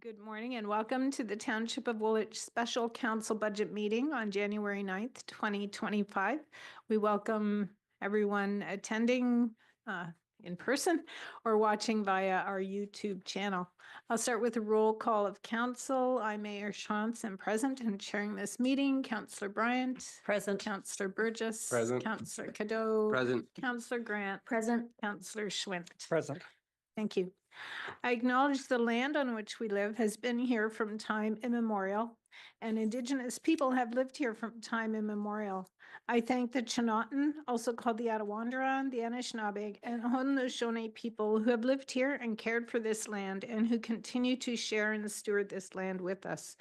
Good morning and welcome to the Township of Woolwich Special Council Budget Meeting on January 9th, 2025. We welcome everyone attending in person or watching via our YouTube channel. I'll start with a roll call of council. I'm Mayor Shantz and present and chairing this meeting. Councillor Bryant. Present. Councillor Burgess. Present. Councillor Cadeau. Present. Councillor Grant. Present. Councillor Schwint. Present. Thank you. I acknowledge the land on which we live has been here from time immemorial, and Indigenous people have lived here from time immemorial. I thank the Chinootan, also called the Attawandaron, the Anishinaabe, and Haudenosaunee people who have lived here and cared for this land and who continue to share and steward this land with us.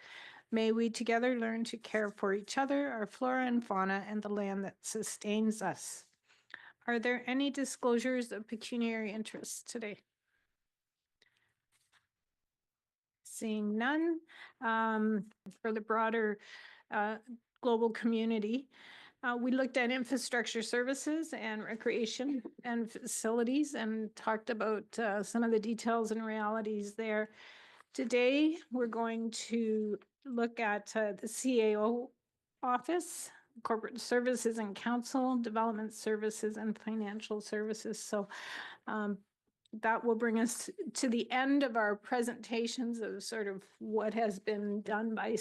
May we together learn to care for each other, our flora and fauna, and the land that sustains us. Are there any disclosures of pecuniary interest today? Seeing none. For the broader global community, we looked at infrastructure services and recreation and facilities and talked about some of the details and realities there. Today, we're going to look at the CAO office, corporate services and council, development services and financial services. So that will bring us to the end of our presentations of sort of what has been done by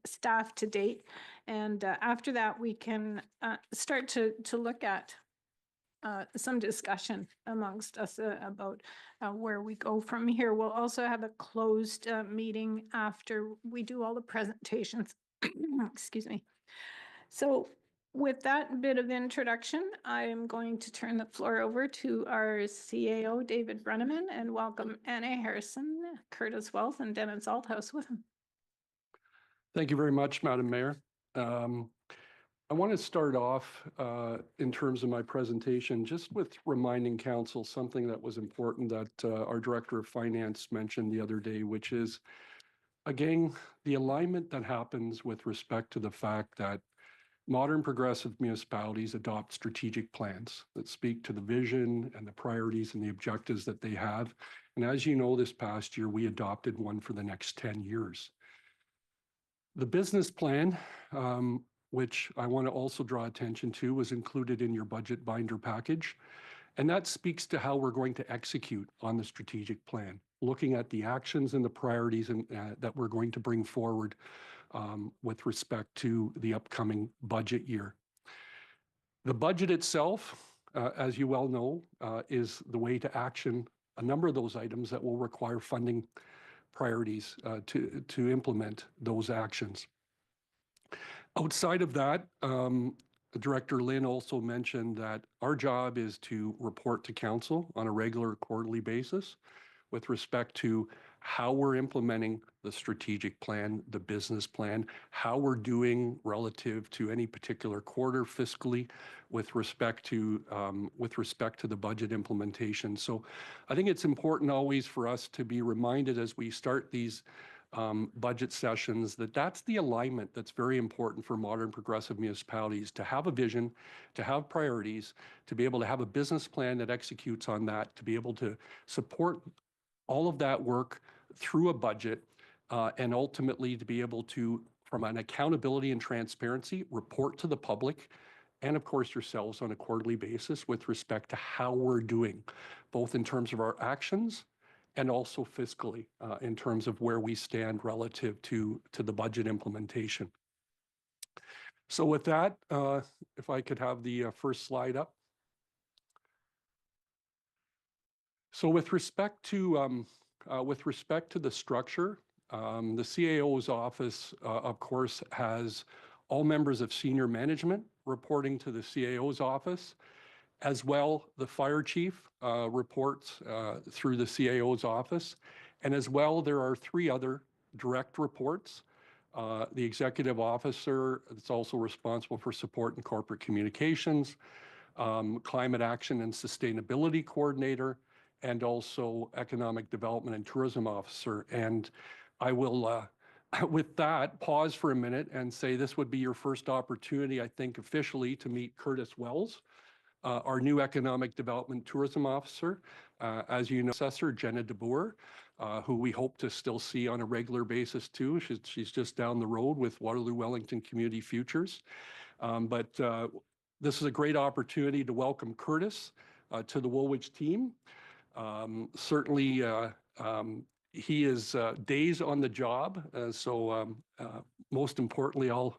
staff to date. And after that, we can start to look at some discussion amongst us about where we go from here. We'll also have a closed meeting after we do all the presentations. Excuse me. So with that bit of introduction, I am going to turn the floor over to our CAO, David Brenneman, and welcome Anna Harrison, Curtis Wells, and Dennis Althouse with him. Thank you very much, Madam Mayor. I want to start off in terms of my presentation just with reminding Council something that was important that our Director of Finance mentioned the other day, which is, again, the alignment that happens with respect to the fact that modern progressive municipalities adopt strategic plans that speak to the vision and the priorities and the objectives that they have. And as you know, this past year, we adopted one for the next 10 years. The business plan, which I want to also draw attention to, was included in your budget binder package. And that speaks to how we're going to execute on the strategic plan, looking at the actions and the priorities that we're going to bring forward with respect to the upcoming budget year. The budget itself, as you well know, is the way to action a number of those items that will require funding priorities to implement those actions. Outside of that, Director Lynn also mentioned that our job is to report to Council on a regular quarterly basis with respect to how we're implementing the strategic plan, the business plan, how we're doing relative to any particular quarter fiscally with respect to the budget implementation. So I think it's important always for us to be reminded as we start these budget sessions that that's the alignment that's very important for modern progressive municipalities, to have a vision, to have priorities, to be able to have a business plan that executes on that, to be able to support all of that work through a budget, and ultimately to be able to, from an accountability and transparency, report to the public and of course yourselves on a quarterly basis with respect to how we're doing, both in terms of our actions and also fiscally in terms of where we stand relative to the budget implementation. So with that, if I could have the first slide up. So with respect to the structure, the CAO's office, of course, has all members of senior management reporting to the CAO's office. As well, the fire chief reports through the CAO's office. And as well, there are 3 other direct reports. The executive officer that's also responsible for support and corporate communications, climate action and sustainability coordinator, and also economic development and tourism officer. And I will, with that, pause for a minute and say this would be your first opportunity, I think, officially to meet Curtis Wells, our new Economic Development Tourism Officer, as you know, Assessor Jenna DeBoer, who we hope to still see on a regular basis too. She's just down the road with Waterloo Wellington Community Futures. But this is a great opportunity to welcome Curtis to the Woolwich team. Certainly, he is days on the job, so most importantly, I'll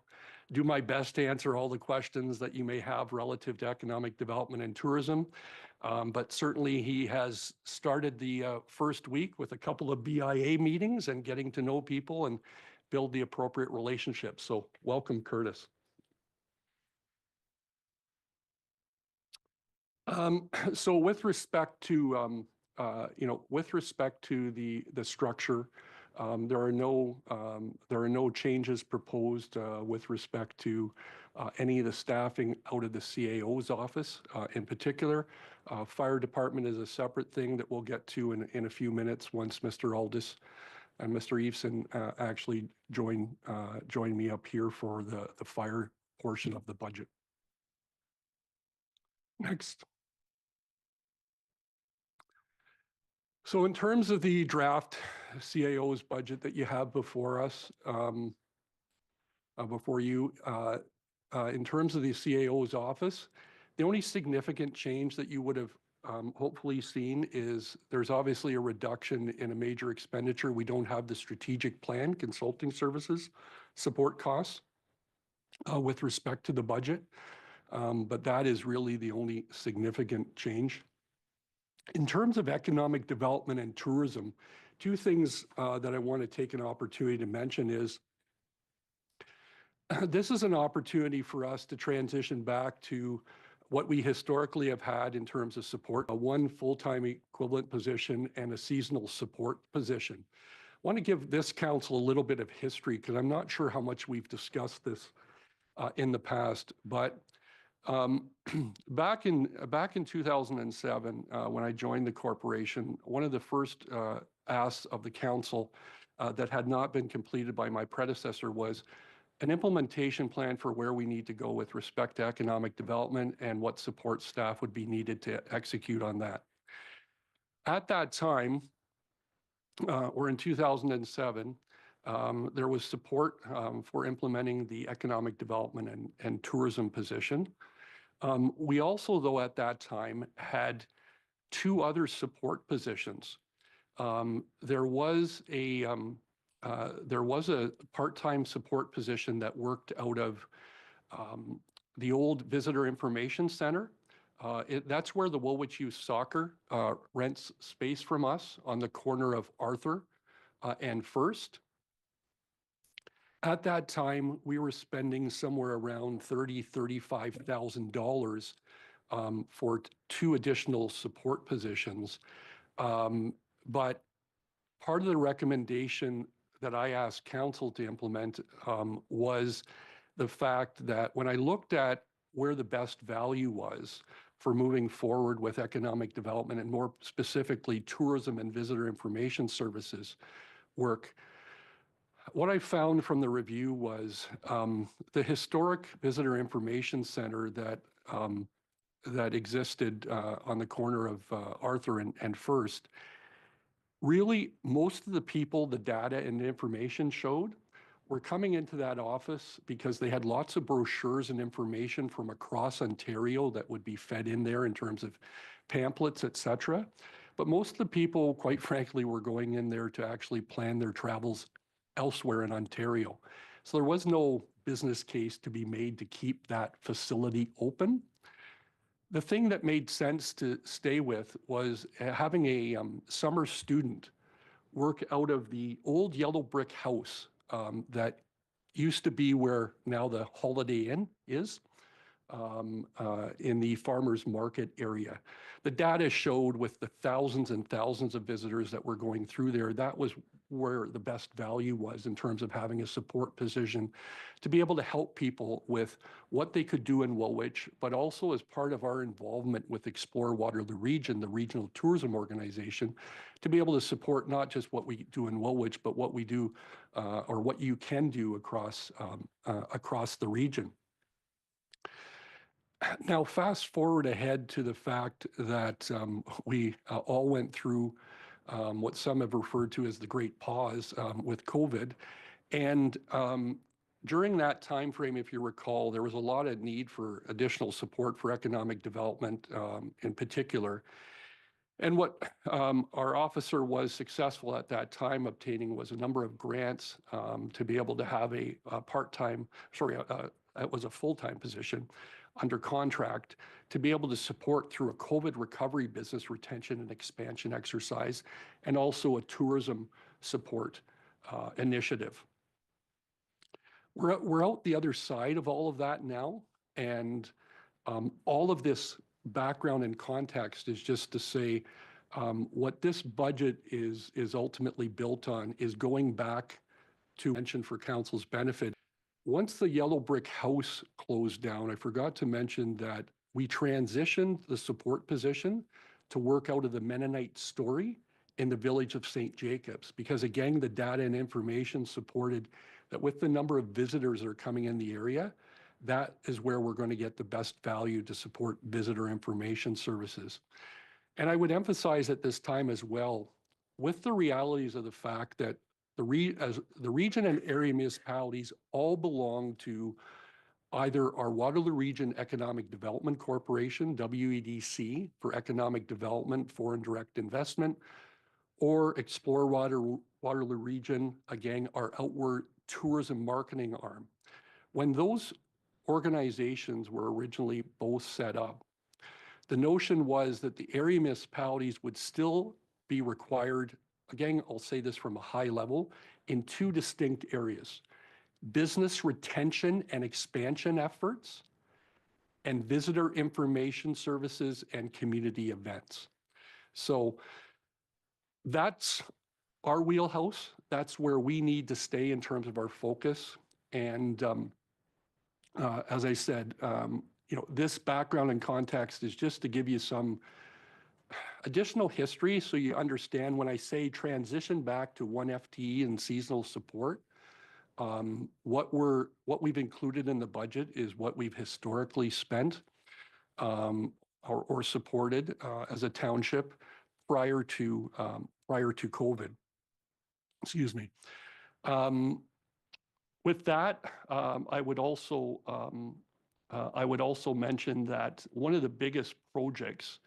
do my best to answer all the questions that you may have relative to economic development and tourism. But certainly he has started the first week with a couple of BIA meetings and getting to know people and build the appropriate relationships. So welcome, Curtis. So with respect to with respect to the structure, there are no changes proposed with respect to any of the staffing out of the CAO's office. In particular, fire department is a separate thing that we'll get to in a few minutes once Mr. Aldis and Mr. Eveson actually join me up here for the fire portion of the budget. Next. So in terms of the draft CAO's budget that you have before us, before you, in terms of the CAO's office, the only significant change that you would have hopefully seen is there's obviously a reduction in a major expenditure. We don't have the strategic plan consulting services support costs with respect to the budget, but that is really the only significant change. In terms of economic development and tourism, two things that I want to take an opportunity to mention is this is an opportunity for us to transition back to what we historically have had in terms of support, one full-time equivalent position and a seasonal support position. I want to give this council a little bit of history because I'm not sure how much we've discussed this in the past, but back in 2007, when I joined the corporation, one of the first asks of the council that had not been completed by my predecessor was an implementation plan for where we need to go with respect to economic development and what support staff would be needed to execute on that. At that time, or in 2007, there was support for implementing the economic development and tourism position. We also, though, at that time had two other support positions. There was a part-time support position that worked out of the old Visitor Information Center. That's where the Woolwich Youth Soccer rents space from us on the corner of Arthur and First. At that time, we were spending somewhere around $35,000 for two additional support positions. But part of the recommendation that I asked council to implement was the fact that when I looked at where the best value was for moving forward with economic development and more specifically tourism and visitor information services work, what I found from the review was the historic Visitor Information Center that existed on the corner of Arthur and First. Really, most of the people, the data and the information showed were coming into that office because they had lots of brochures and information from across Ontario that would be fed in there in terms of pamphlets, et cetera. But most of the people, quite frankly, were going in there to actually plan their travels elsewhere in Ontario. So there was no business case to be made to keep that facility open. The thing that made sense to stay with was having a summer student work out of the old yellow brick house that used to be where now the Holiday Inn is in the farmers market area. The data showed with the thousands and thousands of visitors that were going through there, that was where the best value was in terms of having a support position to be able to help people with what they could do in Woolwich, but also as part of our involvement with Explore Waterloo Region, the regional tourism organization, to be able to support not just what we do in Woolwich, but what we do or what you can do across the region. Now, fast forward ahead to the fact that we all went through what some have referred to as the Great Pause with COVID. And during that time frame, if you recall, there was a lot of need for additional support for economic development in particular. And what our officer was successful at that time obtaining was a number of grants to be able to have a part-time, it was a full-time position under contract to be able to support through a COVID recovery business retention and expansion exercise, and also a tourism support initiative. We're out the other side of all of that now, and all of this background and context is just to say what this budget is ultimately built on is going back to mention for council's benefit. Once the yellow brick house closed down, I forgot to mention that we transitioned the support position to work out of the Mennonite Story in the village of St. Jacobs, because again, the data and information supported that with the number of visitors that are coming in the area, that is where we're going to get the best value to support visitor information services. And I would emphasize at this time as well, with the realities of the fact that the region and area municipalities all belong to either our Waterloo Region Economic Development Corporation, WEDC, for economic development, foreign direct investment, or Explore Waterloo Region, again, our outward tourism marketing arm. When those organizations were originally both set up, the notion was that the area municipalities would still be required, again, I'll say this from a high level, in two distinct areas: business retention and expansion efforts, and visitor information services and community events. So that's our wheelhouse. That's where we need to stay in terms of our focus. And as I said, this background and context is just to give you some additional history so you understand when I say transition back to 1 FTE and seasonal support, what we've included in the budget is what we've historically spent or supported as a township prior to COVID. Excuse me. With that, I would also mention that one of the biggest projects,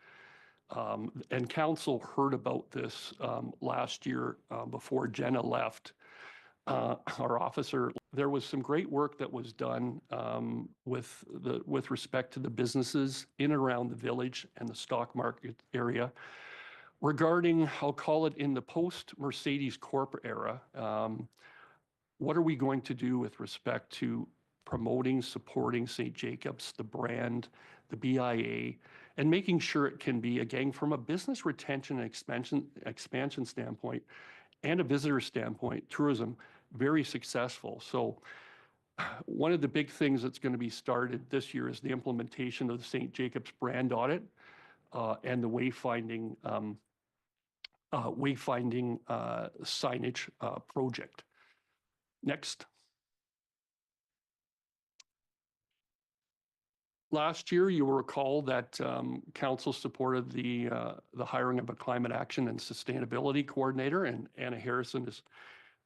and council heard about this last year before Jenna left, our officer, there was some great work that was done with respect to the businesses in and around the village and the stock market area regarding, I'll call it in the post-Mercedes Corp era, what are we going to do with respect to promoting, supporting St. Jacobs, the brand, the BIA, and making sure it can be, again, from a business retention and expansion standpoint and a visitor standpoint, tourism, very successful. So one of the big things that's going to be started this year is the implementation of the St. Jacobs brand audit and the wayfinding signage project. Next. Last year, you will recall that council supported the hiring of a climate action and sustainability coordinator, and Anna Harrison is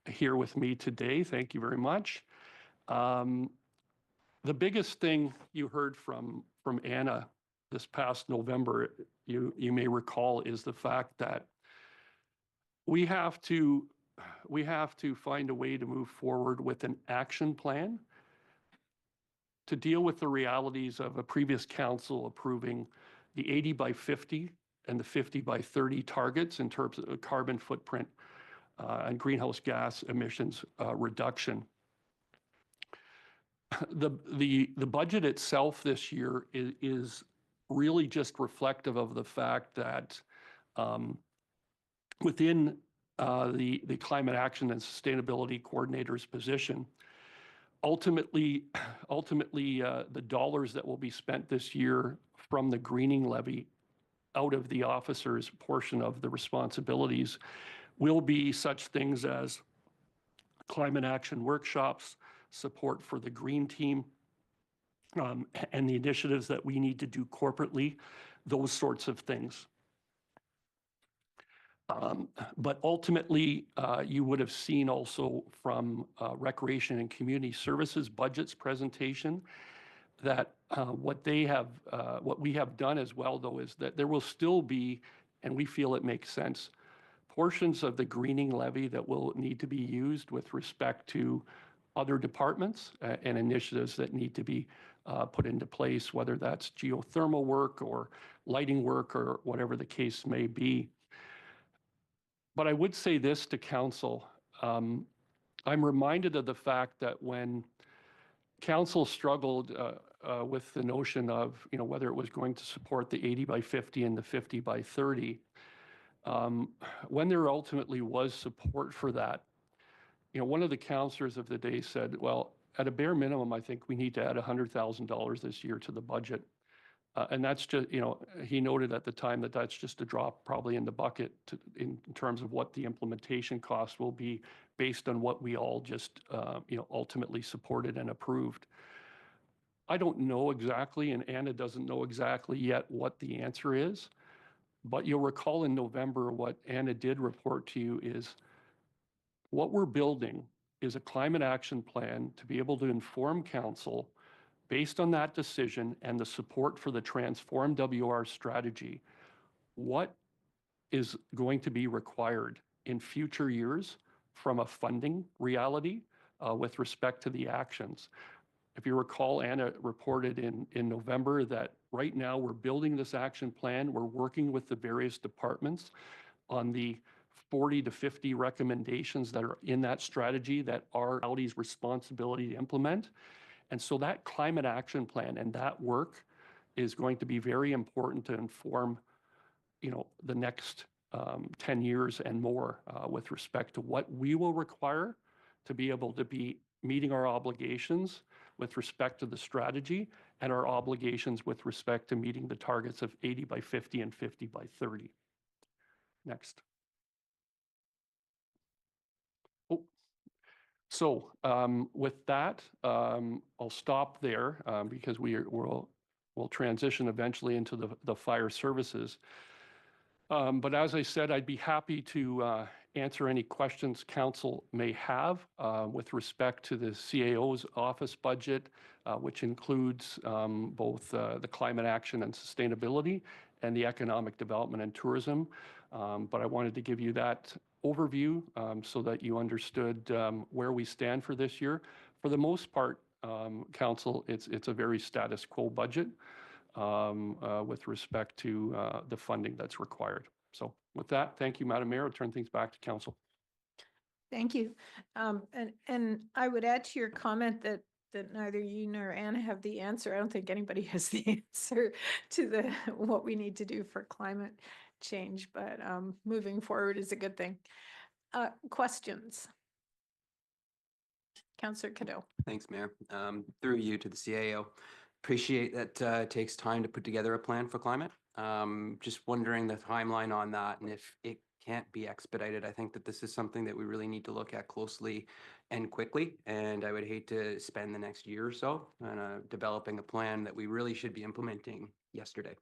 here with me today. Thank you very much. The biggest thing you heard from Anna this past November, you may recall, is the fact that we have to find a way to move forward with an action plan to deal with the realities of a previous council approving the 80 by 50 and the 50 by 30 targets in terms of carbon footprint and greenhouse gas emissions reduction. The budget itself this year is really just reflective of the fact that within the climate action and sustainability coordinator's position, ultimately, the dollars that will be spent this year from the greening levy out of the officer's portion of the responsibilities will be such things as climate action workshops, support for the green team, and the initiatives that we need to do corporately, those sorts of things. But ultimately, you would have seen also from Recreation and Community Services budgets presentation that what we have done as well, though, is that there will still be, and we feel it makes sense, portions of the greening levy that will need to be used with respect to other departments and initiatives that need to be put into place, whether that's geothermal work or lighting work or whatever the case may be. But I would say this to council. I'm reminded of the fact that when council struggled with the notion of, whether it was going to support the 80 by 50 and the 50 by 30, when there ultimately was support for that, one of the councillors of the day said, well, at a bare minimum, I think we need to add $100,000 this year to the budget. And that's just, he noted at the time that that's just a drop probably in the bucket in terms of what the implementation cost will be based on what we all just, ultimately supported and approved. I don't know exactly, and Anna doesn't know exactly yet what the answer is, but you'll recall in November what Anna did report to you is what we're building is a climate action plan to be able to inform council based on that decision and the support for the Transform WR strategy, what is going to be required in future years from a funding reality with respect to the actions. If you recall, Anna reported in November that right now we're building this action plan. We're working with the various departments on the 40 to 50 recommendations that are in that strategy that are Audi's responsibility to implement. And so that climate action plan and that work is going to be very important to inform, the next 10 years and more with respect to what we will require to be able to be meeting our obligations with respect to the strategy and our obligations with respect to meeting the targets of 80 by 50 and 50 by 30. Next. So with that, I'll stop there because we'll transition eventually into the fire services. But as I said, I'd be happy to answer any questions council may have with respect to the CAO's office budget, which includes both the climate action and sustainability and the economic development and tourism. But I wanted to give you that overview so that you understood where we stand for this year. For the most part, council, it's a very status quo budget with respect to the funding that's required. So with that, thank you, Madam Mayor. I'll turn things back to council. Thank you. And I would add to your comment that neither you nor Anna have the answer. I don't think anybody has the answer to what we need to do for climate change, but moving forward is a good thing. Questions? Councillor Cadeau. Thanks, Mayor. Through you to the CAO. Appreciate that it takes time to put together a plan for climate. Just wondering the timeline on that and if it can't be expedited. I think that this is something that we really need to look at closely and quickly. And I would hate to spend the next year or so on developing a plan that we really should be implementing yesterday.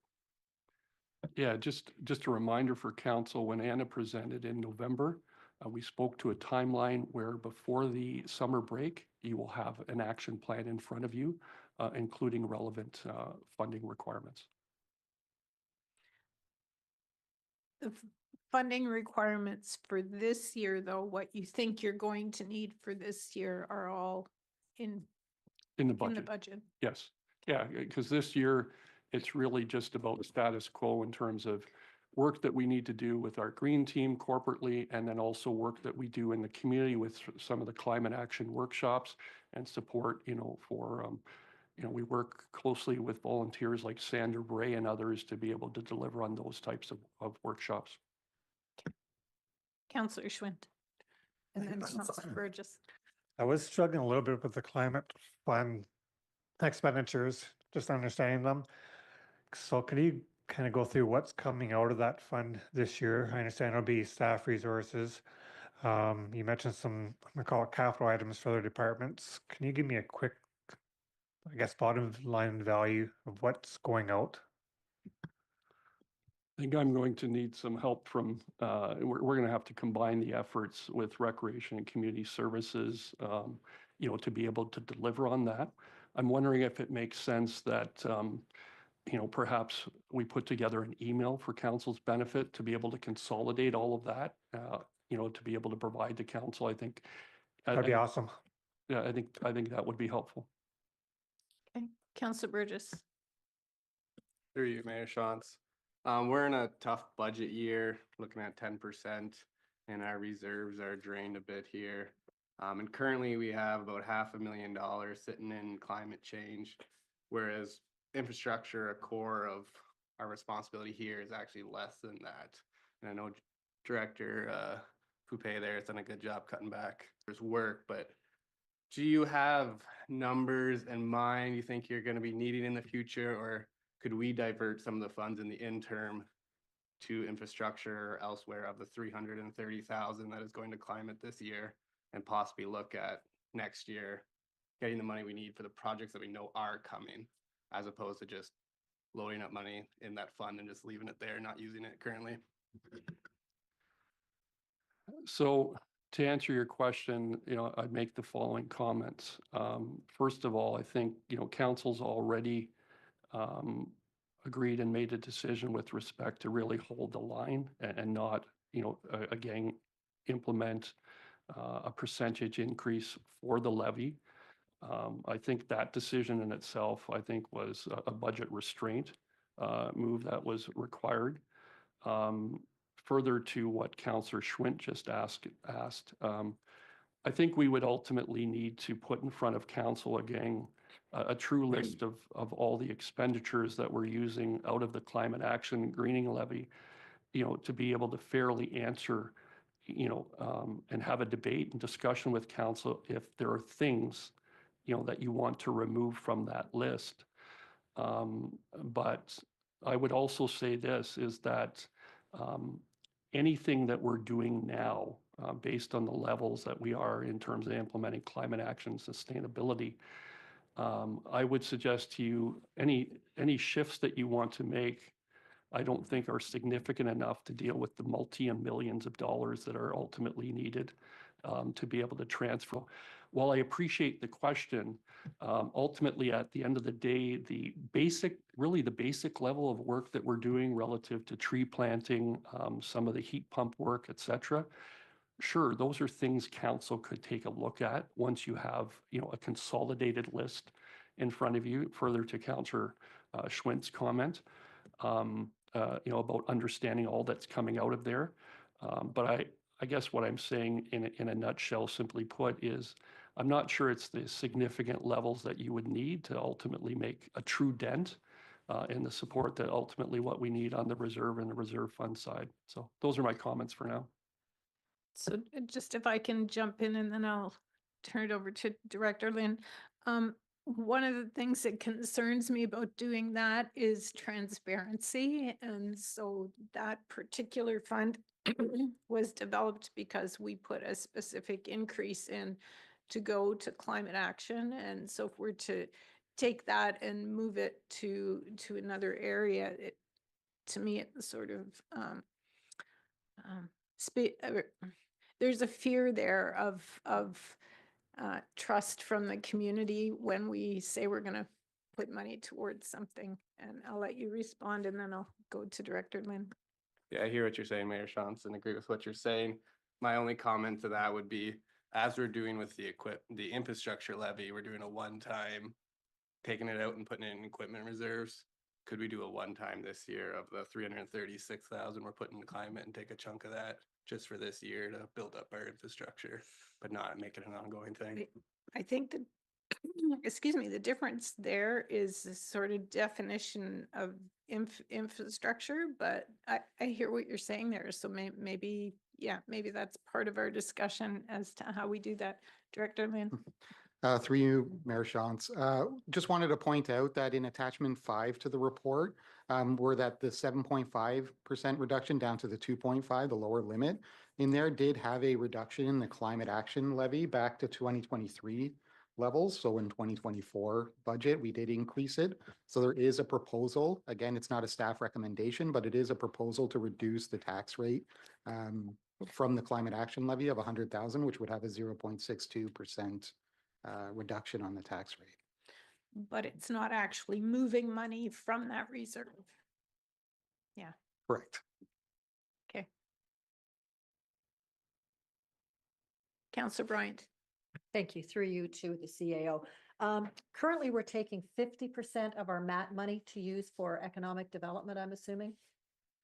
Yeah, just a reminder for council, when Anna presented in November, we spoke to a timeline where before the summer break, you will have an action plan in front of you, including relevant funding requirements. The funding requirements for this year, though, what you think you're going to need for this year are all in the budget. In the budget. Yes. Yeah, because this year, it's really just about the status quo in terms of work that we need to do with our green team corporately, and then also work that we do in the community with some of the climate action workshops and support, for, we work closely with volunteers like Sandra Bray and others to be able to deliver on those types of workshops. Councillor Schwint. And then Councillor Burgess. I was struggling a little bit with the climate fund expenditures, just understanding them. So could you kind of go through what's coming out of that fund this year? I understand it'll be staff resources. You mentioned some, we call it capital items for other departments. Can you give me a quick I guess, bottom line value of what's going out? I think I'm going to need some help from, we're going to have to combine the efforts with Recreation and Community Services, to be able to deliver on that. I'm wondering if it makes sense that, perhaps we put together an email for council's benefit to be able to consolidate all of that, to be able to provide to council. I think. That'd be awesome. Yeah, I think that would be helpful. Okay, Councillor Burgess. Through you, Mayor Shantz. We're in a tough budget year, looking at 10%, and our reserves are drained a bit here. And currently we have about $500,000 sitting in climate change, whereas infrastructure, a core of our responsibility here, is actually less than that. And I know Director Poupé there has done a good job cutting back his work, but do you have numbers in mind you think you're going to be needing in the future, or could we divert some of the funds in the interim to infrastructure or elsewhere of the 330,000 that is going to climate this year, and possibly look at next year getting the money we need for the projects that we know are coming, as opposed to just loading up money in that fund and just leaving it there, not using it currently? So to answer your question, I'd make the following comments. First of all, I think, council's already agreed and made a decision with respect to really hold the line and not, again, implement a percentage increase for the levy. I think that decision in itself, was a budget restraint move that was required. Further to what Councillor Schwint just asked, I think we would ultimately need to put in front of council again a true list of all the expenditures that we're using out of the climate action greening levy, to be able to fairly answer, and have a debate and discussion with council if there are things, that you want to remove from that list. But I would also say this is that anything that we're doing now, based on the levels that we are in terms of implementing climate action sustainability, I would suggest to you any shifts that you want to make, I don't think are significant enough to deal with the multi-millions of dollars that are ultimately needed to be able to transfer. While I appreciate the question, ultimately at the end of the day, the basic level of work that we're doing relative to tree planting, some of the heat pump work, et cetera, sure, those are things council could take a look at once you have, a consolidated list in front of you, further to Councillor Schwint's comment, about understanding all that's coming out of there. But I guess what I'm saying in a nutshell, simply put, is I'm not sure it's the significant levels that you would need to ultimately make a true dent in the support that ultimately what we need on the reserve and the reserve fund side. So those are my comments for now. So just if I can jump in and then I'll turn it over to Director Lynn. One of the things that concerns me about doing that is transparency. And so that particular fund was developed because we put a specific increase in to go to climate action. And so if we're to take that and move it to another area, to me, it sort of there's a fear there of trust from the community when we say we're going to put money towards something. And I'll let you respond and then I'll go to Director Lynn. Yeah, I hear what you're saying, Mayor Shantz, and agree with what you're saying. My only comment to that would be, as we're doing with the infrastructure levy, we're doing a one-time, taking it out and putting it in equipment reserves. Could we do a one-time this year of the 336,000 we're putting in climate and take a chunk of that just for this year to build up our infrastructure, but not make it an ongoing thing? I think that, excuse me, the difference there is the sort of definition of infrastructure, but I hear what you're saying there. So maybe that's part of our discussion as to how we do that. Director Lynn. Through you, Mayor Shantz. Just wanted to point out that in attachment 5 to the report, where that the 7.5% reduction down to the 2.5, the lower limit, in there did have a reduction in the climate action levy back to 2023 levels. So in 2024 budget, we did increase it. So there is a proposal. Again, it's not a staff recommendation, but it is a proposal to reduce the tax rate from the climate action levy of 100,000, which would have a 0.62% reduction on the tax rate. But it's not actually moving money from that reserve. Correct. Okay. Councillor Bryant. Thank you. Through you to the CAO. Currently, we're taking 50% of our MAT money to use for economic development, I'm assuming.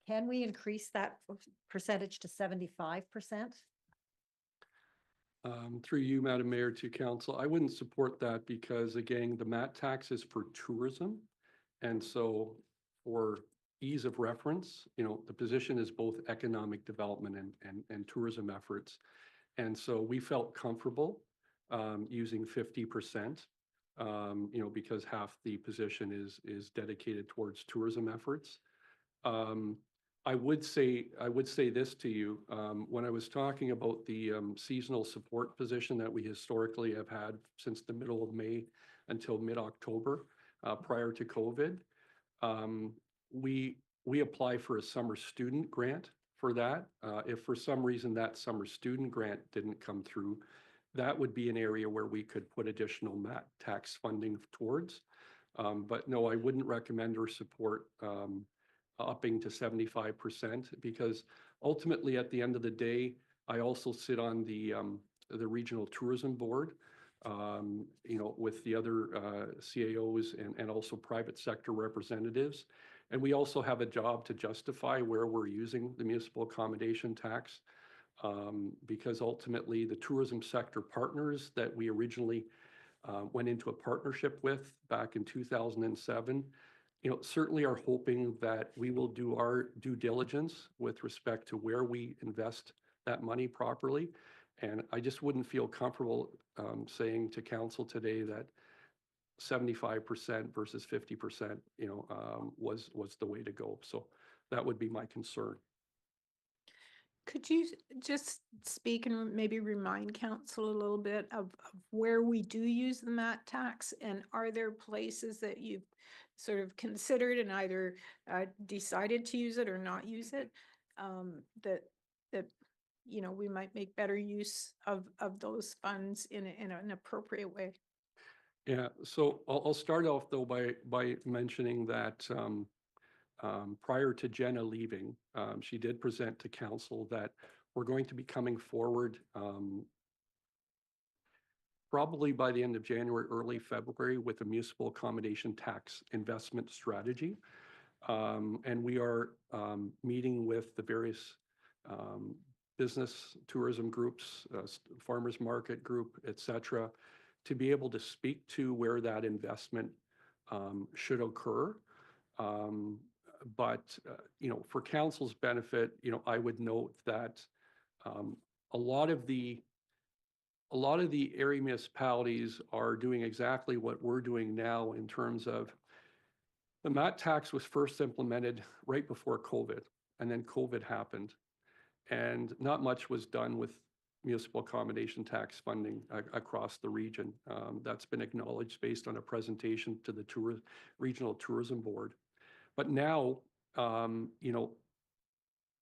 Can we increase that percentage to 75%? Through you, Madam Mayor, to council, I wouldn't support that because again, the MAT tax is for tourism. And so for ease of reference, the position is both economic development and tourism efforts. And so we felt comfortable using 50%, because half the position is dedicated towards tourism efforts. I would say this to you, when I was talking about the seasonal support position that we historically have had since the middle of May until mid-October, prior to COVID, we apply for a summer student grant for that. If for some reason that summer student grant didn't come through, that would be an area where we could put additional MAT tax funding towards. But no, I wouldn't recommend or support upping to 75% because ultimately at the end of the day, I also sit on the regional tourism board, with the other CAOs and also private sector representatives. And we also have a job to justify where we're using the municipal accommodation tax, because ultimately the tourism sector partners that we originally went into a partnership with back in 2007, certainly are hoping that we will do our due diligence with respect to where we invest that money properly. And I just wouldn't feel comfortable saying to council today that 75% versus 50%, was the way to go. So that would be my concern. Could you just speak and maybe remind council a little bit of where we do use the MAT tax, and are there places that you've sort of considered and either decided to use it or not use it, that we might make better use of those funds in an appropriate way? Yeah, so I'll start off though by mentioning that prior to Jenna leaving, she did present to council that we're going to be coming forward probably by the end of January, early February with a municipal accommodation tax investment strategy. And we are meeting with the various business tourism groups, farmers market group, et cetera, to be able to speak to where that investment should occur. But for council's benefit, I would note that a lot of the area municipalities are doing exactly what we're doing now in terms of the MAT tax was first implemented right before COVID, and then COVID happened, and not much was done with municipal accommodation tax funding across the region. That's been acknowledged based on a presentation to the regional tourism board. But now,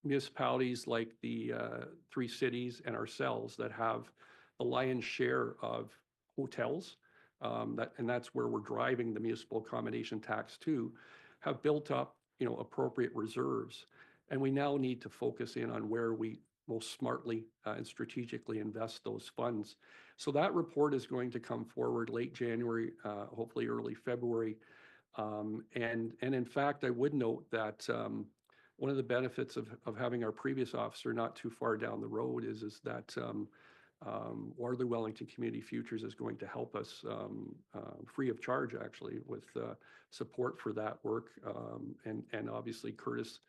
municipalities like the 3 cities and ourselves that have the lion's share of hotels, and that's where we're driving the municipal accommodation tax to, have built up, appropriate reserves. And we now need to focus in on where we most smartly and strategically invest those funds. So that report is going to come forward late January, hopefully early February. And in fact, I would note that one of the benefits of having our previous officer not too far down the road is that Waterloo Wellington Community Futures is going to help us free of charge, actually, with support for that work. And obviously Curtis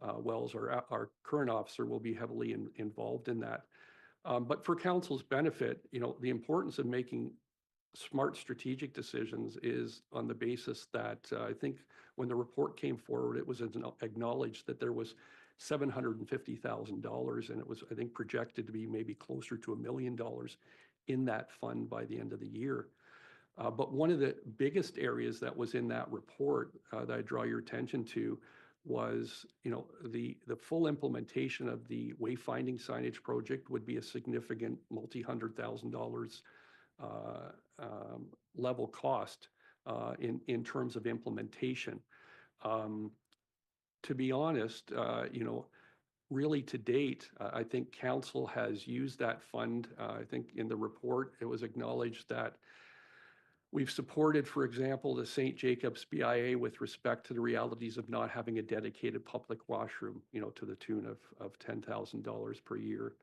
Wells, our current officer, will be heavily involved in that. But for council's benefit, the importance of making smart strategic decisions is on the basis that I think when the report came forward, it was acknowledged that there was $750,000, and it was, I think, projected to be maybe closer to $1 million in that fund by the end of the year. But one of the biggest areas that was in that report that I draw your attention to was, the full implementation of the wayfinding signage project would be a significant multi-$100,000 level cost in terms of implementation. To be honest, really to date, I think council has used that fund. I think in the report, it was acknowledged that we've supported, for example, the St. Jacobs BIA with respect to the realities of not having a dedicated public washroom, to the tune of $10,000 per year.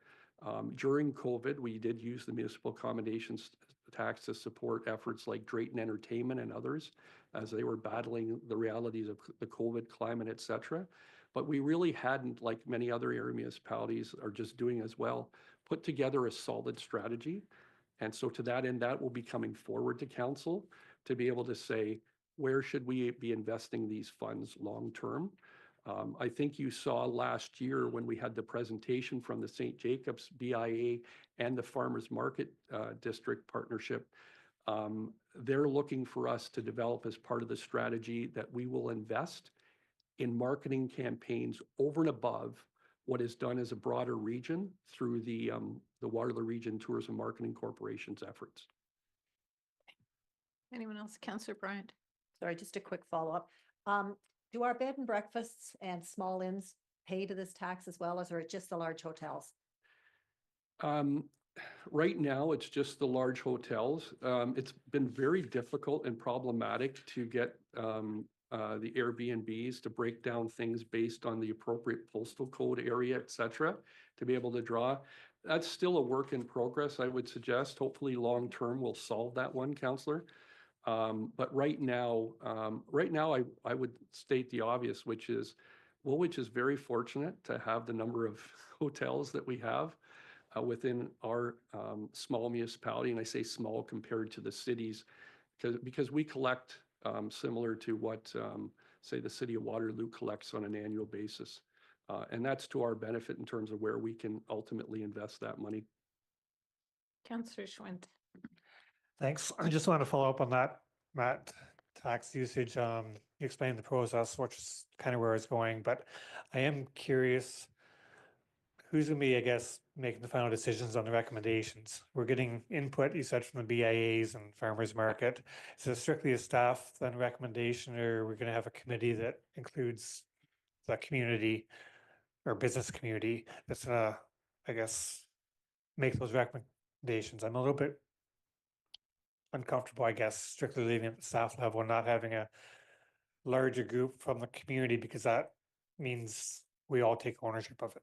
During COVID, we did use the municipal accommodations tax to support efforts like Drayton Entertainment and others as they were battling the realities of the COVID climate, et cetera. But we really hadn't, like many other area municipalities are just doing as well, put together a solid strategy. And so to that end, that will be coming forward to council to be able to say, where should we be investing these funds long-term? I think you saw last year when we had the presentation from the St. Jacobs BIA and the Farmers Market District partnership. They're looking for us to develop as part of the strategy that we will invest in marketing campaigns over and above what is done as a broader region through the Waterloo Region Tourism Marketing Corporation's efforts. Anyone else? Councillor Bryant? Sorry, just a quick follow-up. Do our bed and breakfasts and small inns pay to this tax as well, as or just the large hotels? Right now, it's just the large hotels. It's been very difficult and problematic to get the Airbnbs to break down things based on the appropriate postal code area, et cetera, to be able to draw. That's still a work in progress, I would suggest. Hopefully, long-term, we'll solve that one, Councillor. But right now, I would state the obvious, which is Woolwich is very fortunate to have the number of hotels that we have within our small municipality, and I say small compared to the cities, because we collect similar to what, say, the city of Waterloo collects on an annual basis. And that's to our benefit in terms of where we can ultimately invest that money. Councillor Schwint? Thanks. I just want to follow up on that, Matt. Tax usage, you explained the process, which is kind of where it's going, but I am curious, who's going to be, I guess, making the final decisions on the recommendations? We're getting input, you said, from the BIAs and Farmers Market. Is it strictly a staff then recommendation, or we're going to have a committee that includes the community or business community that's going to, I guess, make those recommendations? I'm a little bit uncomfortable, I guess, strictly leaving at the staff level and not having a larger group from the community, because that means we all take ownership of it.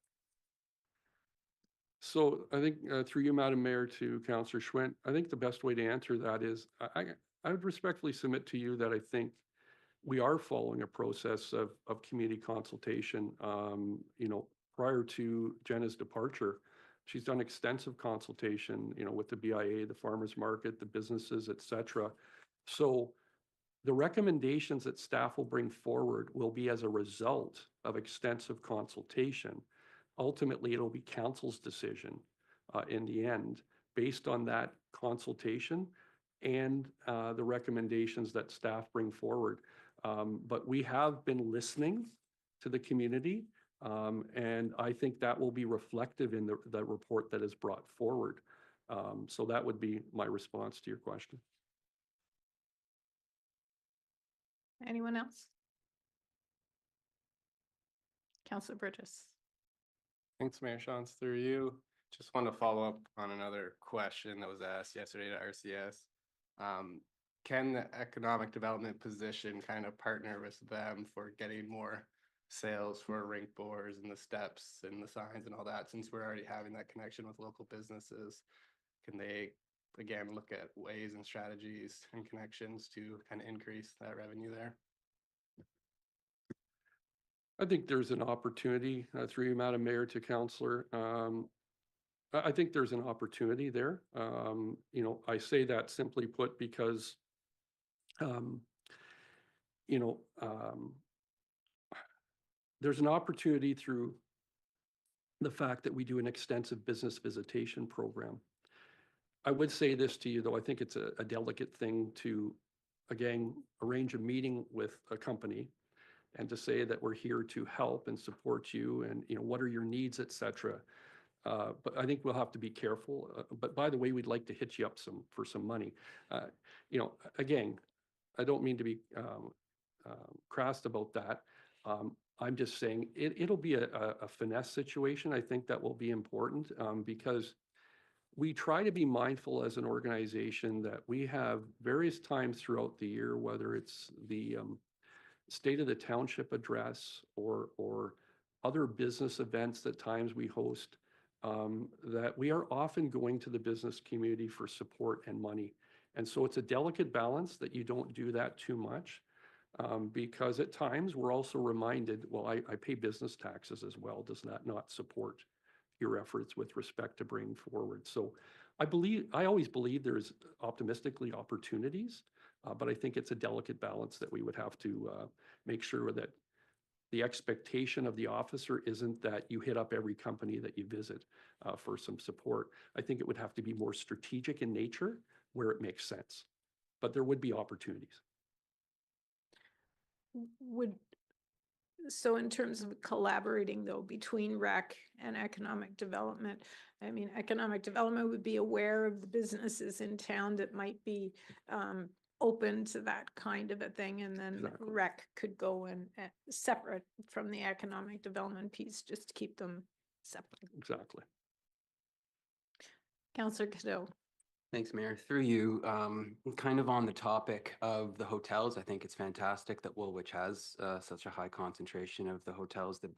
So I think through you, Madam Mayor, to Councillor Schwint, I think the best way to answer that is I would respectfully submit to you that I think we are following a process of community consultation. Prior to Jenna's departure, she's done extensive consultation, with the BIA, the farmers market, the businesses, et cetera. So the recommendations that staff will bring forward will be as a result of extensive consultation. Ultimately, it'll be council's decision in the end, based on that consultation and the recommendations that staff bring forward. But we have been listening to the community, and I think that will be reflective in the report that is brought forward. So that would be my response to your question. Anyone else? Councillor Burgess? Thanks, Mayor Shantz, through you. Just want to follow up on another question that was asked yesterday to RCS. Can the economic development position kind of partner with them for getting more sales for rink boards and the steps and the signs and all that, since we're already having that connection with local businesses? Can they, again, look at ways and strategies and connections to kind of increase that revenue there? I think there's an opportunity through you, Madam Mayor, to Councillor. I think there's an opportunity there. I say that simply put because, there's an opportunity through the fact that we do an extensive business visitation program. I would say this to you, though, I think it's a delicate thing to, again, arrange a meeting with a company and to say that we're here to help and support you and, what are your needs, et cetera. But I think we'll have to be careful. But by the way, we'd like to hit you up for some money. Again, I don't mean to be crass about that. I'm just saying it'll be a finesse situation. I think that will be important because we try to be mindful as an organization that we have various times throughout the year, whether it's the State of the Township address or other business events that times we host, that we are often going to the business community for support and money. And so it's a delicate balance that you don't do that too much, because at times we're also reminded, well, I pay business taxes as well. Does that not support your efforts with respect to bringing forward? So I always believe there's optimistically opportunities, but I think it's a delicate balance that we would have to make sure that the expectation of the officer isn't that you hit up every company that you visit for some support. I think it would have to be more strategic in nature where it makes sense, but there would be opportunities. So in terms of collaborating though between rec and economic development, I mean, economic development would be aware of the businesses in town that might be open to that kind of a thing, and then Exactly. rec could go and separate from the economic development piece, just to keep them separate. Exactly. Councillor Cadeau. Thanks, Mayor. Through you, kind of on the topic of the hotels, I think it's fantastic that Woolwich has such a high concentration of the hotels. That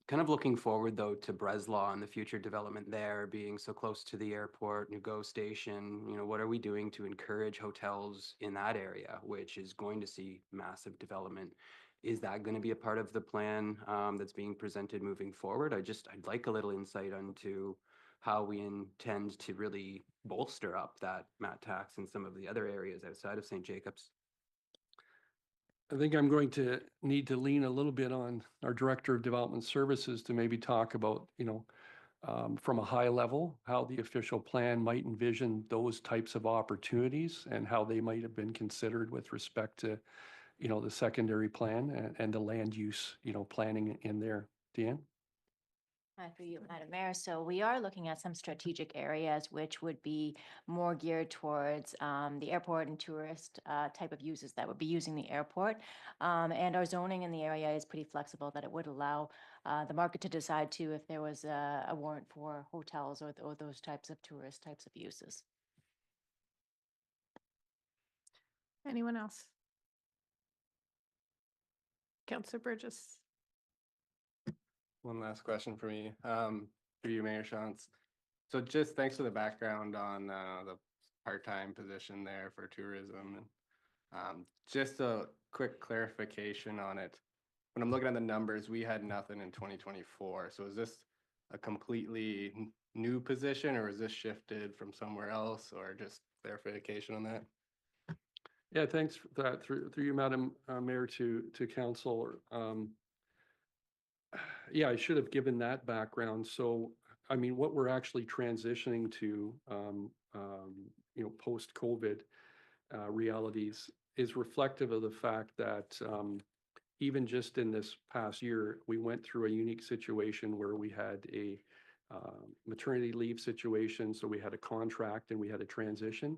kind of looking forward, though, to Breslau and the future development there, being so close to the airport, New Go Station. What are we doing to encourage hotels in that area, which is going to see massive development? Is that going to be a part of the plan that's being presented moving forward? I'd like a little insight into how we intend to really bolster up that MAT tax in some of the other areas outside of St. Jacobs. I think I'm going to need to lean a little bit on our Director of Development Services to maybe talk about, from a high level, how the official plan might envision those types of opportunities and how they might have been considered with respect to, the secondary plan and the land use, planning in there. Deanne? Hi, for you, Madam Mayor. So we are looking at some strategic areas which would be more geared towards the airport and tourist type of users that would be using the airport. And our zoning in the area is pretty flexible, that it would allow the market to decide too if there was a warrant for hotels or those types of tourist types of uses. Anyone else? Councillor Burgess. One last question for me, for you, Mayor Shantz. So just thanks for the background on the part-time position there for tourism. And just a quick clarification on it. When I'm looking at the numbers, we had nothing in 2024. So is this a completely new position, or is this shifted from somewhere else, or just clarification on that? Yeah, thanks for that. Through you, Madam Mayor, to council. Yeah, I should have given that background. So, I mean, what we're actually transitioning to, post-COVID realities is reflective of the fact that even just in this past year, we went through a unique situation where we had a maternity leave situation. So we had a contract and we had a transition.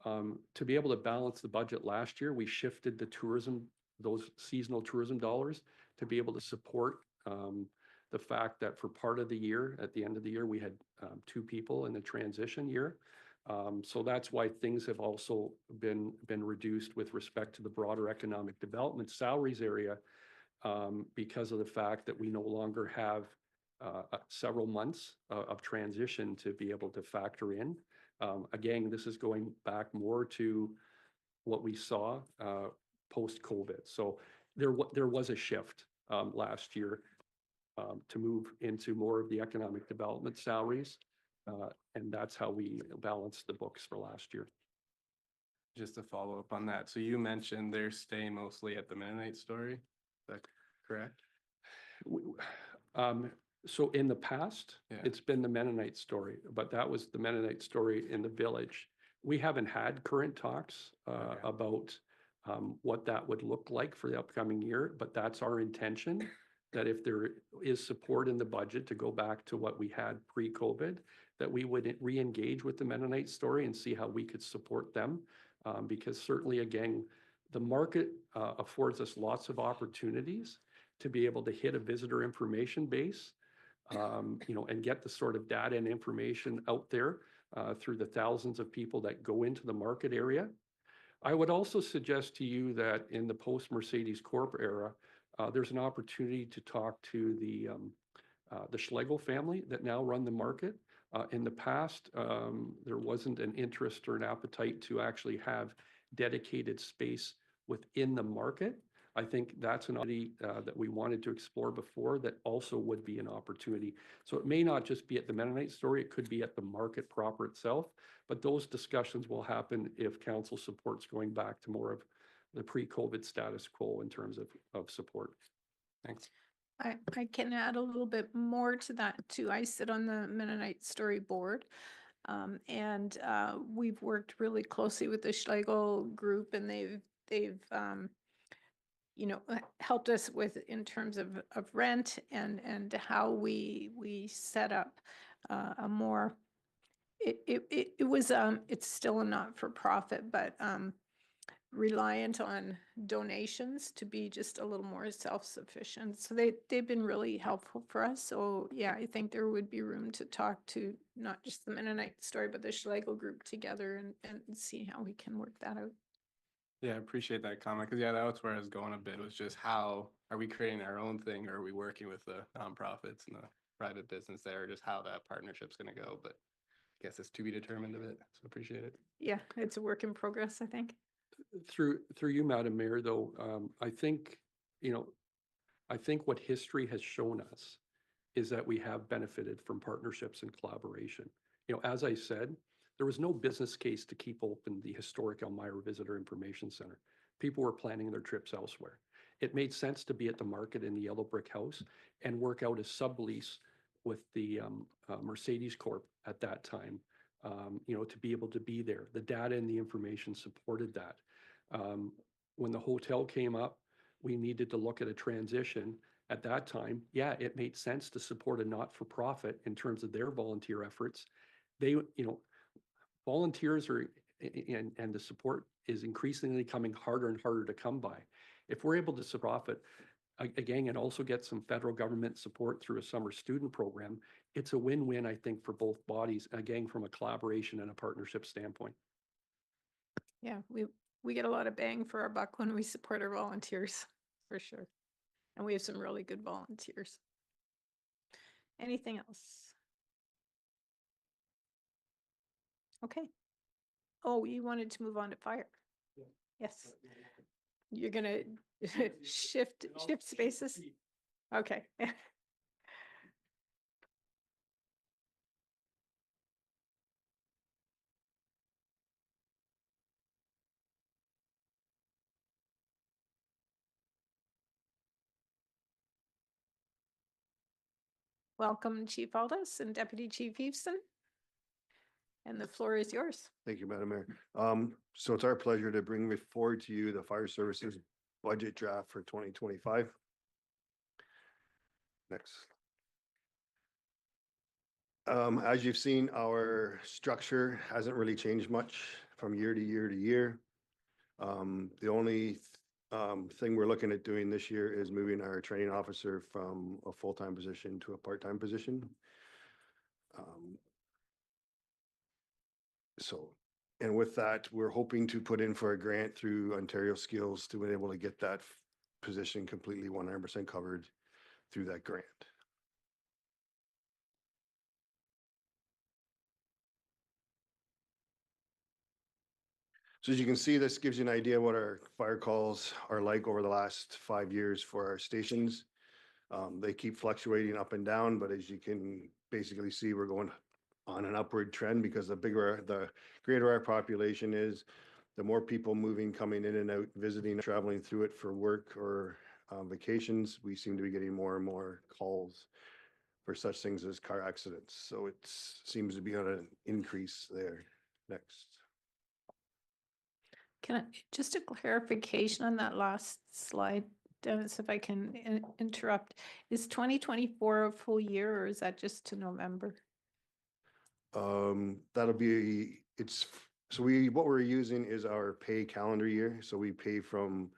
To be able to balance the budget last year, we shifted the tourism, those seasonal tourism dollars, to be able to support the fact that for part of the year, at the end of the year, we had 2 people in the transition year. So that's why things have also been reduced with respect to the broader economic development salaries area, because of the fact that we no longer have several months of transition to be able to factor in. Again, this is going back more to what we saw post-COVID. So there was a shift last year to move into more of the economic development salaries. And that's how we balanced the books for last year. Just to follow up on that. So you mentioned they're staying mostly at the Mennonite Story. Is that correct? So in the past, Yeah. it's been the Mennonite story, but that was the Mennonite story in the village. We haven't had current talks Okay. about what that would look like for the upcoming year, but that's our intention, that if there is support in the budget to go back to what we had pre-COVID, that we would re-engage with the Mennonite story and see how we could support them. Because certainly, again, the market affords us lots of opportunities to be able to hit a visitor information base, and get the sort of data and information out there through the thousands of people that go into the market area. I would also suggest to you that in the post-Mercedes Corp era, there's an opportunity to talk to the Schlegel family that now run the market. In the past, there wasn't an interest or an appetite to actually have dedicated space within the market. I think that's an opportunity that we wanted to explore before that also would be an opportunity. So it may not just be at the Mennonite story, it could be at the market proper itself, but those discussions will happen if council supports going back to more of the pre-COVID status quo in terms of support. Thanks. I can add a little bit more to that too. I sit on the Mennonite Story Board. And we've worked really closely with the Schlegel group, and they've helped us with in terms of rent and how we set up a more, it was, it's still a not-for-profit, but reliant on donations to be just a little more self-sufficient. So they've been really helpful for us. So yeah, I think there would be room to talk to not just the Mennonite story, but the Schlegel group together and see how we can work that out. Yeah, I appreciate that comment, because yeah, that was where I was going a bit, was just how are we creating our own thing, or are we working with the nonprofits and the private business there, or just how that partnership's gonna go, but I guess it's to be determined a bit, so appreciate it. Yeah, it's a work in progress, I think. Through you, Madam Mayor, though, I think what history has shown us is that we have benefited from partnerships and collaboration. As I said, there was no business case to keep open the historic Elmira Visitor Information Center. People were planning their trips elsewhere. It made sense to be at the market in the Yellow Brick House and work out a sublease with the Mercedes Corp at that time, to be able to be there. The data and the information supported that. When the hotel came up, we needed to look at a transition. At that time, yeah, it made sense to support a not-for-profit in terms of their volunteer efforts. They, volunteers are, and the support is increasingly coming harder and harder to come by. If we're able to support it, again, and also get some federal government support through a summer student program, it's a win-win, I think, for both bodies, again, from a collaboration and a partnership standpoint. Yeah, we get a lot of bang for our buck when we support our volunteers, for sure. And we have some really good volunteers. Anything else? Okay. Oh, you wanted to move on to fire? Yeah. Yes. You're gonna shift spaces? Okay. Welcome, Chief Aldous and Deputy Chief Eveson. And the floor is yours. Thank you, Madam Mayor. So it's our pleasure to bring forward to you the fire services budget draft for 2025. Next. As you've seen, our structure hasn't really changed much from year to year to year. The only thing we're looking at doing this year is moving our training officer from a full-time position to a part-time position. And with that, we're hoping to put in for a grant through Ontario Skills to be able to get that position completely 100% covered through that grant. So as you can see, this gives you an idea what our fire calls are like over the last 5 years for our stations. They keep fluctuating up and down, but as you can basically see, we're going on an upward trend because the greater our population is, the more people moving, coming in and out, visiting, traveling through it for work or vacations, we seem to be getting more and more calls for such things as car accidents. So it seems to be on an increase there. Next. Can I, just a clarification on that last slide, Dennis, if I can interrupt. Is 2024 a full year or is that just to November? That'll be, so what we're using is our pay calendar year. So we pay from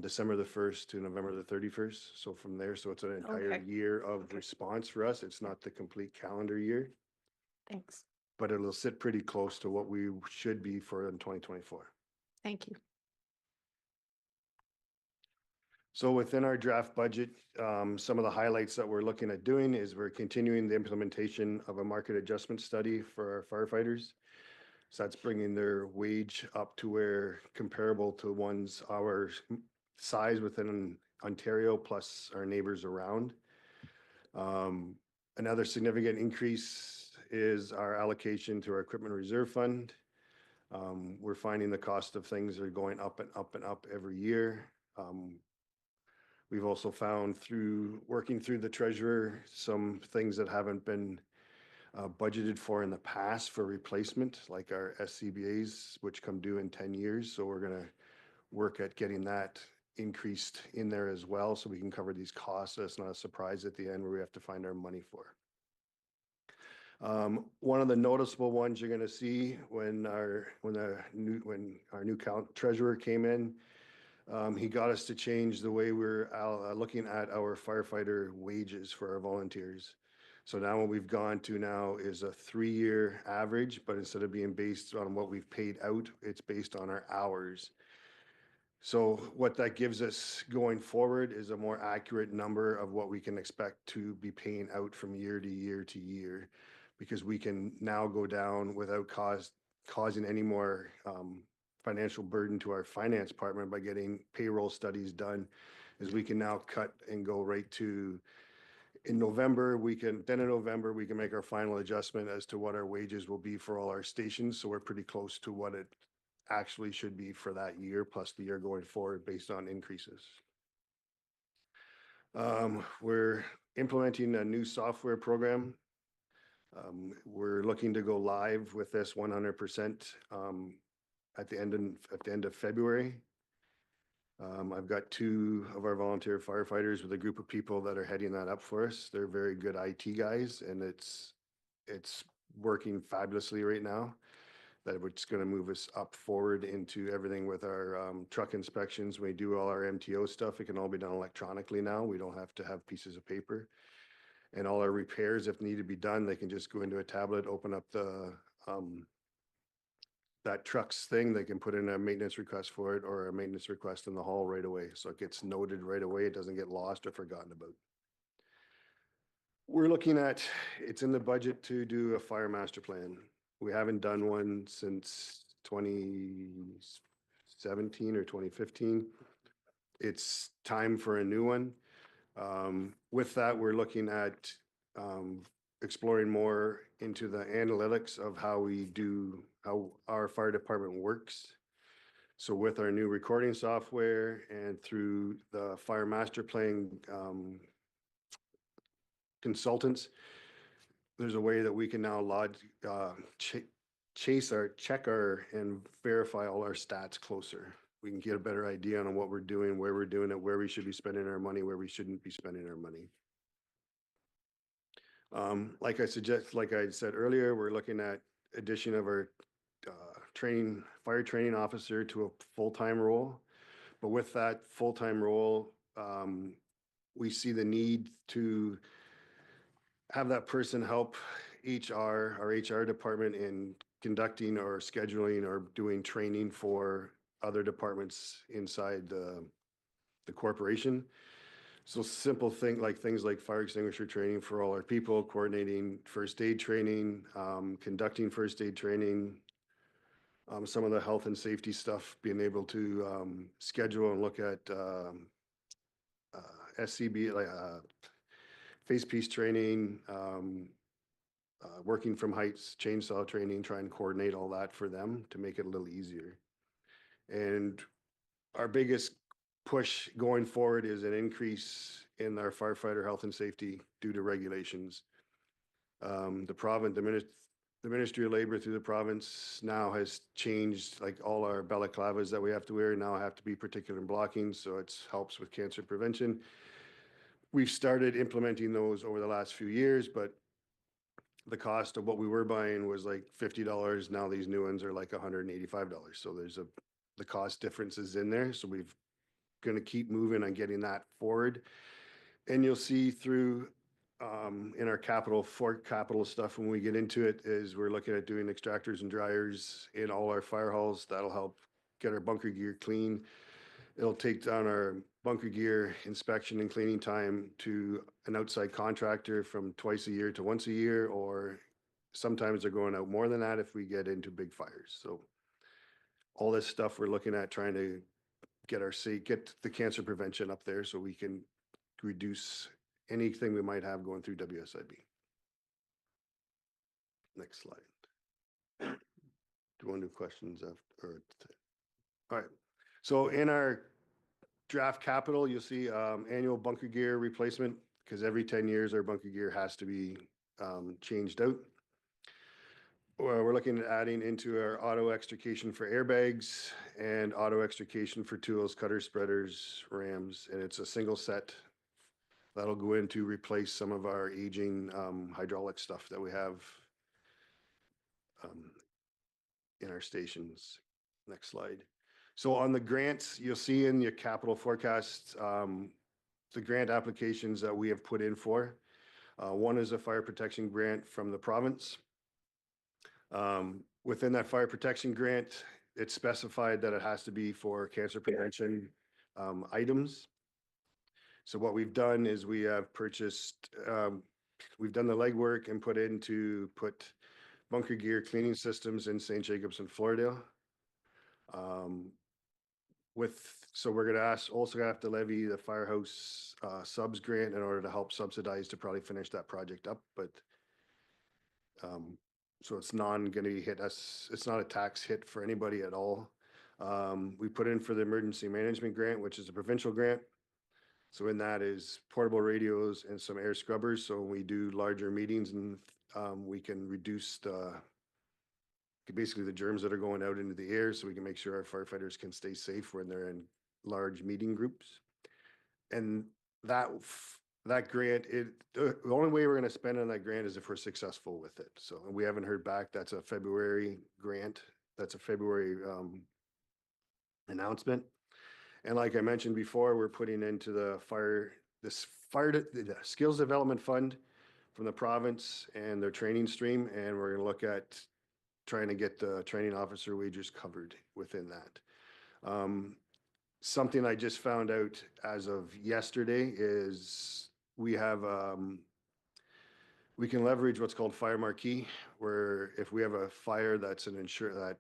December the 1st to November the 31st. So from there, so it's an entire Okay. year of response for us. It's not the complete calendar year, Thanks. but it'll sit pretty close to what we should be for in 2024. Thank you. So within our draft budget, some of the highlights that we're looking at doing is we're continuing the implementation of a market adjustment study for our firefighters. So that's bringing their wage up to where comparable to ones our size within Ontario plus our neighbors around. Another significant increase is our allocation to our equipment reserve fund. We're finding the cost of things are going up and up and up every year. We've also found through working through the treasurer, some things that haven't been budgeted for in the past for replacement, like our SCBA's, which come due in 10 years. So we're going to work at getting that increased in there as well, so we can cover these costs. So it's not a surprise at the end where we have to find our money for. One of the noticeable ones you're going to see when our new treasurer came in, he got us to change the way we're looking at our firefighter wages for our volunteers. So now what we've gone to now is a 3-year average, but instead of being based on what we've paid out, it's based on our hours. So what that gives us going forward is a more accurate number of what we can expect to be paying out from year to year to year, because we can now go down without causing any more financial burden to our finance department by getting payroll studies done, is we can now cut and go right to, in November, we can make our final adjustment as to what our wages will be for all our stations. So we're pretty close to what it actually should be for that year, plus the year going forward based on increases. We're implementing a new software program. We're looking to go live with this 100% at the end of February. I've got 2 of our volunteer firefighters with a group of people that are heading that up for us. They're very good IT guys, and it's working fabulously right now. That it's going to move us up forward into everything with our truck inspections. We do all our MTO stuff. It can all be done electronically now. We don't have to have pieces of paper. And all our repairs, if need to be done, they can just go into a tablet, open up the that trucks thing, they can put in a maintenance request for it or a maintenance request in the hall right away. So it gets noted right away. It doesn't get lost or forgotten about. We're looking at, it's in the budget to do a fire master plan. We haven't done one since 2017 or 2015. It's time for a new one. With that, we're looking at exploring more into the analytics of how our fire department works. So with our new recording software and through the fire master plan consultants, there's a way that we can now check and verify all our stats closer. We can get a better idea on what we're doing, where we're doing it, where we should be spending our money, where we shouldn't be spending our money. Like I said earlier, we're looking at addition of our fire training officer to a full-time role. But with that full-time role, we see the need to have that person help our HR department in conducting or scheduling or doing training for other departments inside the corporation. So simple things like fire extinguisher training for all our people, coordinating first aid training, conducting first aid training, some of the health and safety stuff, being able to schedule and look at SCB, face piece training, working from heights, chainsaw training, try and coordinate all that for them to make it a little easier. And our biggest push going forward is an increase in our firefighter health and safety due to regulations. The province, the Ministry of Labor through the province now has changed, like all our balaclavas that we have to wear now have to be particulate blocking, so it helps with cancer prevention. We've started implementing those over the last few years, but the cost of what we were buying was like $50. Now these new ones are like $185. So there's the cost differences in there. So we've going to keep moving on getting that forward. And you'll see through in our capital stuff when we get into it is we're looking at doing extractors and dryers in all our fire halls. That'll help get our bunker gear clean. It'll take down our bunker gear inspection and cleaning time to an outside contractor from twice a year to once a year, or sometimes they're going out more than that if we get into big fires. So all this stuff we're looking at trying to get the cancer prevention up there so we can reduce anything we might have going through WSIB. Next slide. Do you want to do questions after? All right. So in our draft capital, you'll see annual bunker gear replacement, because every 10 years our bunker gear has to be changed out. We're looking at adding into our auto extrication for airbags and auto extrication for tools, cutters, spreaders, rams, and it's a single set that'll go in to replace some of our aging hydraulic stuff that we have in our stations. Next slide. So on the grants, you'll see in your capital forecast, the grant applications that we have put in for. One is a fire protection grant from the province. Within that fire protection grant, it's specified that it has to be for cancer prevention items. So what we've done is we have purchased, we've done the legwork and put bunker gear cleaning systems in St. Jacobs and Florida. So we're going to also have to levy the firehouse subs grant in order to help subsidize to probably finish that project up. But so it's not going to hit us. It's not a tax hit for anybody at all. We put in for the emergency management grant, which is a provincial grant. So in that is portable radios and some air scrubbers. So when we do larger meetings and we can reduce basically the germs that are going out into the air, so we can make sure our firefighters can stay safe when they're in large meeting groups. And that grant, the only way we're going to spend on that grant is if we're successful with it. So we haven't heard back. That's a February grant. That's a February announcement. And like I mentioned before, we're putting into the skills development fund from the province and their training stream, and we're going to look at trying to get the training officer wages covered within that. Something I just found out as of yesterday is we can leverage what's called fire marquee, where if we have a fire that's insured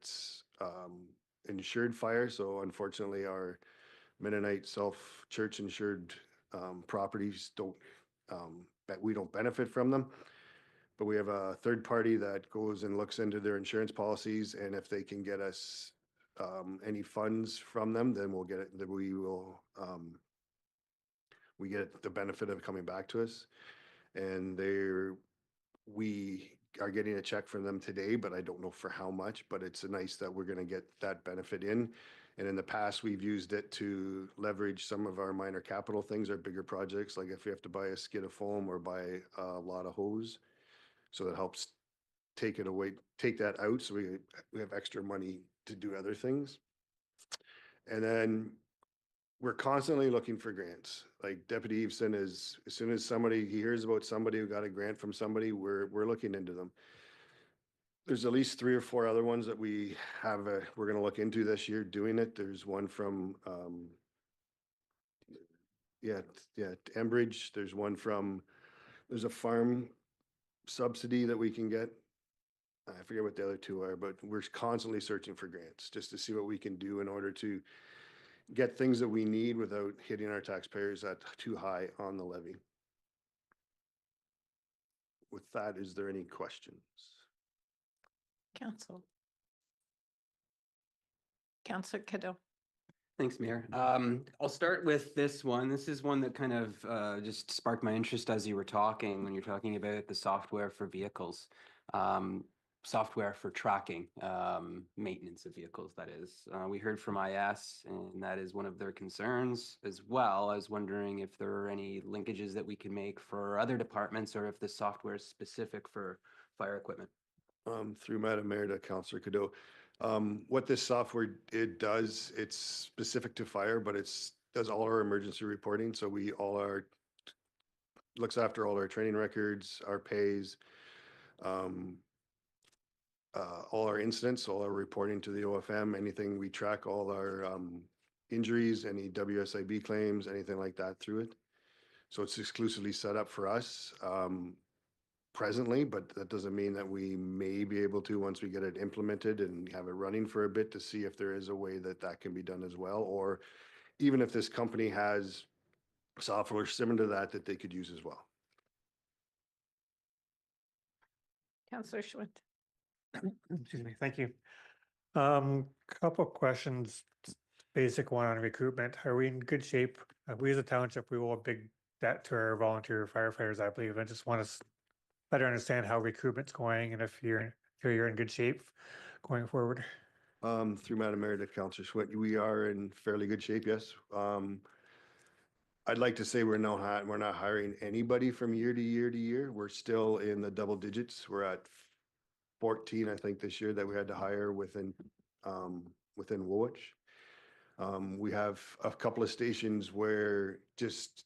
fire. So unfortunately our Mennonite self-church insured properties we don't benefit from them. But we have a third party that goes and looks into their insurance policies, and if they can get us any funds from them, then we'll get it. Then we get the benefit of coming back to us. And we are getting a check from them today, but I don't know for how much. But it's nice that we're going to get that benefit in. And in the past, we've used it to leverage some of our minor capital things, our bigger projects, like if we have to buy a skid of foam or buy a lot of hose. So that helps take that out. So we have extra money to do other things. And then we're constantly looking for grants. Like Deputy Eveson is, as soon as he hears about somebody who got a grant from somebody, we're looking into them. There's at least 3 or 4 other ones that we're going to look into this year doing it. There's one from, Enbridge. There's a farm subsidy that we can get. I forget what the other 2 are, but we're constantly searching for grants just to see what we can do in order to get things that we need without hitting our taxpayers at too high on the levy. With that, is there any questions? Councillor Cadeau. Thanks, Mayor. I'll start with this one. This is one that kind of just sparked my interest as you were talking, when you're talking about the software for vehicles. Software for tracking maintenance of vehicles, that is. We heard from IS, and that is one of their concerns as well. I was wondering if there are any linkages that we can make for other departments, or if the software is specific for fire equipment. Through Madam Mayor to Councillor Cadeau. What this software, it does, it's specific to fire, but does all our emergency reporting. So looks after all our training records, our pays, all our incidents, all our reporting to the OFM, anything we track, all our injuries, any WSIB claims, anything like that through it. So it's exclusively set up for us presently, but that doesn't mean that we may be able to, once we get it implemented and have it running for a bit, to see if there is a way that that can be done as well. Or even if this company has software similar to that, that they could use as well. Councillor Schwint. Excuse me, thank you. Couple questions, basic one on recruitment. Are we in good shape? We as a township, we owe a big debt to our volunteer firefighters, I believe. I just want to better understand how recruitment's going and if you're in good shape going forward. Through Madam Mayor to Councillor Schwint, we are in fairly good shape, yes. I'd like to say we're not hiring anybody from year to year to year. We're still in the double digits. We're at 14, I think, this year that we had to hire within Woolwich. We have a couple of stations where, just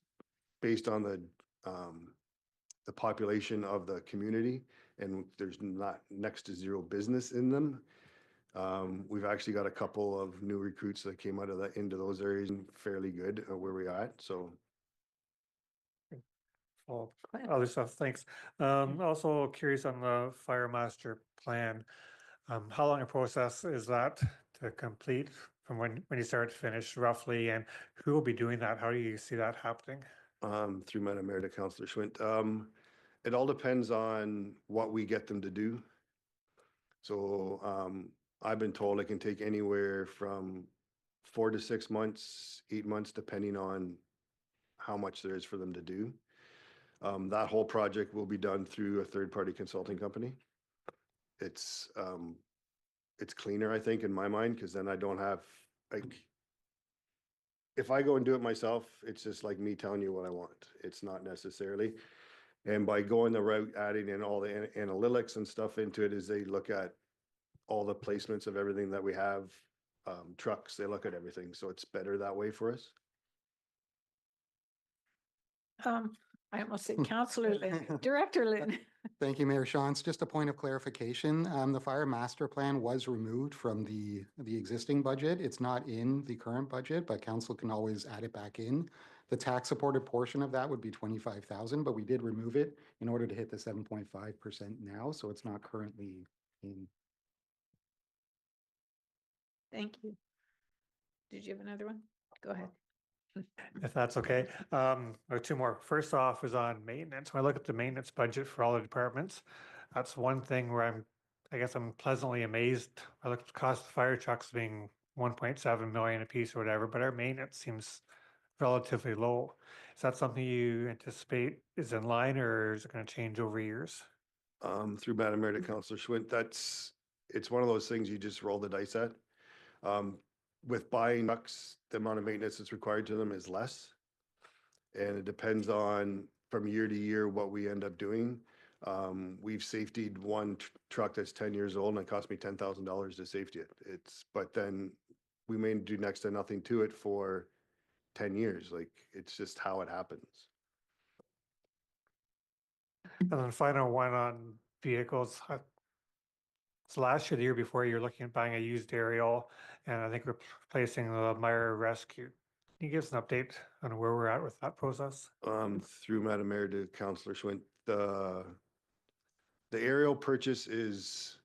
based on the population of the community, and there's not next to zero business in them. We've actually got a couple of new recruits that came out of into those areas and fairly good where we're at. So. Well, other stuff, thanks. Also curious on the fire master plan. How long a process is that to complete from when you start to finish roughly, and who will be doing that? How do you see that happening? Through Madam Mayor to Councillor Schwint. It all depends on what we get them to do. So I've been told it can take anywhere from 4 to 6 months, 8 months, depending on how much there is for them to do. That whole project will be done through a third-party consulting company. It's cleaner, I think, in my mind, because then I don't have, like, if I go and do it myself, it's just like me telling you what I want. It's not necessarily. And by going the route, adding in all the analytics and stuff into it, is they look at all the placements of everything that we have, trucks, they look at everything. So it's better that way for us. I almost said Councillor Lynn, Director Lynn. Thank you, Mayor Shantz. Just a point of clarification. The fire master plan was removed from the existing budget. It's not in the current budget, but council can always add it back in. The tax supported portion of that would be 25,000, but we did remove it in order to hit the 7.5% now. So it's not currently in. Thank you. Did you have another one? Go ahead. If that's okay. Or two more. First off is on maintenance. When I look at the maintenance budget for all the departments, that's one thing where I guess I'm pleasantly amazed. I look at the cost of fire trucks being 1.7 million a piece or whatever, but our maintenance seems relatively low. Is that something you anticipate is in line, or is it going to change over years? Through Madam Mayor to Councillor Schwint, it's one of those things you just roll the dice at. With buying trucks, the amount of maintenance that's required to them is less. And it depends on, from year to year, what we end up doing. We've safetied one truck that's 10 years old, and it cost me $10,000 to safety it. But then we may do next to nothing to it for 10 years. Like, it's just how it happens. And then final one on vehicles. So last year, the year before, you're looking at buying a used aerial, and I think replacing the Meyer Rescue. Can you give us an update on where we're at with that process? Through Madam Mayor to Councillor Schwint, the aerial purchase is,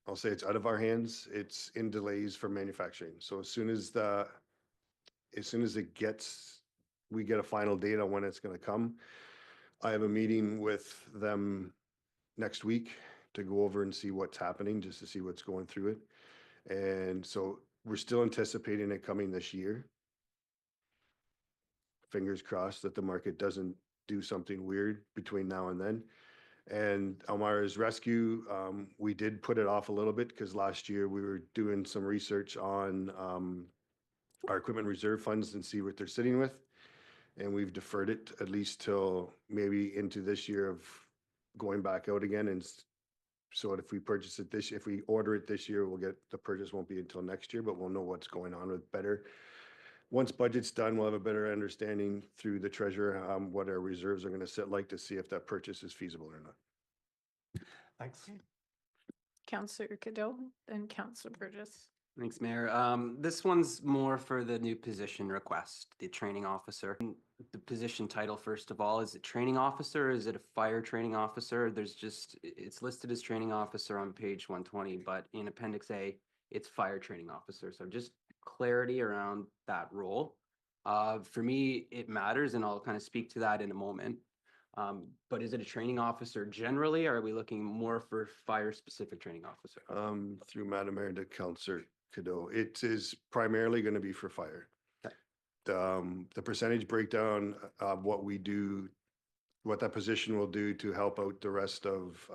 I'll say it's out of our hands. It's in delays for manufacturing. So as soon as we get a final date on when it's going to come, I have a meeting with them next week to go over and see what's happening, just to see what's going through it. And so we're still anticipating it coming this year. fingers crossed that the market doesn't do something weird between now and then. And Elmira's rescue, we did put it off a little bit because last year we were doing some research on our equipment reserve funds and see what they're sitting with. And we've deferred it at least till maybe into this year of going back out again. And so if we purchase it if we order it this year, the purchase won't be until next year, but we'll know what's going on with better. Once budget's done, we'll have a better understanding through the treasurer, what our reserves are going to sit like to see if that purchase is feasible or not. Thanks. Councillor Cadeau, then Councillor Burgess. Thanks, Mayor. This one's more for the new position request, the training officer. The position title, first of all, is it training officer? Is it a fire training officer? It's listed as training officer on page 120, but in Appendix A, it's fire training officer. So just clarity around that role. For me, it matters, and I'll kind of speak to that in a moment. But is it a training officer generally, or are we looking more for fire-specific training officer? Through Madam Mayor to Councillor Cadeau, it is primarily going to be for fire. Okay. The percentage breakdown of what we do, what that position will do to help out the rest of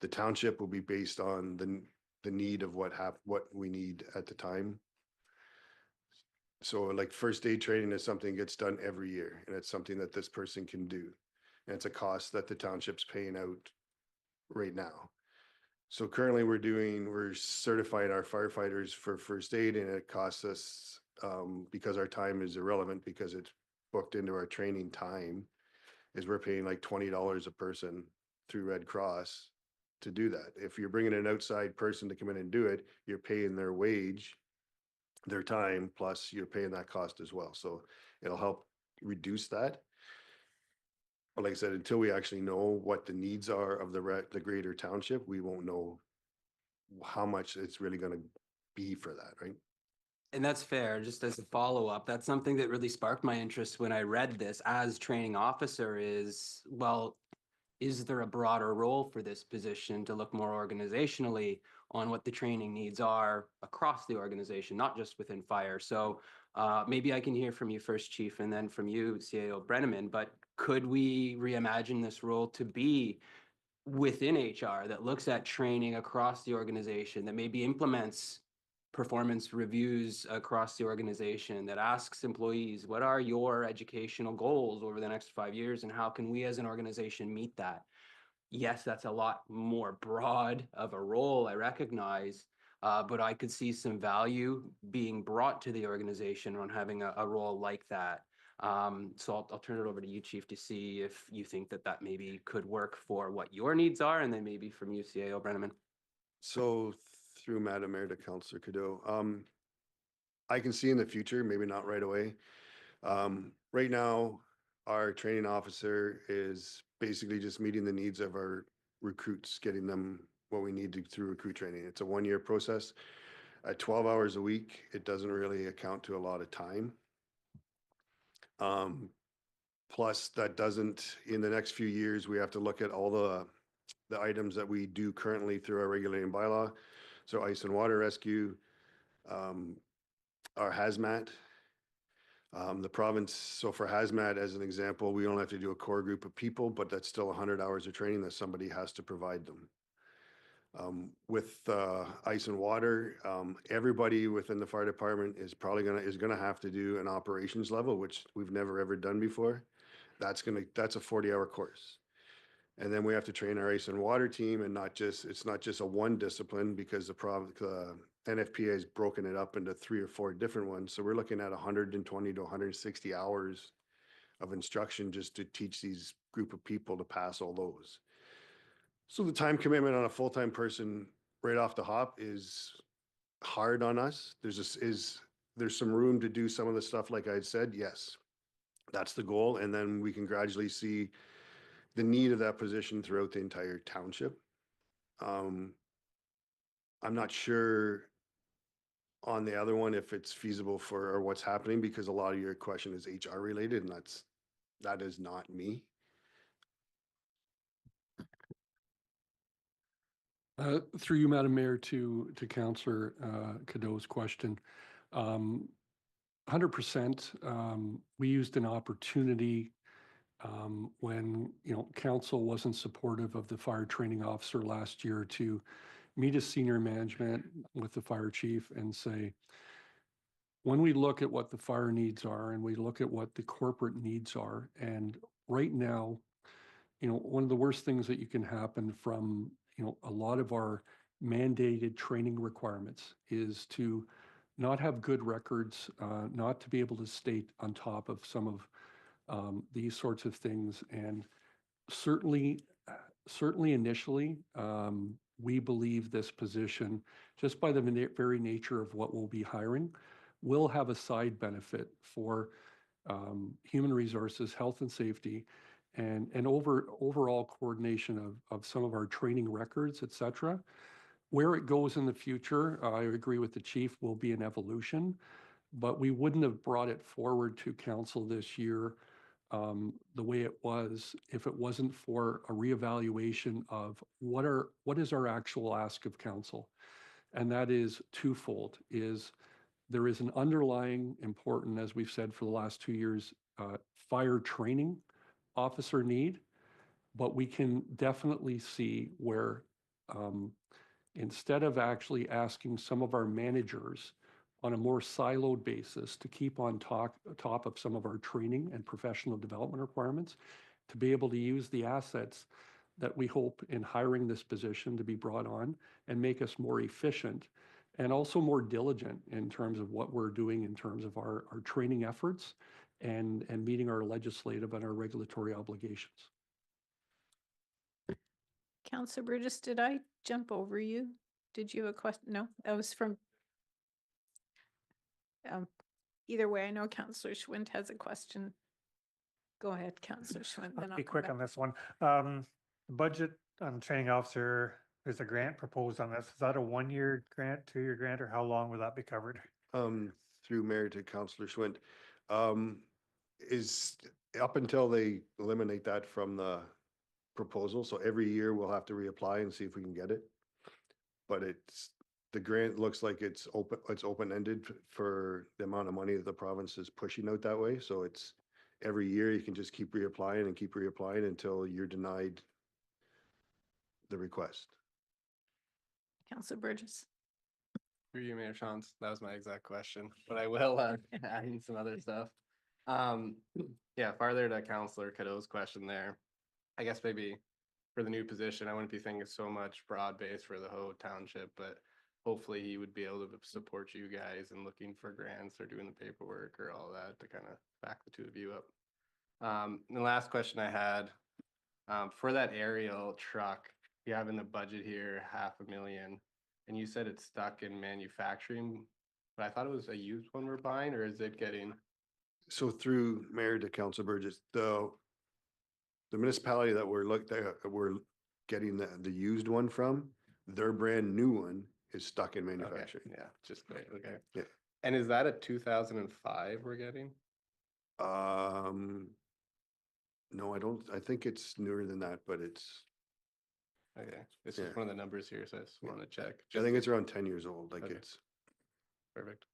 the township will be based on the need of what we need at the time. So like first aid training is something that gets done every year, and it's something that this person can do. And it's a cost that the township's paying out right now. So currently we're certifying our firefighters for first aid, and it costs us, because our time is irrelevant because it's booked into our training time, is we're paying like $20 a person through Red Cross to do that. If you're bringing an outside person to come in and do it, you're paying their wage, their time, plus you're paying that cost as well. So it'll help reduce that. But like I said, until we actually know what the needs are of the greater township, we won't know how much it's really going to be for that, right? And that's fair. Just as a follow-up, that's something that really sparked my interest when I read this as training officer is, well, is there a broader role for this position to look more organizationally on what the training needs are across the organization, not just within fire? So maybe I can hear from you first, Chief, and then from you, CAO Brenneman, but could we reimagine this role to be within HR that looks at training across the organization, that maybe implements performance reviews across the organization, that asks employees, what are your educational goals over the next 5 years, and how can we as an organization meet that? Yes, that's a lot more broad of a role, I recognize, but I could see some value being brought to the organization on having a role like that. So I'll turn it over to you, Chief, to see if you think that maybe could work for what your needs are, and then maybe from you, CAO Brenneman. So through Madam Mayor to Councillor Cadeau, I can see in the future, maybe not right away. Right now, our training officer is basically just meeting the needs of our recruits, getting them what we need to through recruit training. It's a 1-year process. At 12 hours a week, it doesn't really account to a lot of time. Plus that doesn't, in the next few years, we have to look at all the items that we do currently through our regulating bylaw. So ice and water rescue, our hazmat, the province. So for hazmat, as an example, we only have to do a core group of people, but that's still 100 hours of training that somebody has to provide them. With ice and water, everybody within the fire department is probably gonna have to do an operations level, which we've never ever done before. That's a 40-hour course. And then we have to train our ice and water team, and it's not just a one discipline, because the NFPA has broken it up into 3 or 4 different ones. So we're looking at 120 to 160 hours of instruction just to teach these group of people to pass all those. So the time commitment on a full-time person right off the hop is hard on us. There's some room to do some of the stuff like I said. Yes, that's the goal. And then we can gradually see the need of that position throughout the entire township. I'm not sure on the other one if it's feasible or what's happening, because a lot of your question is HR related, and that is not me. Through you, Madam Mayor, to Councillor Cadeau's question. 100%. We used an opportunity when, council wasn't supportive of the fire training officer last year to meet as senior management with the fire chief and say, when we look at what the fire needs are and we look at what the corporate needs are, and right now, one of the worst things that you can happen from, a lot of our mandated training requirements is to not have good records, not to be able to stay on top of some of these sorts of things. And certainly initially, we believe this position, just by the very nature of what we'll be hiring, will have a side benefit for human resources, health and safety, and overall coordination of some of our training records, et cetera. Where it goes in the future, I agree with the chief, will be an evolution, but we wouldn't have brought it forward to council this year the way it was if it wasn't for a reevaluation of what is our actual ask of council. And that is twofold. There is an underlying important, as we've said for the last 2 years, fire training officer need, but we can definitely see where instead of actually asking some of our managers on a more siloed basis to keep on top of some of our training and professional development requirements, to be able to use the assets that we hope in hiring this position to be brought on and make us more efficient and also more diligent in terms of what we're doing in terms of our training efforts and meeting our legislative and our regulatory obligations. Councillor Burgess, did I jump over you? Did you have a question? No, that was from. Either way, I know Councillor Schwind has a question. Go ahead, Councillor Schwind. Then I'll I'll be come quick back. on this one. Budget on training officer, there's a grant proposed on this. Is that a 1-year grant, 2-year grant, or how long will that be covered? Through Mayor to Councillor Schwint, is up until they eliminate that from the proposal. So every year we'll have to reapply and see if we can get it. But the grant looks like it's open-ended for the amount of money that the province is pushing out that way. So it's every year you can just keep reapplying until you're denied the request. Councillor Burgess. Through you, Mayor Shantz, that was my exact question, but I will add in some other stuff. Yeah, farther to Councillor Cadeau's question there. I guess maybe for the new position, I wouldn't be thinking so much broad-based for the whole township, but hopefully he would be able to support you guys in looking for grants or doing the paperwork or all that to kind of back the two of you up. The last question I had, for that aerial truck, you have in the budget here $500,000, and you said it's stuck in manufacturing, but I thought it was a used one we're buying, or is it getting? So through Mayor to Council Burgess, the municipality that we're getting the used one from, their brand new one is stuck in manufacturing. Okay, yeah, just great. Okay. Yeah. And is that a 2005 we're getting? No, I think it's newer than that, but it's, Okay, it's just Yeah. one of the numbers here, so I just want to check. I think it's around 10 years old. Like Okay. it's, Perfect.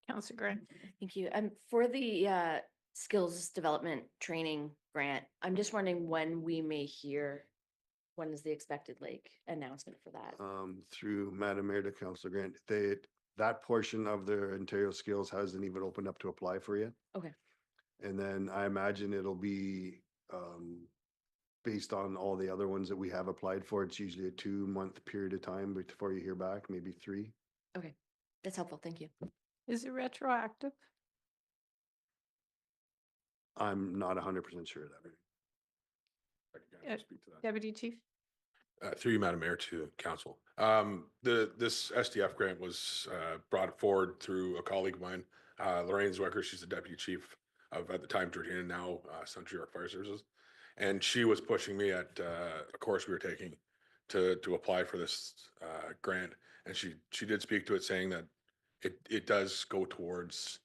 Councillor Grant. Thank you. For the skills development training grant, I'm just wondering when we may hear, when is the expected announcement for that? through Madam Mayor to Councilor Grant, that portion of their Ontario Skills hasn't even opened up to apply for yet. Okay. And then I imagine it'll be based on all the other ones that we have applied for. It's usually a 2-month period of time before you hear back, maybe 3. Okay, that's helpful. Thank you. Is it retroactive? I'm not 100% sure of that. Deputy Chief? Through you, Madam Mayor, to council. This SDF grant was brought forward through a colleague of mine, Lorraine Zwecker. She's the deputy chief of, at the time, Georgina, now Central York Fire Services. And she was pushing me at a course we were taking to apply for this grant. And she did speak to it, saying that it does go towards,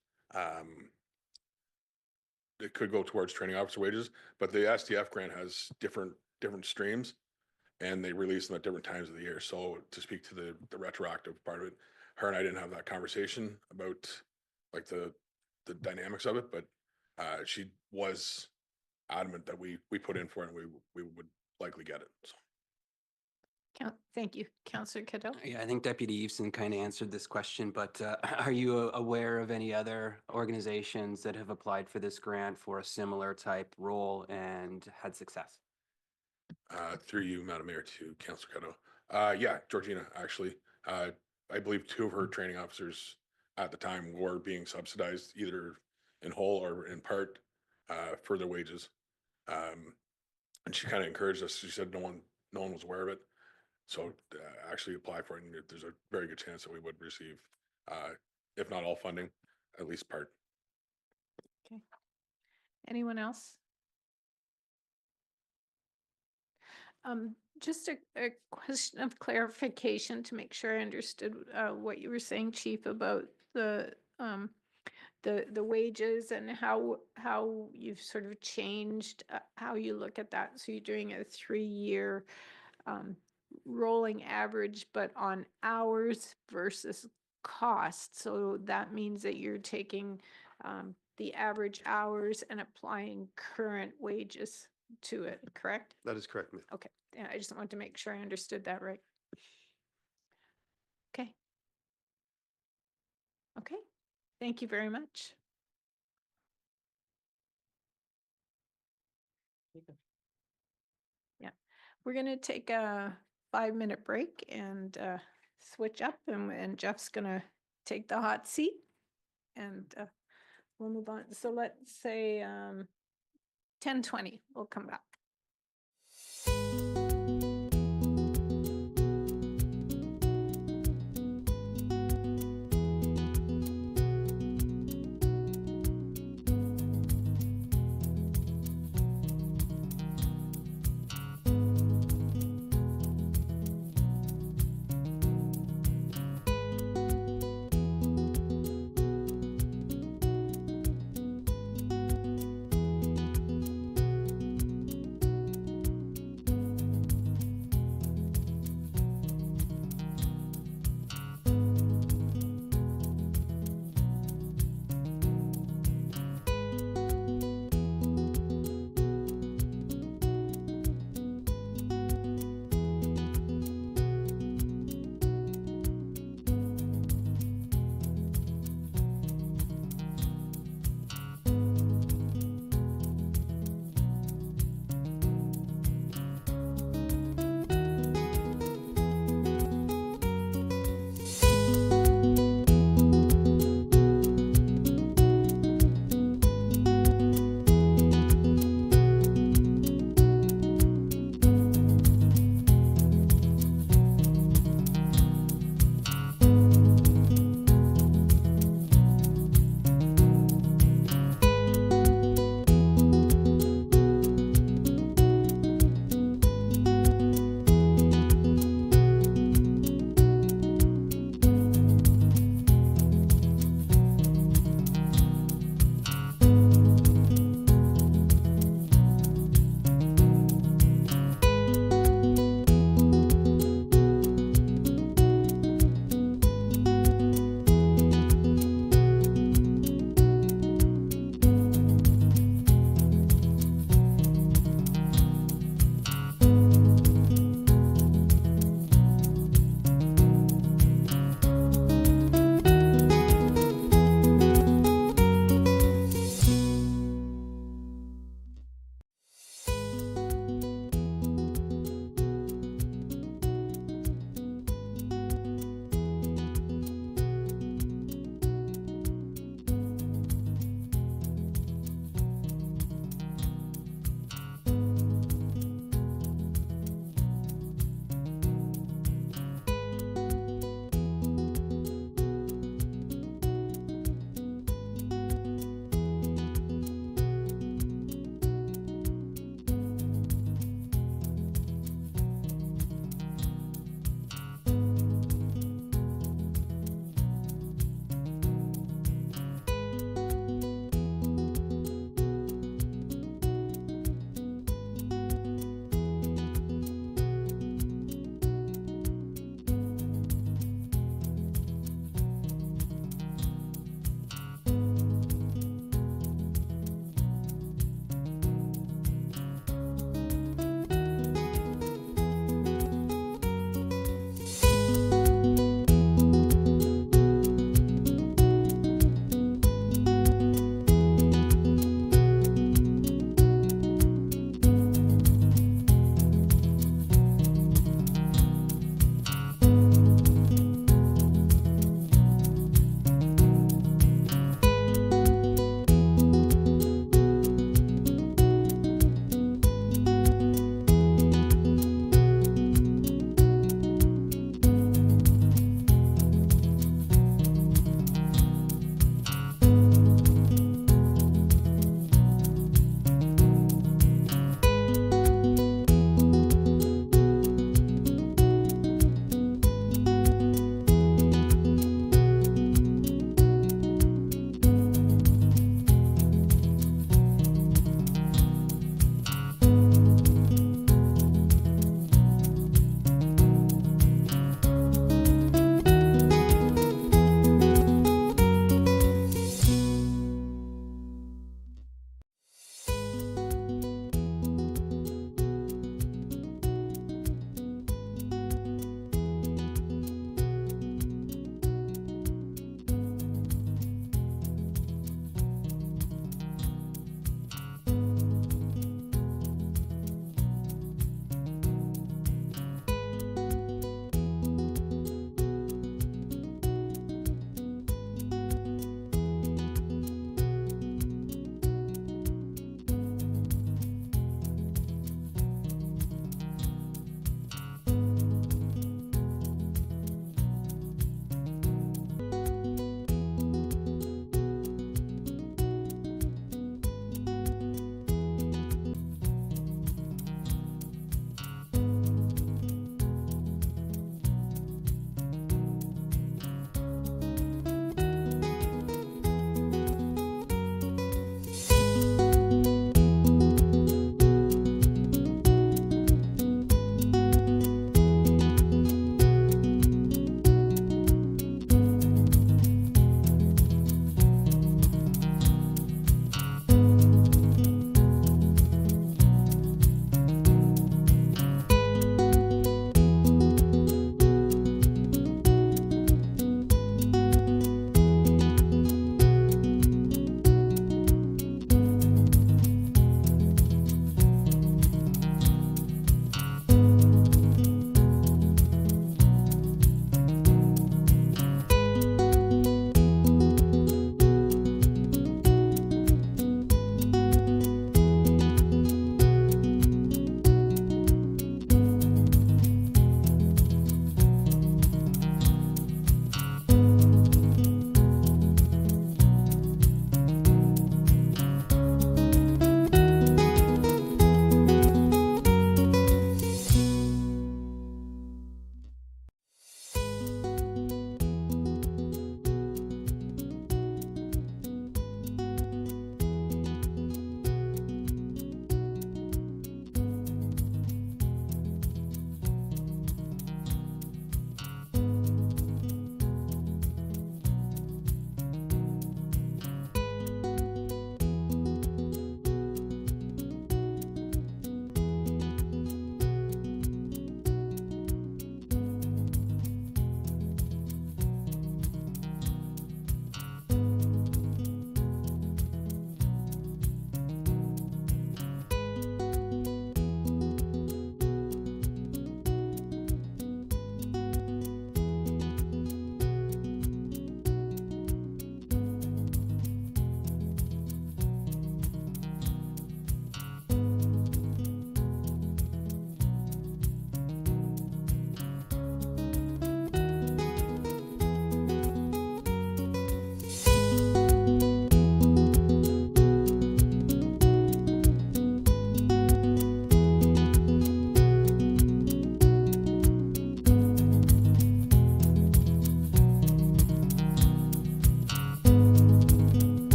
it could go towards training officer wages, but the SDF grant has different streams, and they release them at different times of the year. So to speak to the retroactive part of it, her and I didn't have that conversation about like the dynamics of it, but she was adamant that we put in for it and we would likely get it. So. Thank you, Councillor Cadeau. Yeah, I think Deputy Eveson kind of answered this question, but are you aware of any other organizations that have applied for this grant for a similar type role and had success? Through you, Madam Mayor, to Councillor Cadeau. Yeah, Georgina, actually. I believe 2 of her training officers at the time were being subsidized either in whole or in part for their wages. And she kind of encouraged us. She said no one was aware of it. So actually apply for it, and there's a very good chance that we would receive, if not all funding, at least part. Okay. Anyone else? Just a question of clarification to make sure I understood what you were saying, Chief, about the wages and how you've sort of changed how you look at that. So you're doing a 3-year rolling average, but on hours versus cost. So that means that you're taking the average hours and applying current wages to it, correct? That is correct, ma'am. Okay, yeah, I just want to make sure I understood that right. Okay. Okay, thank you very much. Yeah, we're gonna take a 5-minute break and switch up, and Jeff's gonna take the hot seat, and we'll move on. So let's say 10:20, we'll come back.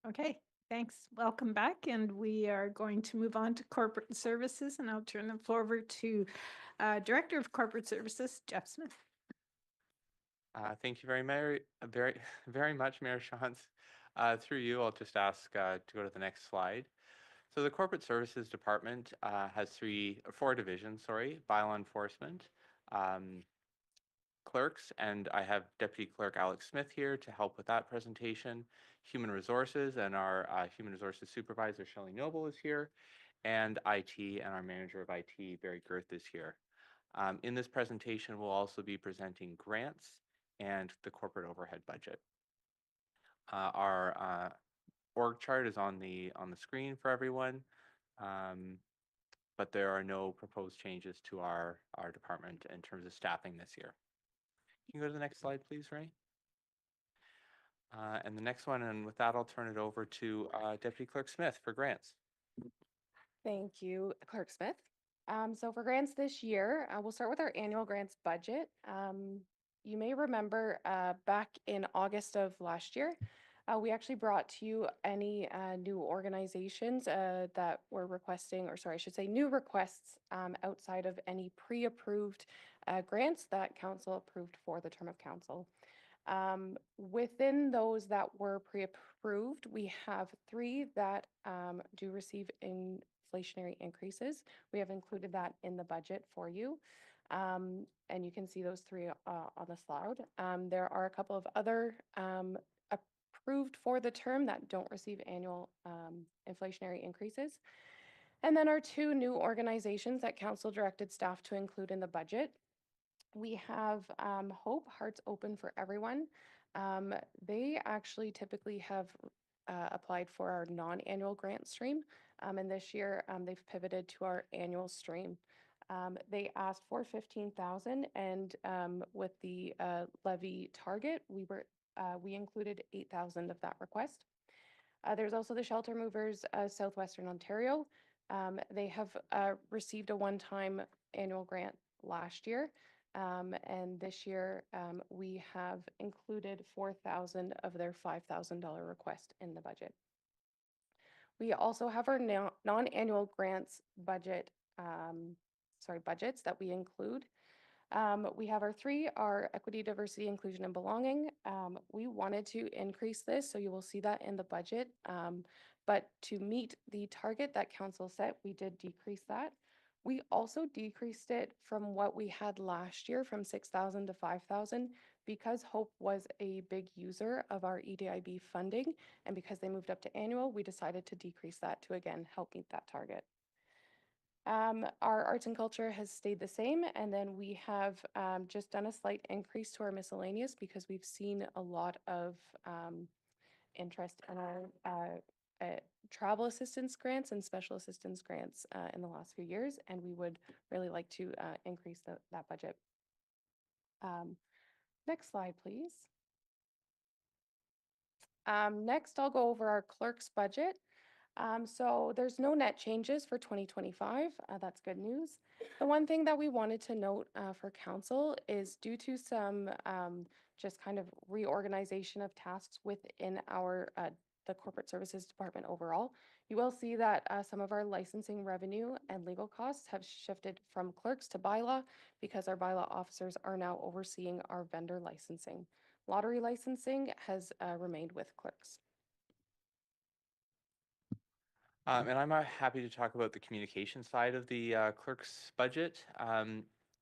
Okay, thanks. Welcome back. And we are going to move on to corporate services, and I'll turn the floor over to Director of Corporate Services, Jeff Smith. Thank you very much, Mayor Shantz. Through you, I'll just ask to go to the next slide. So the Corporate Services Department has four divisions, bylaw enforcement, clerks, and I have Deputy Clerk Alex Smith here to help with that presentation. Human Resources, and our Human Resources Supervisor, Shelley Noble, is here, and IT, and our Manager of IT, Barry Girth, is here. In this presentation, we'll also be presenting grants and the corporate overhead budget. Our org chart is on the screen for everyone, but there are no proposed changes to our department in terms of staffing this year. Can you go to the next slide, please, Ray? And the next one, and with that, I'll turn it over to Deputy Clerk Smith for grants. Thank you, Clerk Smith. So for grants this year, we'll start with our annual grants budget. You may remember back in August of last year, we actually brought to you any new organizations that were requesting, or sorry, I should say new requests outside of any pre-approved grants that council approved for the term of council. Within those that were pre-approved, we have 3 that do receive inflationary increases. We have included that in the budget for you. And you can see those 3 on the slide. There are a couple of other approved for the term that don't receive annual inflationary increases. And then our 2 new organizations that council directed staff to include in the budget. We have Hope, Hearts Open for Everyone. They actually typically have applied for our non-annual grant stream. And this year they've pivoted to our annual stream. They asked for $15,000, and with the levy target, we included $8,000 of that request. There's also the Shelter Movers Southwestern Ontario. They have received a one-time annual grant last year. And this year we have included $4,000 of their $5,000 request in the budget. We also have our non-annual grants budget, budgets that we include. We have our 3, our equity, diversity, inclusion, and belonging. We wanted to increase this, so you will see that in the budget. But to meet the target that council set, we did decrease that. We also decreased it from what we had last year, from $6,000 to $5,000, because Hope was a big user of our EDIB funding, and because they moved up to annual, we decided to decrease that to again help meet that target. Our arts and culture has stayed the same, and then we have just done a slight increase to our miscellaneous because we've seen a lot of interest in our travel assistance grants and special assistance grants in the last few years, and we would really like to increase that budget. Next slide, please. Next, I'll go over our clerk's budget. So there's no net changes for 2025. That's good news. The one thing that we wanted to note for council is due to some just kind of reorganization of tasks within our the corporate services department overall, you will see that some of our licensing revenue and legal costs have shifted from clerks to bylaw because our bylaw officers are now overseeing our vendor licensing. Lottery licensing has remained with clerks. And I'm happy to talk about the communication side of the clerk's budget.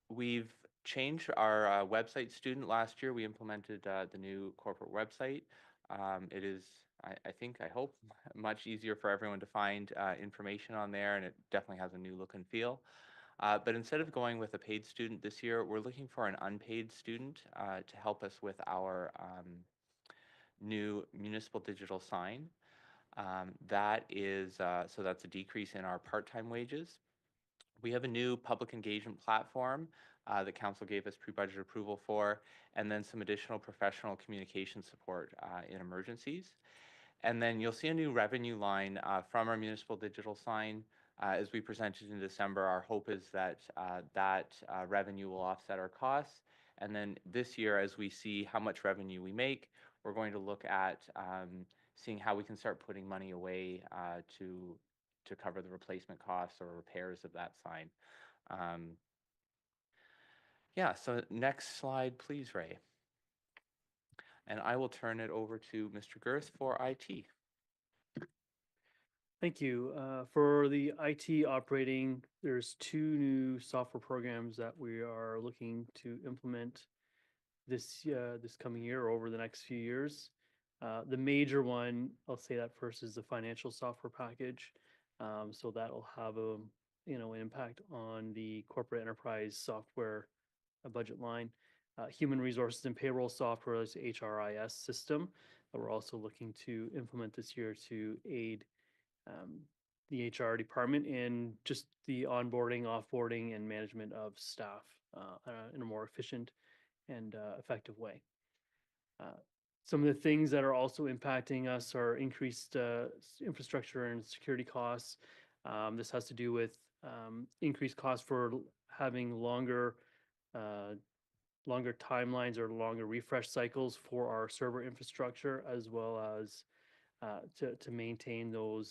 We've changed our website student last year. We implemented the new corporate website. It is, I hope, much easier for everyone to find information on there, and it definitely has a new look and feel. But instead of going with a paid student this year, we're looking for an unpaid student to help us with our new municipal digital sign. That is, so that's a decrease in our part-time wages. We have a new public engagement platform that council gave us pre-budget approval for, and then some additional professional communication support in emergencies. And then you'll see a new revenue line from our municipal digital sign. As we presented in December, our hope is that that revenue will offset our costs. And then this year, as we see how much revenue we make, we're going to look at seeing how we can start putting money away to cover the replacement costs or repairs of that sign. Yeah, so next slide, please, Ray. And I will turn it over to Mr. Girth for IT. Thank you. For the IT operating, there's 2 new software programs that we are looking to implement this coming year or over the next few years. The major one, I'll say that first, is the financial software package. So that'll have a an impact on the corporate enterprise software budget line. Human resources and payroll software is HRIS system that we're also looking to implement this year to aid the HR department in just the onboarding, offboarding, and management of staff in a more efficient and effective way. Some of the things that are also impacting us are increased infrastructure and security costs. This has to do with increased costs for having longer timelines or longer refresh cycles for our server infrastructure, as well as to maintain the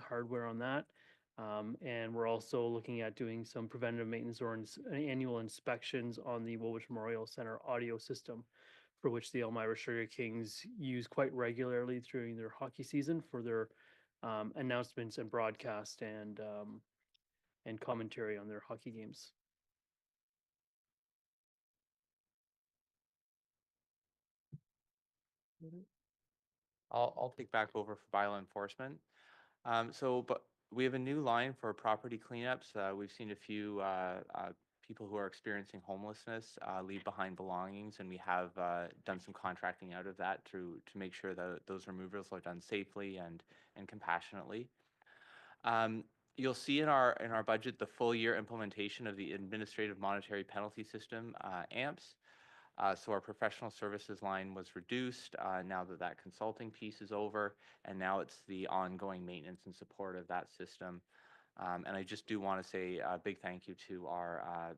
hardware on that. And we're also looking at doing some preventative maintenance or annual inspections on the Woolwich Memorial Center audio system, for which the Elmira Sugar Kings use quite regularly during their hockey season for their announcements and broadcast and commentary on their hockey games. I'll take back over for bylaw enforcement. But we have a new line for property cleanups. We've seen a few people who are experiencing homelessness leave behind belongings, and we have done some contracting out of that to make sure that those removals are done safely and compassionately. You'll see in our budget the full year implementation of the administrative monetary penalty system, AMPS. So our professional services line was reduced now that consulting piece is over, and now it's the ongoing maintenance and support of that system. And I just do want to say a big thank you to our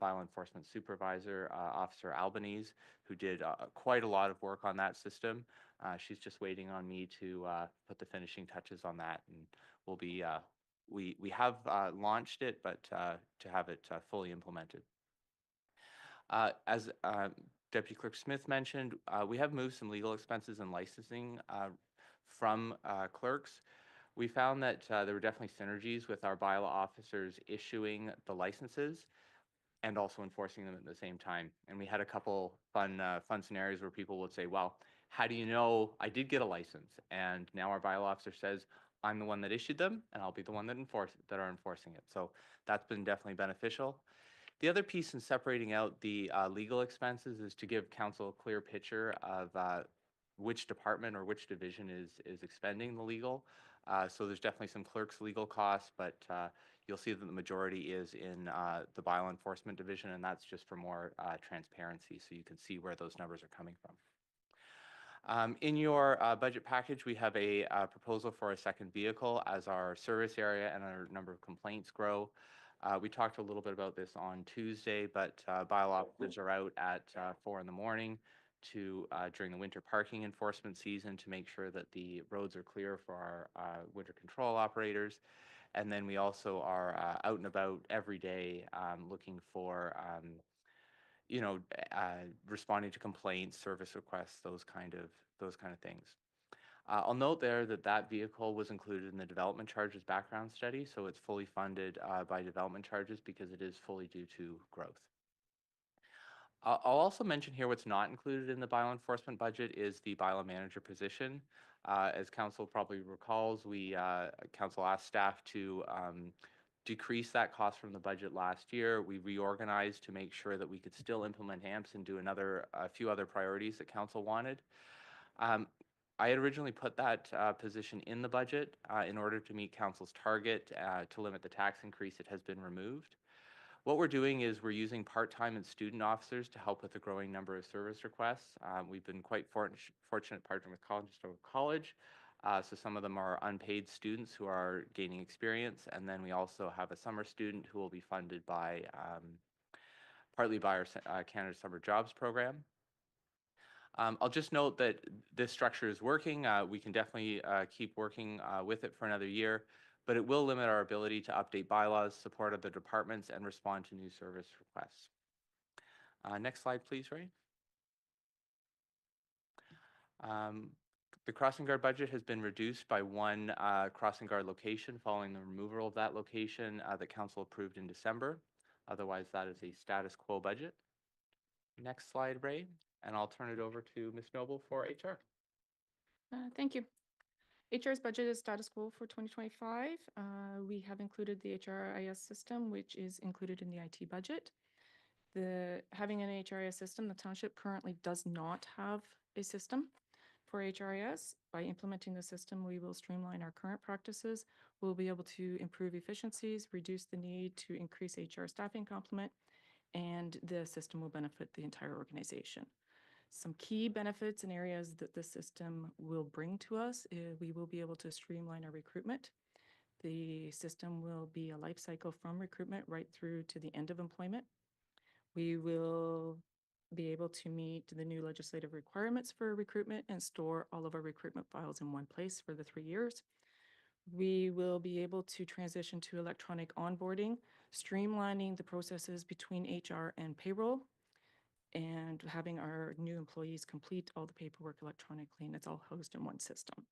bylaw enforcement supervisor, Officer Albanese, who did quite a lot of work on that system. She's just waiting on me to put the finishing touches on that, and we'll be we have launched it, but to have it fully implemented. As Deputy Clerk Smith mentioned, we have moved some legal expenses and licensing from clerks. We found that there were definitely synergies with our bylaw officers issuing the licenses and also enforcing them at the same time. And we had a couple fun scenarios where people would say, well, how do you know I did get a license? And now our bylaw officer says, I'm the one that issued them, and I'll be the one that are enforcing it. So that's been definitely beneficial. The other piece in separating out the legal expenses is to give council a clear picture of which department or which division is expending the legal. So there's definitely some clerk's legal costs, but you'll see that the majority is in the bylaw enforcement division, and that's just for more transparency, so you can see where those numbers are coming from. In your budget package, we have a proposal for a second vehicle as our service area and our number of complaints grow. We talked a little bit about this on Tuesday, but bylaw officers are out at 4 in the morning during the winter parking enforcement season to make sure that the roads are clear for our winter control operators. And then we also are out and about every day looking for, responding to complaints, service requests, those kind of things. I'll note there that vehicle was included in the development charges background study, so it's fully funded by development charges because it is fully due to growth. I'll also mention here what's not included in the bylaw enforcement budget is the bylaw manager position. As council probably recalls, council asked staff to decrease that cost from the budget last year. We reorganized to make sure that we could still implement AMPS and do a few other priorities that council wanted. I had originally put that position in the budget in order to meet council's target to limit the tax increase. It has been removed. What we're doing is we're using part-time and student officers to help with the growing number of service requests. We've been quite fortunate partnering with College. So some of them are unpaid students who are gaining experience, and then we also have a summer student who will be funded partly by our Canada Summer Jobs program. I'll just note that this structure is working. We can definitely keep working with it for another year, but it will limit our ability to update bylaws, support other departments, and respond to new service requests. Next slide, please, Ray. The crossing guard budget has been reduced by one crossing guard location following the removal of that location that council approved in December. Otherwise, that is a status quo budget. Next slide, Ray, and I'll turn it over to Ms. Noble for HR. Thank you. HR's budget is status quo for 2025. We have included the HRIS system, which is included in the IT budget. Having an HRIS system, the township currently does not have a system for HRIS. By implementing the system, we will streamline our current practices. We'll be able to improve efficiencies, reduce the need to increase HR staffing complement, and the system will benefit the entire organization. Some key benefits and areas that the system will bring to us, we will be able to streamline our recruitment. The system will be a life cycle from recruitment right through to the end of employment. We will be able to meet the new legislative requirements for recruitment and store all of our recruitment files in one place for the 3 years. We will be able to transition to electronic onboarding, streamlining the processes between HR and payroll, and having our new employees complete all the paperwork electronically, and it's all housed in one system.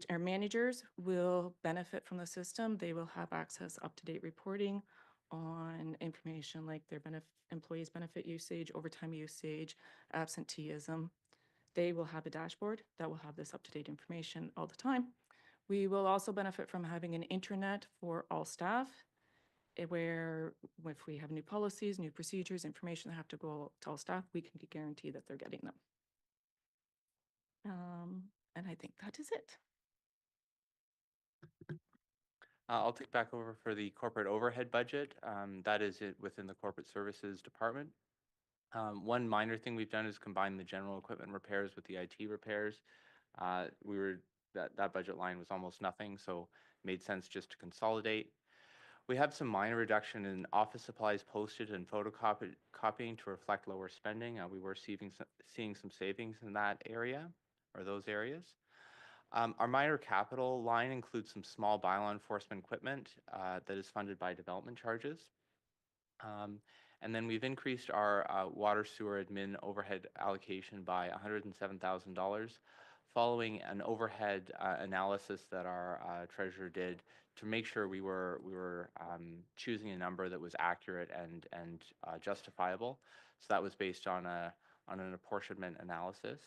Our managers will benefit from the system. They will have access up-to-date reporting on information like their employees' benefit usage, overtime usage, absenteeism. They will have a dashboard that will have this up-to-date information all the time. We will also benefit from having an intranet for all staff, where if we have new policies, new procedures, information that have to go to all staff, we can guarantee that they're getting them. And I think that is it. I'll take back over for the corporate overhead budget. That is it within the corporate services department. One minor thing we've done is combine the general equipment repairs with the IT repairs. That budget line was almost nothing, so it made sense just to consolidate. We have some minor reduction in office supplies posted and photocopying to reflect lower spending. We were seeing some savings in that area or those areas. Our minor capital line includes some small bylaw enforcement equipment that is funded by development charges. And then we've increased our water sewer admin overhead allocation by $107,000 following an overhead analysis that our treasurer did to make sure we were choosing a number that was accurate and justifiable. So that was based on an apportionment analysis.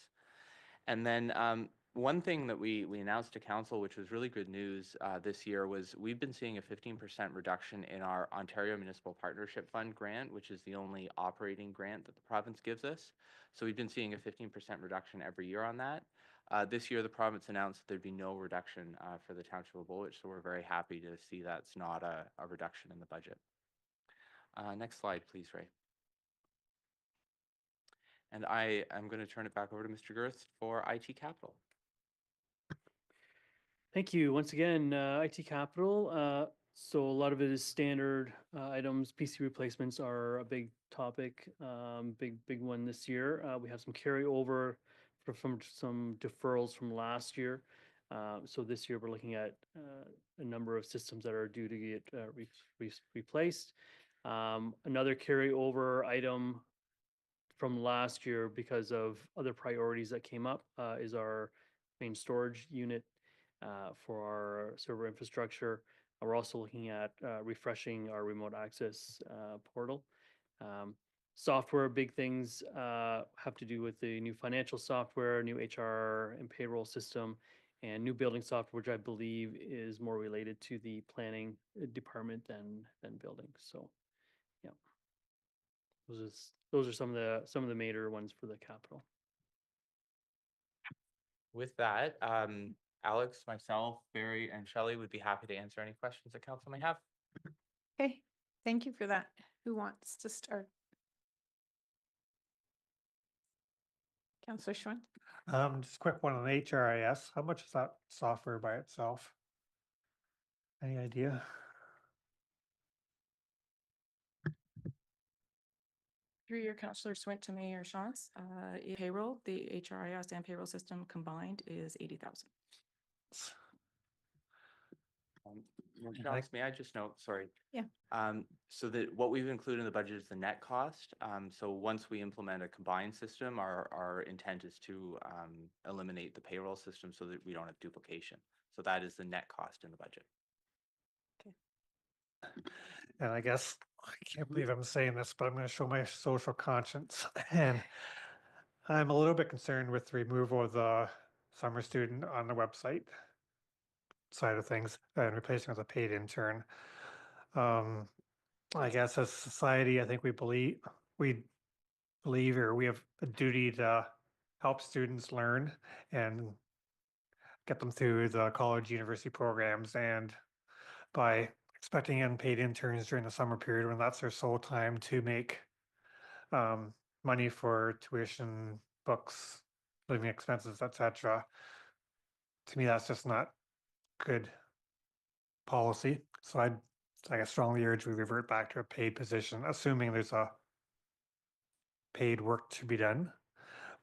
And then one thing that we announced to council, which was really good news this year, was we've been seeing a 15% reduction in our Ontario Municipal Partnership Fund grant, which is the only operating grant that the province gives us. So we've been seeing a 15% reduction every year on that. This year, the province announced there'd be no reduction for the Township of Woolwich, so we're very happy to see that's not a reduction in the budget. Next slide, please, Ray. And I am going to turn it back over to Mr. Girth for IT capital. Thank you. Once again, IT capital. So a lot of it is standard items. PC replacements are a big topic, big one this year. We have some carryover from some deferrals from last year. So this year we're looking at a number of systems that are due to get replaced. Another carryover item from last year because of other priorities that came up is our main storage unit for our server infrastructure. We're also looking at refreshing our remote access portal. Software, big things have to do with the new financial software, new HR and payroll system, and new building software, which I believe is more related to the planning department than building. So, yeah, those are some of the major ones for the capital. With that, Alex, myself, Barry, and Shelley would be happy to answer any questions that council may have. Okay, thank you for that. Who wants to start? Councillor Schwinn. Just a quick one on HRIS. How much is that software by itself? Any idea? Through your Counselor Swint to Mayor Shantz, payroll, the HRIS and payroll system combined is 80,000. Alex, may I just note, sorry. Yeah. So that what we've included in the budget is the net cost. So once we implement a combined system, our intent is to eliminate the payroll system so that we don't have duplication. So that is the net cost in the budget. And I guess, I can't believe I'm saying this, but I'm going to show my social conscience. And I'm a little bit concerned with the removal of the summer student on the website side of things and replacing with a paid intern. I guess as a society, I think we believe or we have a duty to help students learn and get them through the college university programs. And by expecting unpaid interns during the summer period when that's their sole time to make money for tuition, books, living expenses, etc. To me, that's just not good policy. So I strongly urge we revert back to a paid position, assuming there's a paid work to be done.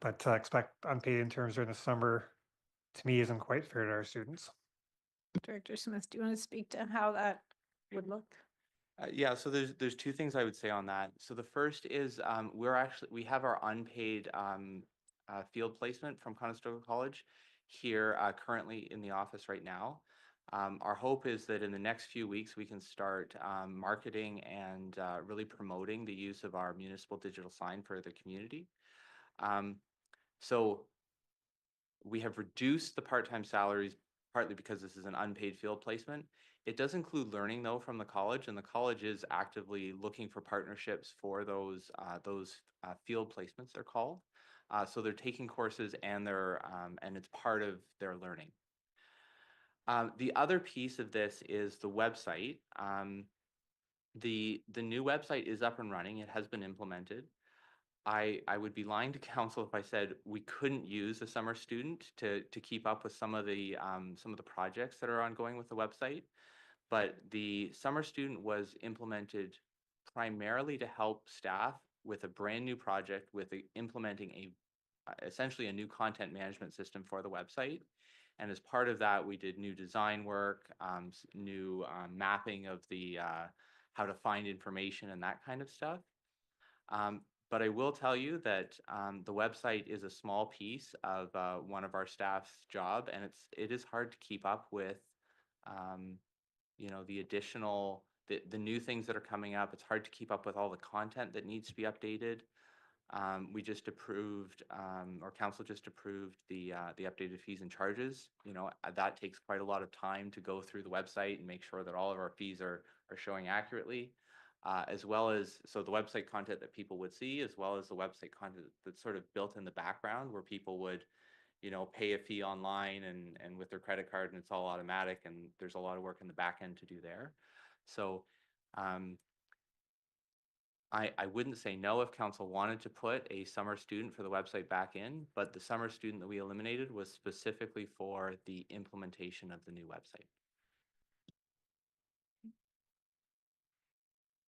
But to expect unpaid interns during the summer, to me, isn't quite fair to our students. Director Smith, do you want to speak to how that would look? Yeah, so there's two things I would say on that. So the first is we have our unpaid field placement from Conestoga College here currently in the office right now. Our hope is that in the next few weeks we can start marketing and really promoting the use of our municipal digital sign for the community. So we have reduced the part-time salaries partly because this is an unpaid field placement. It does include learning though from the college, and the college is actively looking for partnerships for those field placements, they're called. So they're taking courses and and it's part of their learning. The other piece of this is the website. The new website is up and running. It has been implemented. I would be lying to council if I said we couldn't use a summer student to keep up with some of the projects that are ongoing with the website. But the summer student was implemented primarily to help staff with a brand new project with implementing essentially a new content management system for the website. And as part of that, we did new design work, new mapping of the how to find information and that kind of stuff. But I will tell you that the website is a small piece of one of our staff's job, and it is hard to keep up with, the additional, the new things that are coming up. It's hard to keep up with all the content that needs to be updated. We just approved, or council just approved the updated fees and charges. That takes quite a lot of time to go through the website and make sure that all of our fees are showing accurately. As well as, so the website content that people would see, as well as the website content that's sort of built in the background where people would, pay a fee online and with their credit card and it's all automatic, and there's a lot of work in the back end to do there. So I wouldn't say no if council wanted to put a summer student for the website back in, but the summer student that we eliminated was specifically for the implementation of the new website.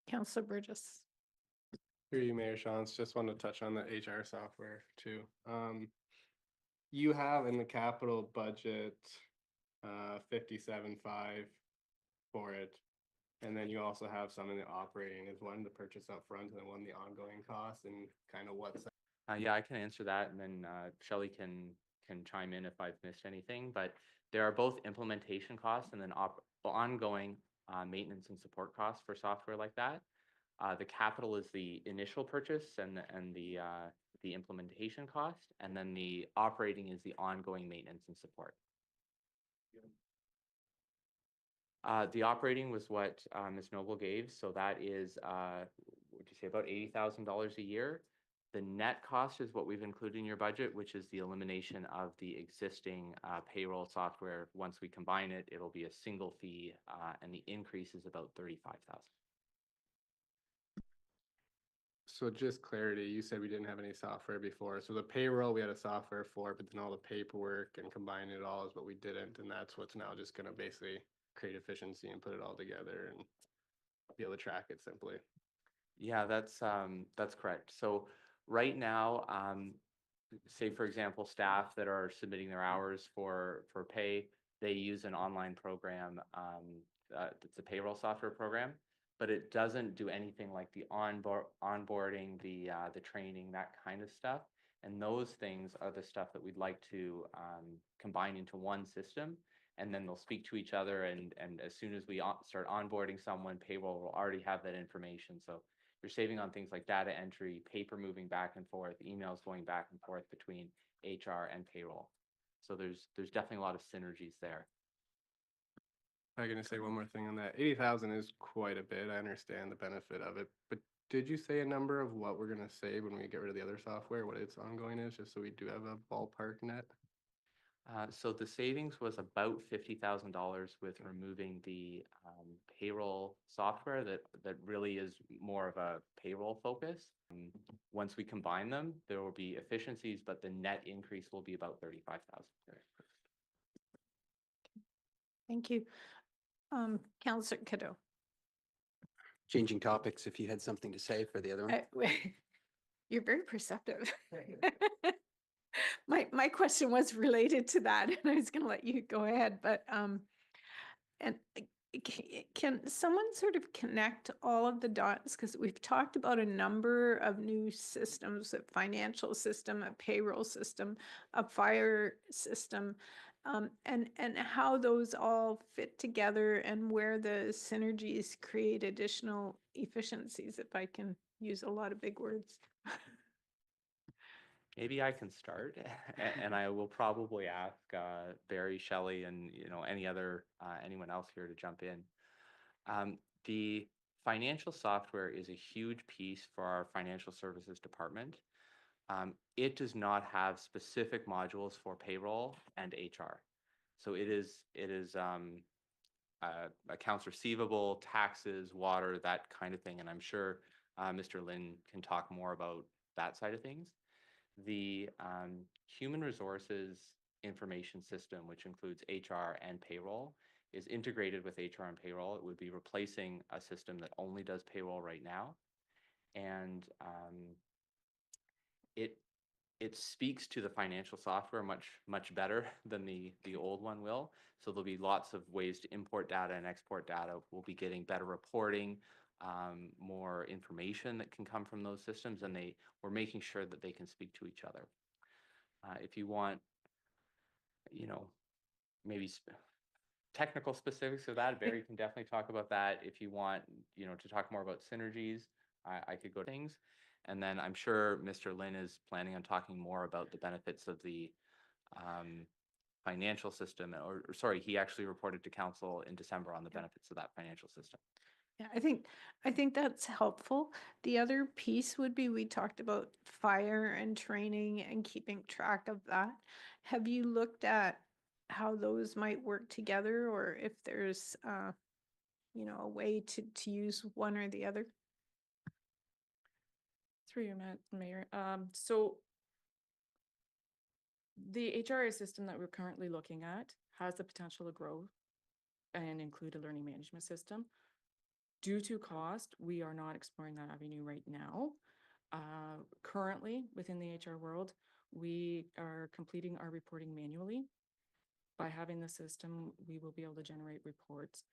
Councillor Burgess. Through you, Mayor Shantz, just want to touch on the HR software too. You have in the capital budget 57.5 for it. And then you also have some in the operating. Is one the purchase up front and then one the ongoing costs, and kind of what's that? Yeah, I can answer that, and then Shelley can chime in if I've missed anything. But there are both implementation costs and then ongoing maintenance and support costs for software like that. The capital is the initial purchase and the implementation cost, and then the operating is the ongoing maintenance and support. The operating was what Ms. Noble gave, so that is, what would you say, about $80,000 a year. The net cost is what we've included in your budget, which is the elimination of the existing payroll software. Once we combine it, it'll be a single fee, and the increase is about $35,000. So just clarity, you said we didn't have any software before. So the payroll we had a software for, but then all the paperwork and combining it all is what we didn't. And that's what's now just going to basically create efficiency and put it all together and be able to track it simply. Yeah, that's correct. So right now, say for example, staff that are submitting their hours for pay, they use an online program. It's a payroll software program, but it doesn't do anything like the onboarding, the training, that kind of stuff. And those things are the stuff that we'd like to combine into one system. And then they'll speak to each other. And as soon as we start onboarding someone, payroll will already have that information. So you're saving on things like data entry, paper moving back and forth, emails going back and forth between HR and payroll. So there's definitely a lot of synergies there. I'm gonna say one more thing on that. 80,000 is quite a bit. I understand the benefit of it, but did you say a number of what we're gonna save when we get rid of the other software, what its ongoing is, just so we do have a ballpark net? So the savings was about $50,000 with removing the payroll software that really is more of a payroll focus. Once we combine them, there will be efficiencies, but the net increase will be about 35,000. Thank you. Councillor Cadeau. Changing topics, if you had something to say for the other one. You're very perceptive. My question was related to that, and I was going to let you go ahead, but and can someone sort of connect all of the dots? Because we've talked about a number of new systems, a financial system, a payroll system, a fire system, and how those all fit together and where the synergies create additional efficiencies, if I can use a lot of big words. Maybe I can start, and I will probably ask Barry, Shelley, and anyone else here to jump in. The financial software is a huge piece for our financial services department. It does not have specific modules for payroll and HR. So it is accounts receivable, taxes, water, that kind of thing. And I'm sure Mr. Lin can talk more about that side of things. The human resources information system, which includes HR and payroll, is integrated with HR and payroll. It would be replacing a system that only does payroll right now. And it speaks to the financial software much better than the old one will. So there'll be lots of ways to import data and export data. We'll be getting better reporting, more information that can come from those systems, and we're making sure that they can speak to each other. If you want, maybe technical specifics of that, Barry can definitely talk about that. If you want, to talk more about synergies, I could go to things. And then I'm sure Mr. Lin is planning on talking more about the benefits of the financial system, or sorry, he actually reported to council in December on the benefits of that financial system. Yeah, I think that's helpful. The other piece would be, we talked about fire and training and keeping track of that. Have you looked at how those might work together, or if there's a way to use one or the other? Through you, Mayor. So the HRA system that we're currently looking at has the potential to grow and include a learning management system. Due to cost, we are not exploring that avenue right now. Currently, within the HR world, we are completing our reporting manually. By having the system, we will be able to generate reports.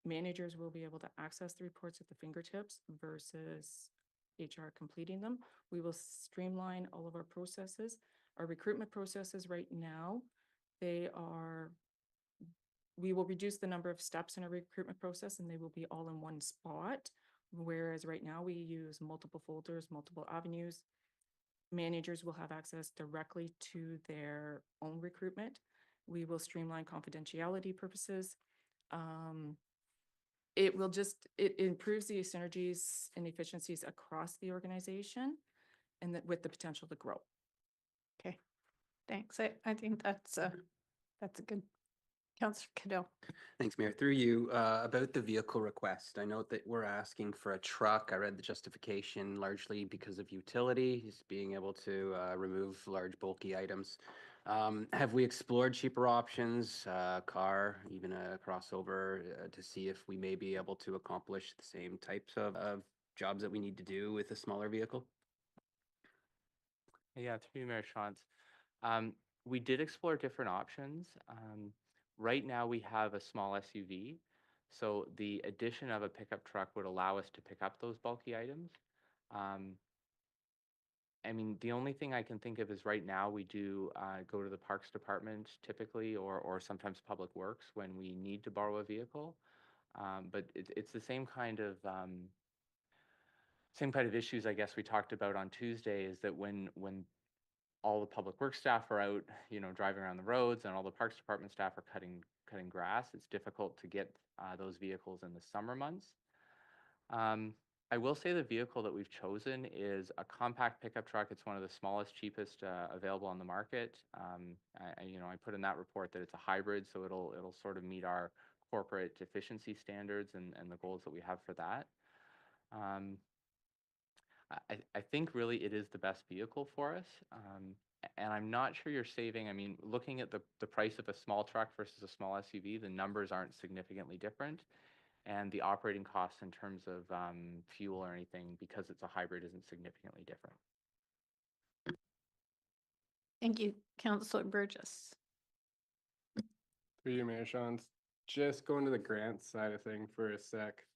Managers will be able to access the reports at the fingertips versus HR completing them. We will streamline all of our processes. Our recruitment processes right now, we will reduce the number of steps in our recruitment process, and they will be all in one spot. Whereas right now we use multiple folders, multiple avenues. Managers will have access directly to their own recruitment. We will streamline confidentiality purposes. It improves the synergies and efficiencies across the organization, and that with the potential to grow. Okay, thanks. I think that's a good. Councillor Cadeau. Thanks, Mayor. Through you, about the vehicle request. I note that we're asking for a truck. I read the justification largely because of utility, just being able to remove large bulky items. Have we explored cheaper options, car, even a crossover, to see if we may be able to accomplish the same types of jobs that we need to do with a smaller vehicle? Yeah, through you, Mayor Shantz. We did explore different options. Right now, we have a small SUV. So the addition of a pickup truck would allow us to pick up those bulky items. I mean, the only thing I can think of is right now we do go to the Parks Department typically, or sometimes Public Works when we need to borrow a vehicle. But it's the same kind of issues, I guess, we talked about on Tuesday, is that when all the Public Works staff are out, driving around the roads, and all the Parks Department staff are cutting grass, it's difficult to get those vehicles in the summer months. I will say the vehicle that we've chosen is a compact pickup truck. It's one of the smallest, cheapest available on the market. I put in that report that it's a hybrid, so it'll sort of meet our corporate efficiency standards and the goals that we have for that. I think really it is the best vehicle for us. And I'm not sure you're saving. I mean, looking at the price of a small truck versus a small SUV, the numbers aren't significantly different. And the operating costs in terms of fuel or anything, because it's a hybrid, isn't significantly different. Thank you, Councillor Burgess. Through you, Mayor Shantz. Just going to the grant side of thing for a sec.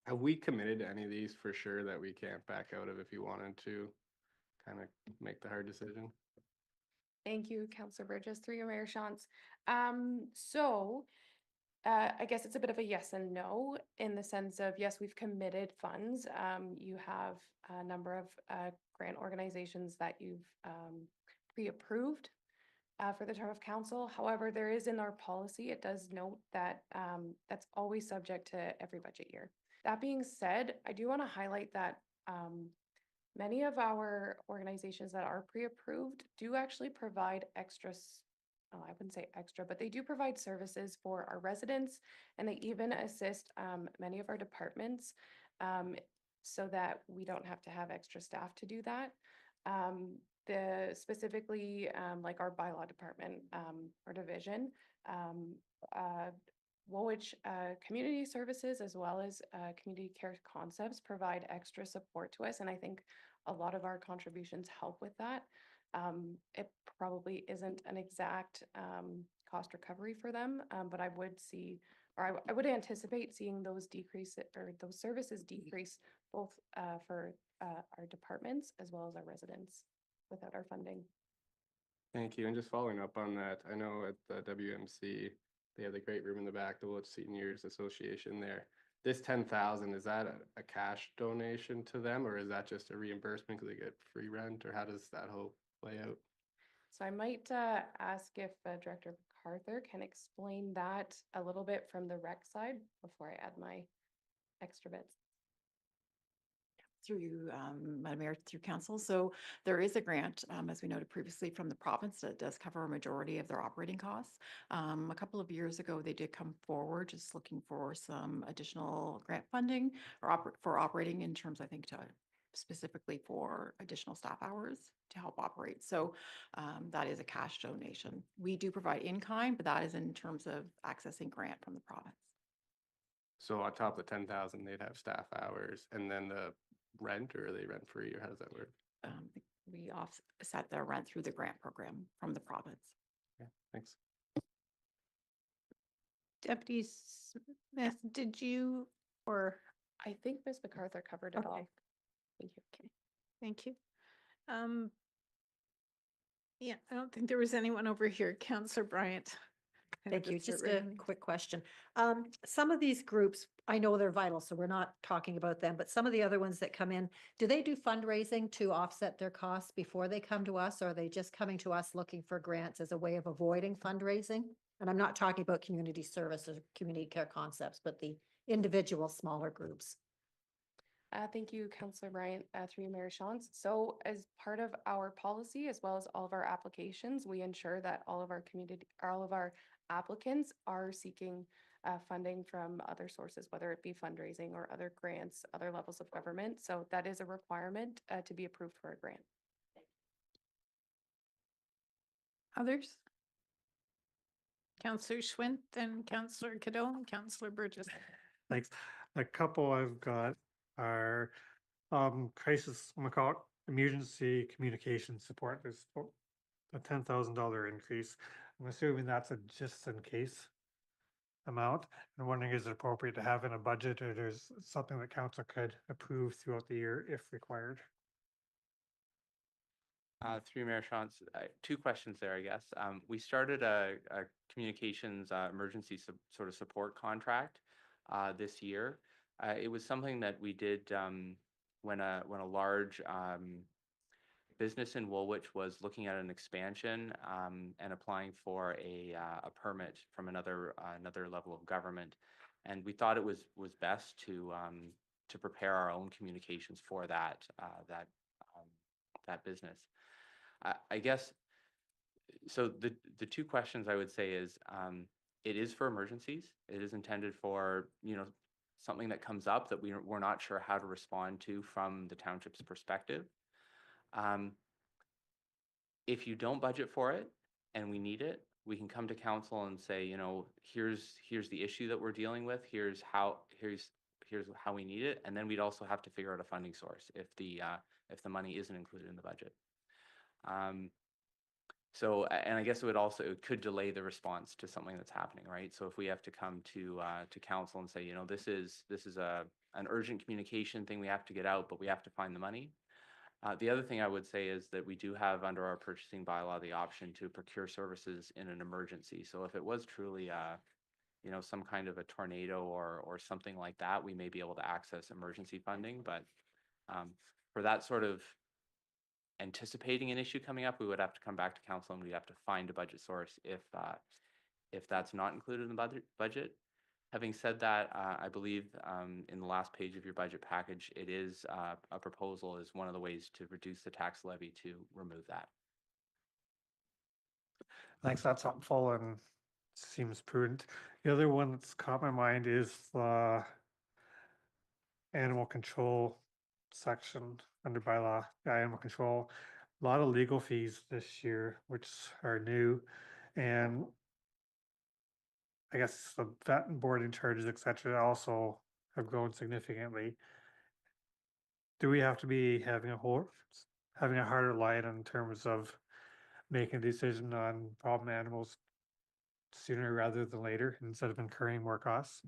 Have we committed to any of these for sure that we can't back out of if you wanted to kind of make the hard decision? Thank you, Councillor Burgess, through you, Mayor Shantz. I guess it's a bit of a yes and no, in the sense of, yes, we've committed funds. You have a number of grant organizations that you've pre-approved for the term of council. However, there is in our policy, it does note that that's always subject to every budget year. That being said, I do want to highlight that many of our organizations that are pre-approved do actually provide extras. I wouldn't say extra, but they do provide services for our residents, and they even assist many of our departments so that we don't have to have extra staff to do that. Specifically, like our bylaw department or division, Woolwich Community Services, as well as Community Care Concepts, provide extra support to us, and I think a lot of our contributions help with that. It probably isn't an exact cost recovery for them, but I would see, or I would anticipate seeing those decrease, or those services decrease, both for our departments as well as our residents without our funding. Thank you. And just following up on that, I know at the WMC, they have the great room in the back, the Woolwich Seniors Association there. This 10,000, is that a cash donation to them, or is that just a reimbursement because they get free rent, or how does that whole play out? So I might ask if Director MacArthur can explain that a little bit from the rec side before I add my extra bits. Through you, Madam Mayor, through council. So there is a grant, as we noted previously, from the province that does cover a majority of their operating costs. A couple of years ago, they did come forward just looking for some additional grant funding or for operating in terms, I think, to specifically for additional staff hours to help operate. So that is a cash donation. We do provide in-kind, but that is in terms of accessing grant from the province. So on top of the 10,000, they'd have staff hours, and then the rent, or are they rent free, or how does that work? We offset their rent through the grant program from the province. Yeah, thanks. Deputy Smith, did you, or? I think Ms. MacArthur covered it all. Thank you. Okay, thank you. Yeah, I don't think there was anyone over here. Councillor Bryant. Thank you. Just a quick question. Some of these groups, I know they're vital, so we're not talking about them, but some of the other ones that come in, do they do fundraising to offset their costs before they come to us? Or are they just coming to us looking for grants as a way of avoiding fundraising? And I'm not talking about community service or community care concepts, but the individual smaller groups. Thank you, Councillor Bryant, through you, Mayor Shantz. So as part of our policy, as well as all of our applications, we ensure that all of our applicants are seeking funding from other sources, whether it be fundraising or other grants, other levels of government. So that is a requirement to be approved for a grant. Others? Councillor Schwint, then Councillor Cadone, Councillor Burgess. Thanks. A couple I've got are Crisis, I'm gonna call it emergency communication support, there's a $10,000 increase. I'm assuming that's a just in case amount. I'm wondering, is it appropriate to have in a budget, or there's something that council could approve throughout the year if required? Through Mayor Shantz, two questions there, I guess. We started a communications emergency sort of support contract this year. It was something that we did when a large business in Woolwich was looking at an expansion and applying for a permit from another level of government, and we thought it was best to prepare our own communications for that business. I guess so. The two questions I would say is it is for emergencies. It is intended for something that comes up that we're not sure how to respond to from the township's perspective. If you don't budget for it and we need it, we can come to council and say, here's the issue that we're dealing with. Here's how we need it, and then we'd also have to figure out a funding source if the money isn't included in the budget. So, and I guess it could delay the response to something that's happening, right? So if we have to come to council and say, this is an urgent communication thing we have to get out, but we have to find the money. The other thing I would say is that we do have under our purchasing bylaw the option to procure services in an emergency. So if it was truly some kind of a tornado or something like that, we may be able to access emergency funding. But for that sort of anticipating an issue coming up, we would have to come back to council and we'd have to find a budget source if that's not included in the budget. Having said that, I believe in the last page of your budget package, it is a proposal is one of the ways to reduce the tax levy to remove that. Thanks, that's helpful and seems prudent. The other one that's caught my mind is the animal control section under bylaw, animal control. A lot of legal fees this year, which are new, and I guess the vet and boarding charges, et cetera, also have grown significantly. Do we have to be having a harder line in terms of making a decision on problem animals sooner rather than later instead of incurring more costs?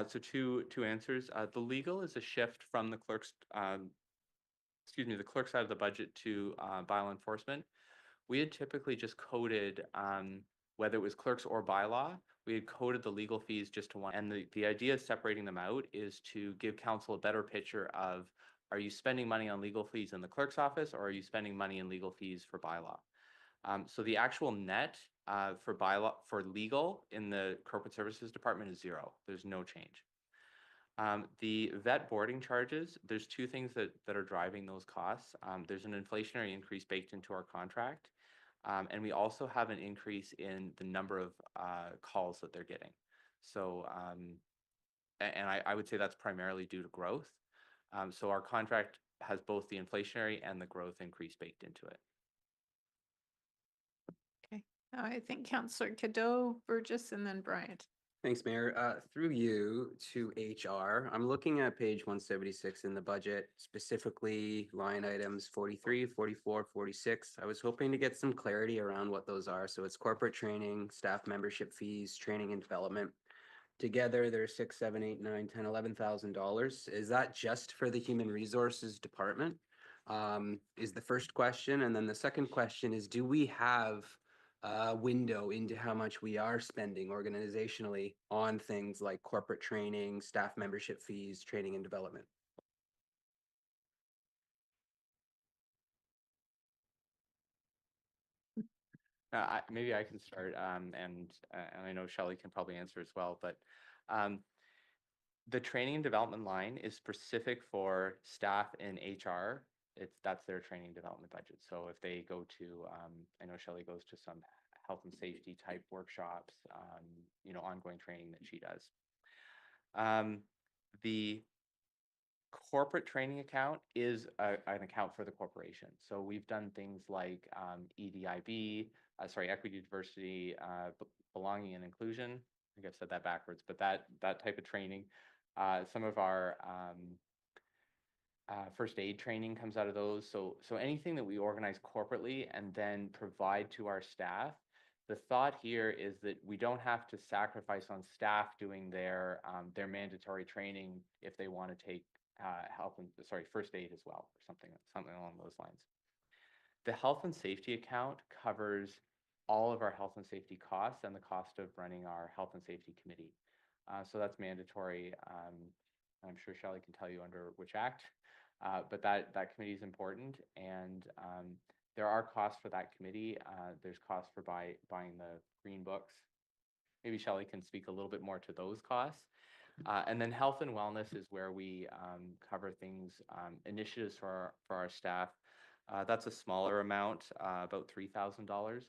So two answers. The legal is a shift from the clerk's side of the budget to bylaw enforcement. We had typically just coded whether it was clerks or bylaw, we had coded the legal fees just to one. And the idea of separating them out is to give council a better picture of, are you spending money on legal fees in the clerk's office, or are you spending money in legal fees for bylaw? So the actual net for legal in the corporate services department is zero. There's no change. The vet boarding charges, there's two things that are driving those costs. There's an inflationary increase baked into our contract. And we also have an increase in the number of calls that they're getting. So, and I would say that's primarily due to growth. So our contract has both the inflationary and the growth increase baked into it. Okay, I think Councillor Cadeau, Burgess, and then Bryant. Thanks, Mayor. Through you to HR, I'm looking at page 176 in the budget, specifically line items 43, 44, 46. I was hoping to get some clarity around what those are. So it's corporate training, staff membership fees, training and development. Together, they're $6,000, $7,000, $8,000, $10,000, $11,000. Is that just for the human resources department? Is the first question. And then the second question is, do we have window into how much we are spending organizationally on things like corporate training, staff membership fees, training and development? Maybe I can start, and I know Shelley can probably answer as well, but the training and development line is specific for staff in HR. That's their training and development budget. So if they go to, I know Shelley goes to some health and safety type workshops, ongoing training that she does. The corporate training account is an account for the corporation. So we've done things like EDIB, equity, diversity, belonging and inclusion. I think I've said that backwards, but that type of training. Some of our First aid training comes out of those. So anything that we organize corporately and then provide to our staff. The thought here is that we don't have to sacrifice on staff doing their mandatory training if they want to take first aid as well, or something along those lines. The health and safety account covers all of our health and safety costs and the cost of running our health and safety committee. So that's mandatory. I'm sure Shelley can tell you under which act, but that committee is important, and there are costs for that committee. There's costs for buying the green books. Maybe Shelley can speak a little bit more to those costs. And then health and wellness is where we cover things, initiatives for our staff. That's a smaller amount, about $3,000.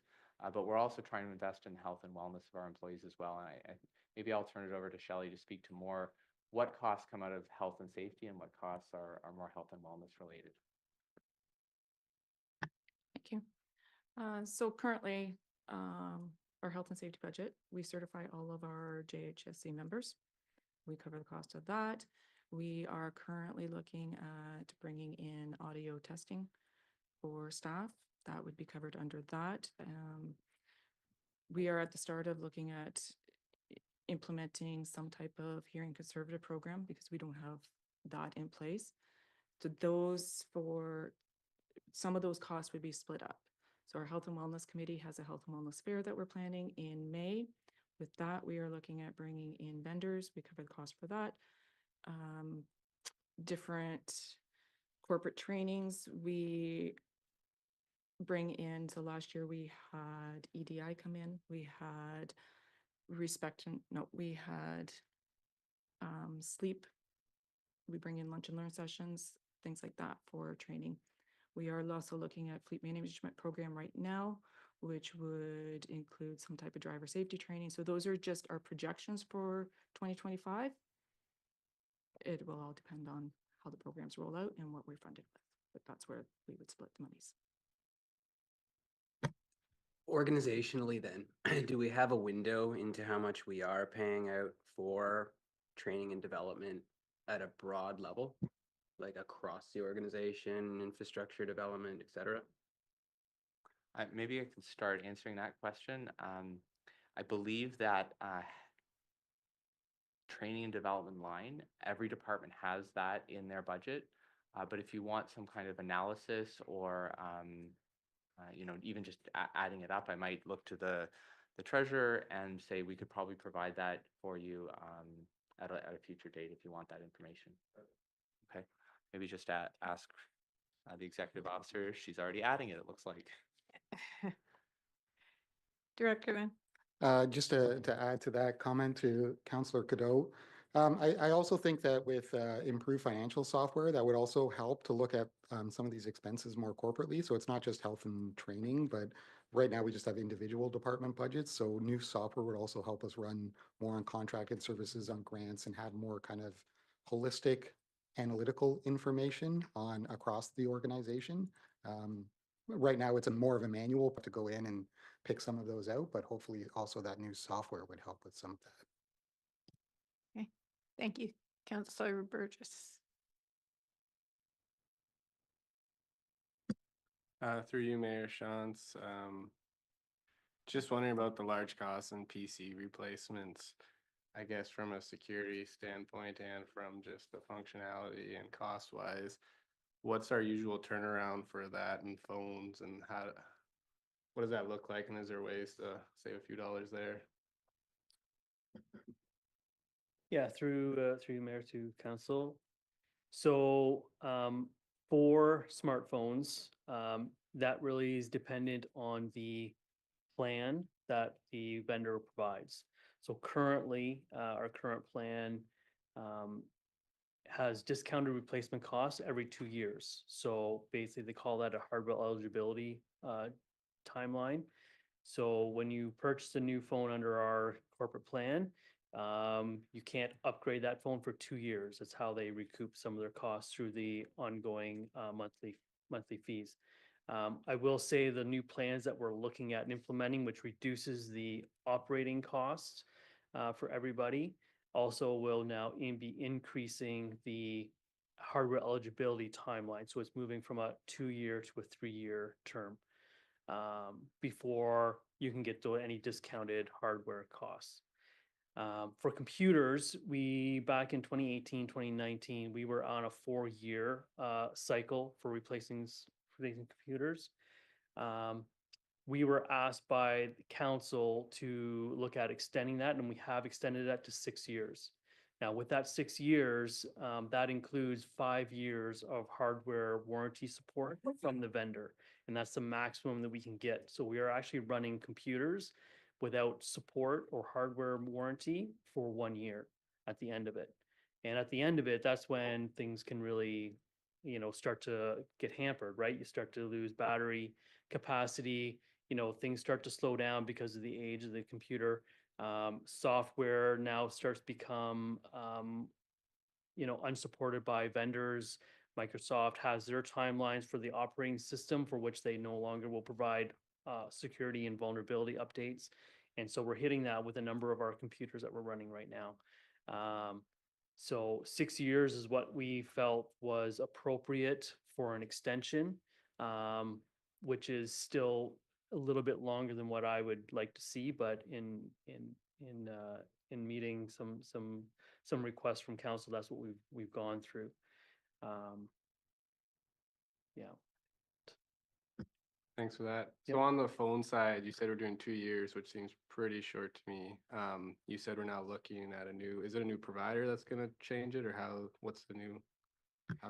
But we're also trying to invest in health and wellness of our employees as well. And maybe I'll turn it over to Shelley to speak to more what costs come out of health and safety and what costs are more health and wellness related. Thank you. So currently, our health and safety budget, we certify all of our JHSC members. We cover the cost of that. We are currently looking at bringing in audio testing for staff. That would be covered under that. We are at the start of looking at implementing some type of hearing conservative program because we don't have that in place. So some of those costs would be split up. So our Health and Wellness Committee has a health and wellness fair that we're planning in May. With that, we are looking at bringing in vendors. We cover the cost for that. Different corporate trainings we bring in. So last year we had EDI come in. We had sleep. We bring in lunch and learn sessions, things like that for training. We are also looking at fleet management program right now, which would include some type of driver safety training. So those are just our projections for 2025. It will all depend on how the programs roll out and what we're funded with, but that's where we would split the monies. Organizationally then, do we have a window into how much we are paying out for training and development at a broad level, like across the organization, infrastructure development, et cetera? Maybe I can start answering that question. I believe that training and development line, every department has that in their budget. But if you want some kind of analysis or even just adding it up, I might look to the treasurer and say we could probably provide that for you at a future date if you want that information. Okay, maybe just ask the executive officer. She's already adding it, it looks like. Director Lynn. Just to add to that comment to Councillor Cadeau, I also think that with improved financial software, that would also help to look at some of these expenses more corporately. So it's not just health and training, but right now we just have individual department budgets. So new software would also help us run more on contracted services, on grants, and have more kind of holistic analytical information on across the organization. Right now it's more of a manual to go in and pick some of those out, but hopefully also that new software would help with some of that. Okay, thank you. Councillor Burgess. Through you, Mayor Shantz. Just wondering about the large costs and PC replacements, I guess from a security standpoint and from just the functionality and cost wise. What's our usual turnaround for that and phones, and what does that look like? And is there ways to save a few dollars there? Yeah, through Mayor to Council. So for smartphones, that really is dependent on the plan that the vendor provides. So currently, our current plan has discounted replacement costs every 2 years. So basically they call that a hardware eligibility timeline. So when you purchase a new phone under our corporate plan, you can't upgrade that phone for 2 years. That's how they recoup some of their costs through the ongoing monthly fees. I will say the new plans that we're looking at and implementing, which reduces the operating costs for everybody, also will now be increasing the hardware eligibility timeline. So it's moving from a 2-year to a 3-year term before you can get to any discounted hardware costs. For computers, back in 2018, 2019, we were on a 4-year cycle for replacing computers. We were asked by the council to look at extending that, and we have extended that to 6 years. Now, with that 6 years, that includes 5 years of hardware warranty support from the vendor, and that's the maximum that we can get. So we are actually running computers without support or hardware warranty for 1 year at the end of it. And at the end of it, that's when things can really, start to get hampered, right? You start to lose battery capacity, things start to slow down because of the age of the computer. Software now starts to become, unsupported by vendors. Microsoft has their timelines for the operating system for which they no longer will provide security and vulnerability updates. And so we're hitting that with a number of our computers that we're running right now. So 6 years is what we felt was appropriate for an extension, which is still a little bit longer than what I would like to see, but in meeting some requests from council, that's what we've gone through. Yeah. Thanks for that. Yep. So on the phone side, you said we're doing 2 years, which seems pretty short to me. You said we're now looking at is it a new provider that's gonna change it, or how's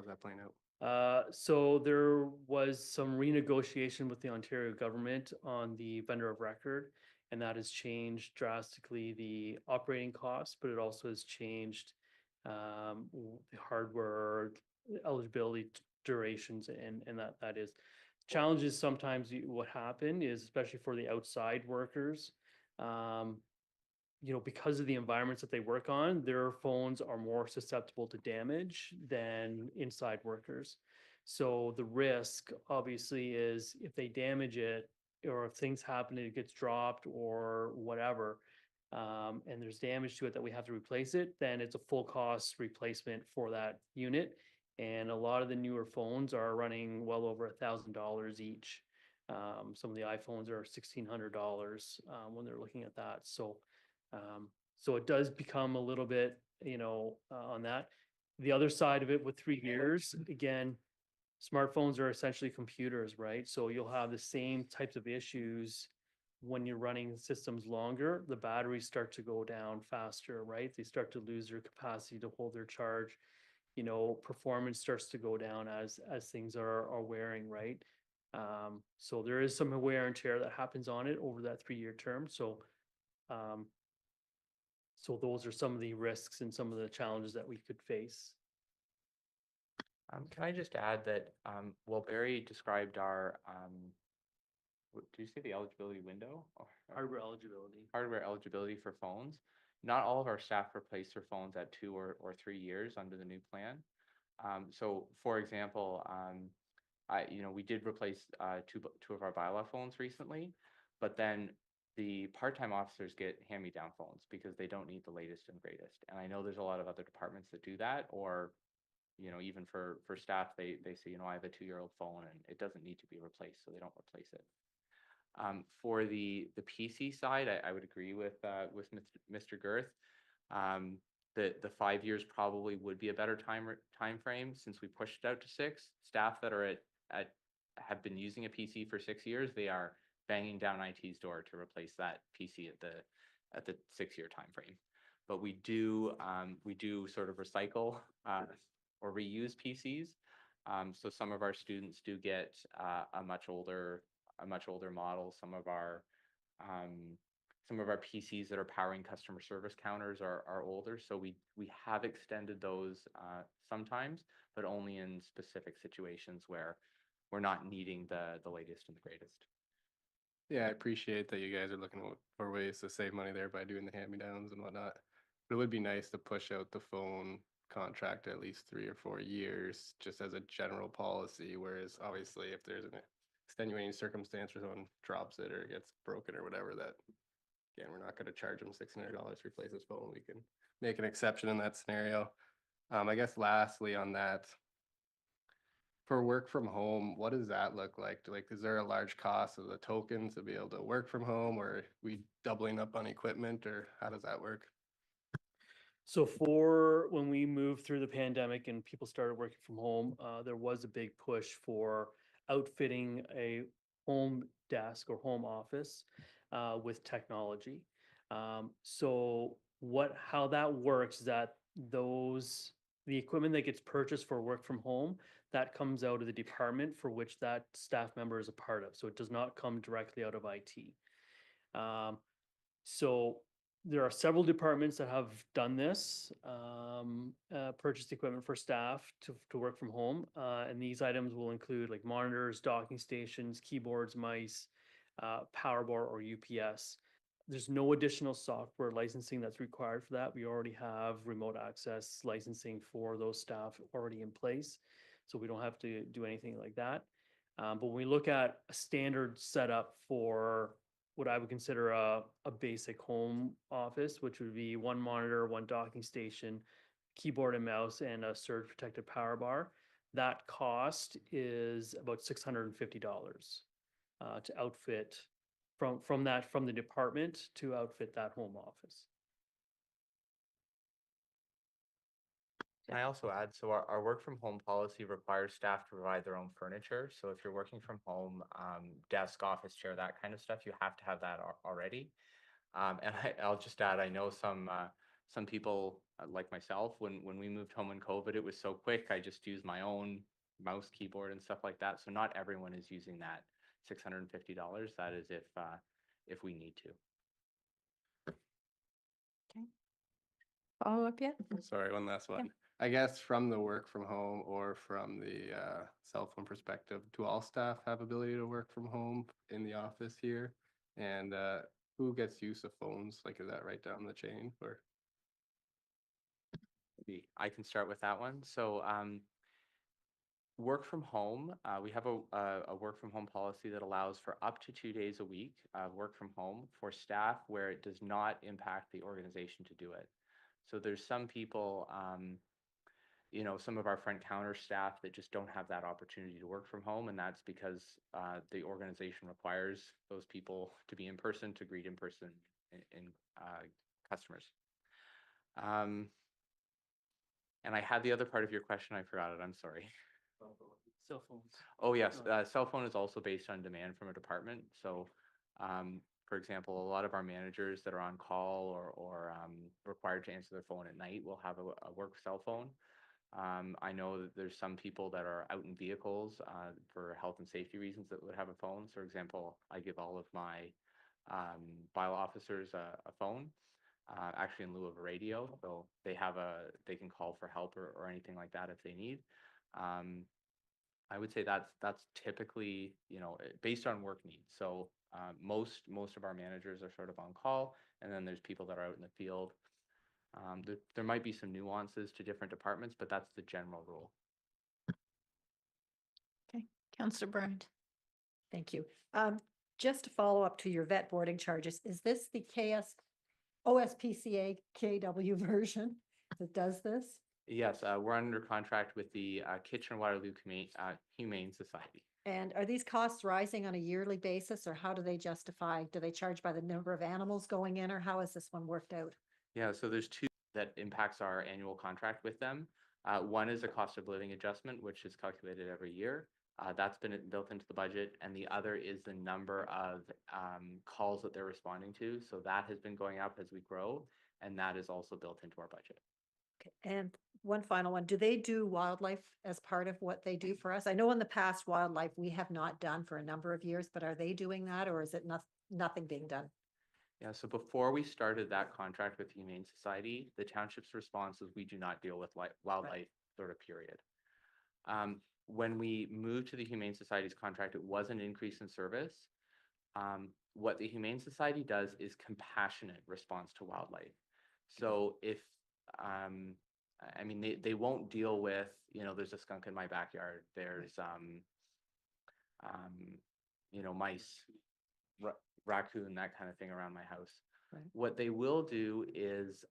that playing out? So there was some renegotiation with the Ontario government on the vendor of record, and that has changed drastically the operating costs, but it also has changed the hardware eligibility durations, and that is challenges. Sometimes what happened is, especially for the outside workers, because of the environments that they work on, their phones are more susceptible to damage than inside workers. So the risk obviously is if they damage it, or if things happen and it gets dropped or whatever, and there's damage to it that we have to replace it, then it's a full cost replacement for that unit. And a lot of the newer phones are running well over $1,000 each. Some of the iPhones are $1,600 when they're looking at that. So it does become a little bit, on that. The other side of it with 3 years, again, smartphones are essentially computers, right? So you'll have the same types of issues when you're running systems longer. The batteries start to go down faster, right? They start to lose their capacity to hold their charge. Performance starts to go down as things are wearing, right? So there is some wear and tear that happens on it over that 3-year term. So those are some of the risks and some of the challenges that we could face. Can I just add that, well, Barry described our, did you say the eligibility window? Hardware eligibility. Hardware eligibility for phones. Not all of our staff replace their phones at 2 or 3 years under the new plan. So for example, we did replace two of our bylaw phones recently, but then the part-time officers get hand-me-down phones because they don't need the latest and greatest. And I know there's a lot of other departments that do that, or even for staff, they say, I have a 2-year-old phone and it doesn't need to be replaced, so they don't replace it. For the PC side, I would agree with Mr. Girth. The 5 years probably would be a better time frame since we pushed it out to 6. Staff that are have been using a PC for 6 years, they are banging down IT's door to replace that PC at the 6-year time frame. But we do sort of recycle or reuse PCs. So some of our students do get a much older model. Some of our PCs that are powering customer service counters are older. So we have extended those sometimes, but only in specific situations where we're not needing the latest and the greatest. Yeah, I appreciate that you guys are looking for ways to save money there by doing the hand-me-downs and whatnot. But it would be nice to push out the phone contract at least 3 or 4 years, just as a general policy. Whereas obviously if there's an extenuating circumstance where someone drops it or gets broken or whatever, that again, we're not going to charge them $600 to replace his phone. We can make an exception in that scenario. I guess lastly on that, for work from home, what does that look like? Like, is there a large cost of the tokens to be able to work from home, or are we doubling up on equipment, or how does that work? So for when we moved through the pandemic and people started working from home, there was a big push for outfitting a home desk or home office with technology. So how that works is that the equipment that gets purchased for work from home, that comes out of the department for which that staff member is a part of. So it does not come directly out of IT. So there are several departments that have done this, purchased equipment for staff to work from home. And these items will include like monitors, docking stations, keyboards, mice, power bar, or UPS. There's no additional software licensing that's required for that. We already have remote access licensing for those staff already in place. So we don't have to do anything like that. But when we look at a standard setup for what I would consider a basic home office, which would be one monitor, one docking station, keyboard and mouse, and a surge protected power bar. That cost is about $650 to outfit from the department to outfit that home office. Can I also add, so our work from home policy requires staff to provide their own furniture. So if you're working from home, desk, office chair, that kind of stuff, you have to have that already. And I'll just add, I know some people like myself, when we moved home in COVID, it was so quick. I just used my own mouse, keyboard, and stuff like that. So not everyone is using that $650. That is if we need to. Follow up yet? Sorry, one last one. Yeah. I guess from the work from home or from the cell phone perspective, do all staff have ability to work from home in the office here? And who gets use of phones? Like, is that right down the chain, or? I can start with that one. So work from home, we have a work from home policy that allows for up to 2 days a week of work from home for staff where it does not impact the organization to do it. So there's some people, some of our front counter staff that just don't have that opportunity to work from home, and that's because the organization requires those people to be in person, to greet in person in customers. And I had the other part of your question, I forgot it, I'm sorry. Cell phones. Oh, yes, cell phone is also based on demand from a department. So, for example, a lot of our managers that are on call or required to answer their phone at night will have a work cell phone. I know that there's some people that are out in vehicles for health and safety reasons that would have a phone. For example, I give all of my bylaw officers a phone, actually in lieu of a radio. So they they can call for help or anything like that if they need. I would say that's typically, based on work needs. So most of our managers are sort of on call, and then there's people that are out in the field. There might be some nuances to different departments, but that's the general rule. Okay, Councillor Bryant. Thank you. Just to follow up to your vet boarding charges, is this the OSPCA KW version that does this? Yes, we're under contract with the Kitchener-Waterloo Humane Society. And are these costs rising on a yearly basis, or how do they justify? Do they charge by the number of animals going in, or how is this one worked out? Yeah, so there's two that impacts our annual contract with them. One is a cost of living adjustment, which is calculated every year. That's been built into the budget. And the other is the number of calls that they're responding to. So that has been going up as we grow, and that is also built into our budget. Okay, and one final one. Do they do wildlife as part of what they do for us? I know in the past wildlife we have not done for a number of years, but are they doing that, or is it nothing being done? Yeah, so before we started that contract with the Humane Society, the township's response was we do not deal with wildlife, sort of period. When we moved to the Humane Society's contract, it was an increase in service. What the Humane Society does is compassionate response to wildlife. So if, they won't deal with, there's a skunk in my backyard, there's, mice, raccoon, that kind of thing around my house. Right. What they will do is,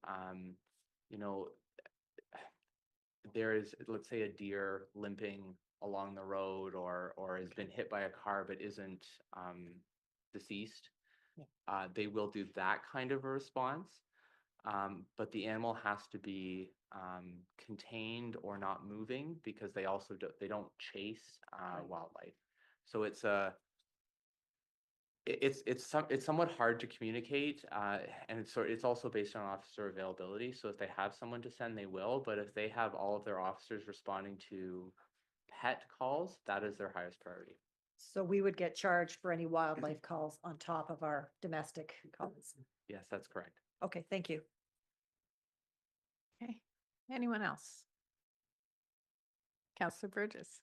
there is, let's say, a deer limping along the road or has been hit by a car but isn't deceased. They will do that kind of a response. But the animal has to be contained or not moving because they also they don't chase wildlife. So it's somewhat hard to communicate, and it's also based on officer availability. So if they have someone to send, they will. But if they have all of their officers responding to pet calls, that is their highest priority. So we would get charged for any wildlife calls on top of our domestic calls. Yes, that's correct. Okay, thank you. Okay, anyone else? Councillor Burgess.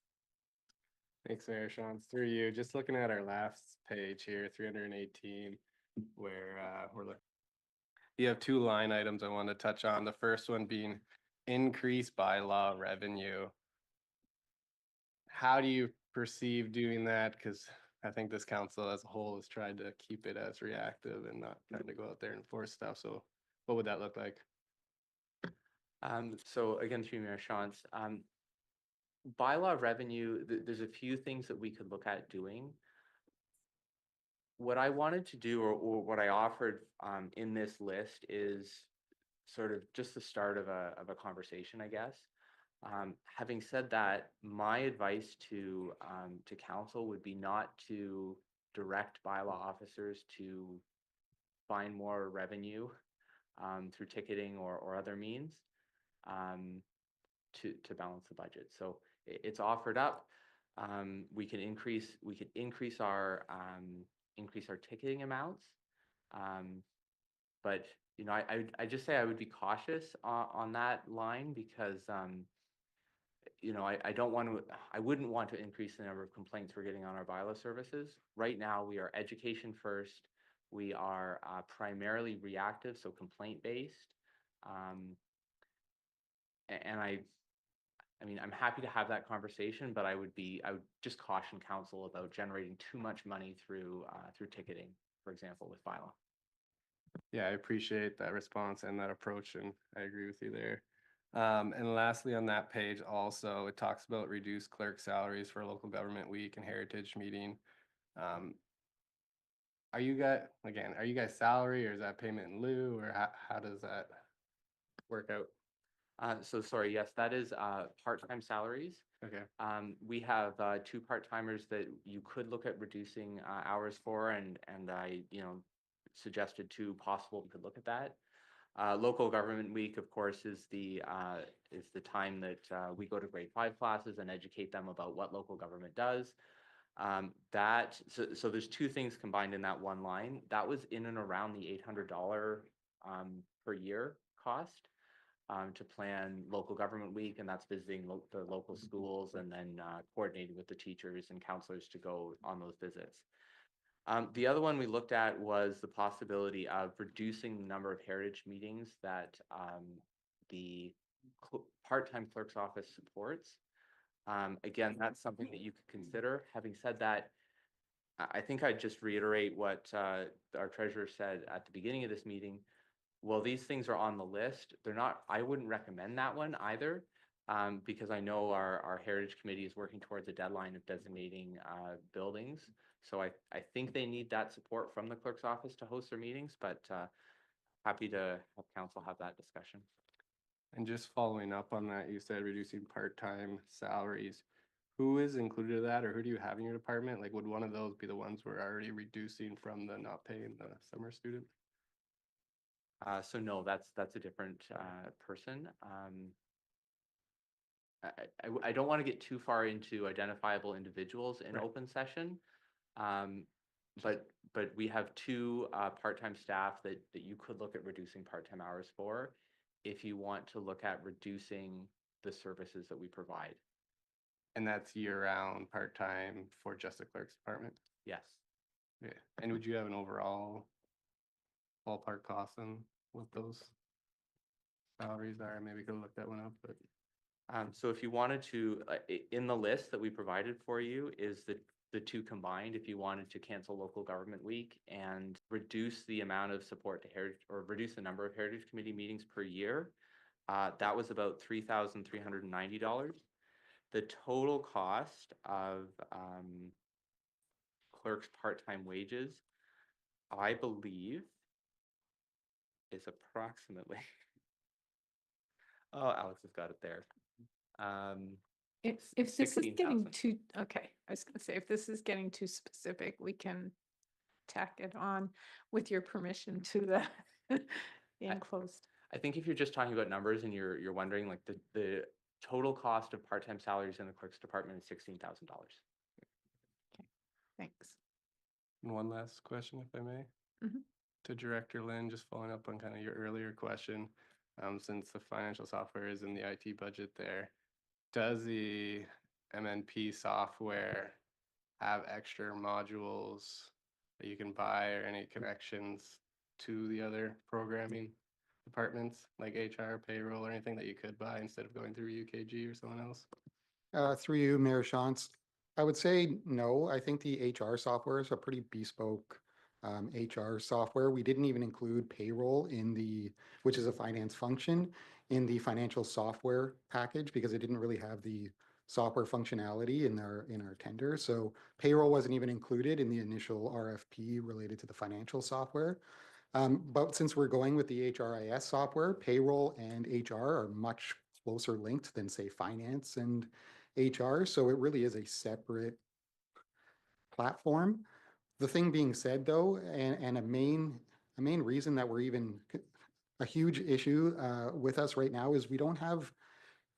Thanks, Mayor Sean. Through you, just looking at our last page here, 318, where we're looking. You have two line items I want to touch on. The first one being increased bylaw revenue. How do you perceive doing that? Because I think this council as a whole has tried to keep it as reactive and not trying to go out there and enforce stuff. So what would that look like? So again, through Mayor Shantz, bylaw revenue, there's a few things that we could look at doing. What I wanted to do, or what I offered in this list, is sort of just the start of a conversation, I guess. Having said that, my advice to council would be not to direct bylaw officers to find more revenue through ticketing or other means to balance the budget. So it's offered up. We can increase our ticketing amounts, but you know, I just say I would be cautious on that line because you know, I wouldn't want to increase the number of complaints we're getting on our bylaw services. Right now, we are education first. We are primarily reactive, so complaint based. And I mean, I'm happy to have that conversation, but I would just caution council about generating too much money through ticketing, for example, with bylaw. Yeah, I appreciate that response and that approach, and I agree with you there. And lastly, on that page also, it talks about reduced clerk salaries for local government week and heritage meeting. Are you guys salary, or is that payment in lieu, or how does that work out? So sorry, yes, that is part-time salaries. Okay. We have two part-timers that you could look at reducing hours for, and I, you know, suggested two possible we could look at that. Local government week, of course, is the time that we go to grade 5 classes and educate them about what local government does. So there's two things combined in that one line. That was in and around the $800 per year cost to plan local government week, and that's visiting the local schools and then coordinating with the teachers and counselors to go on those visits. The other one we looked at was the possibility of reducing the number of heritage meetings that the part-time clerk's office supports. Again, that's something that you could consider. Having said that, I think I'd just reiterate what our treasurer said at the beginning of this meeting. Well, these things are on the list. They're not, I wouldn't recommend that one either, because I know our Heritage Committee is working towards a deadline of designating buildings. So I think they need that support from the clerk's office to host their meetings, but happy to have council have that discussion. And just following up on that, you said reducing part-time salaries. Who is included in that, or who do you have in your department? Like, would one of those be the ones we're already reducing from the not paying the summer student? So no, that's a different person. I don't want to get too far into identifiable individuals in open session, but we have two part-time staff that you could look at reducing part-time hours for if you want to look at reducing the services that we provide. And that's year-round part-time for just the clerk's department? Yes. Yeah. And would you have an overall ballpark cost on what those salaries are? Maybe we could look that one up, but. So if you wanted to, in the list that we provided for you is the two combined. If you wanted to cancel local government week and reduce the amount of support to heritage, or reduce the number of Heritage Committee meetings per year, that was about $3,390. The total cost of clerks' part-time wages, I believe, is approximately. Oh, Alex has got it there. If this is getting 16,000. too, okay, I was gonna say, if this is getting too specific, we can tack it on with your permission to the enclosed. I think if you're just talking about numbers and you're wondering, like, the total cost of part-time salaries in the clerk's department is $16,000. Thanks. And one last question, if I may. Mhm. To Director Lynn, just following up on kind of your earlier question, since the financial software is in the IT budget there, does the MNP software have extra modules that you can buy or any connections to the other programming departments like HR, payroll, or anything that you could buy instead of going through UKG or someone else? Through you, Mayor Shantz, I would say no. I think the HR software is a pretty bespoke HR software. We didn't even include payroll in the, which is a finance function, in the financial software package because it didn't really have the software functionality in our tender. So payroll wasn't even included in the initial RFP related to the financial software. But since we're going with the HRIS software, payroll and HR are much closer linked than, say, finance and HR. So it really is a separate platform. The thing being said, though, and a main reason that we're even a huge issue with us right now is we don't have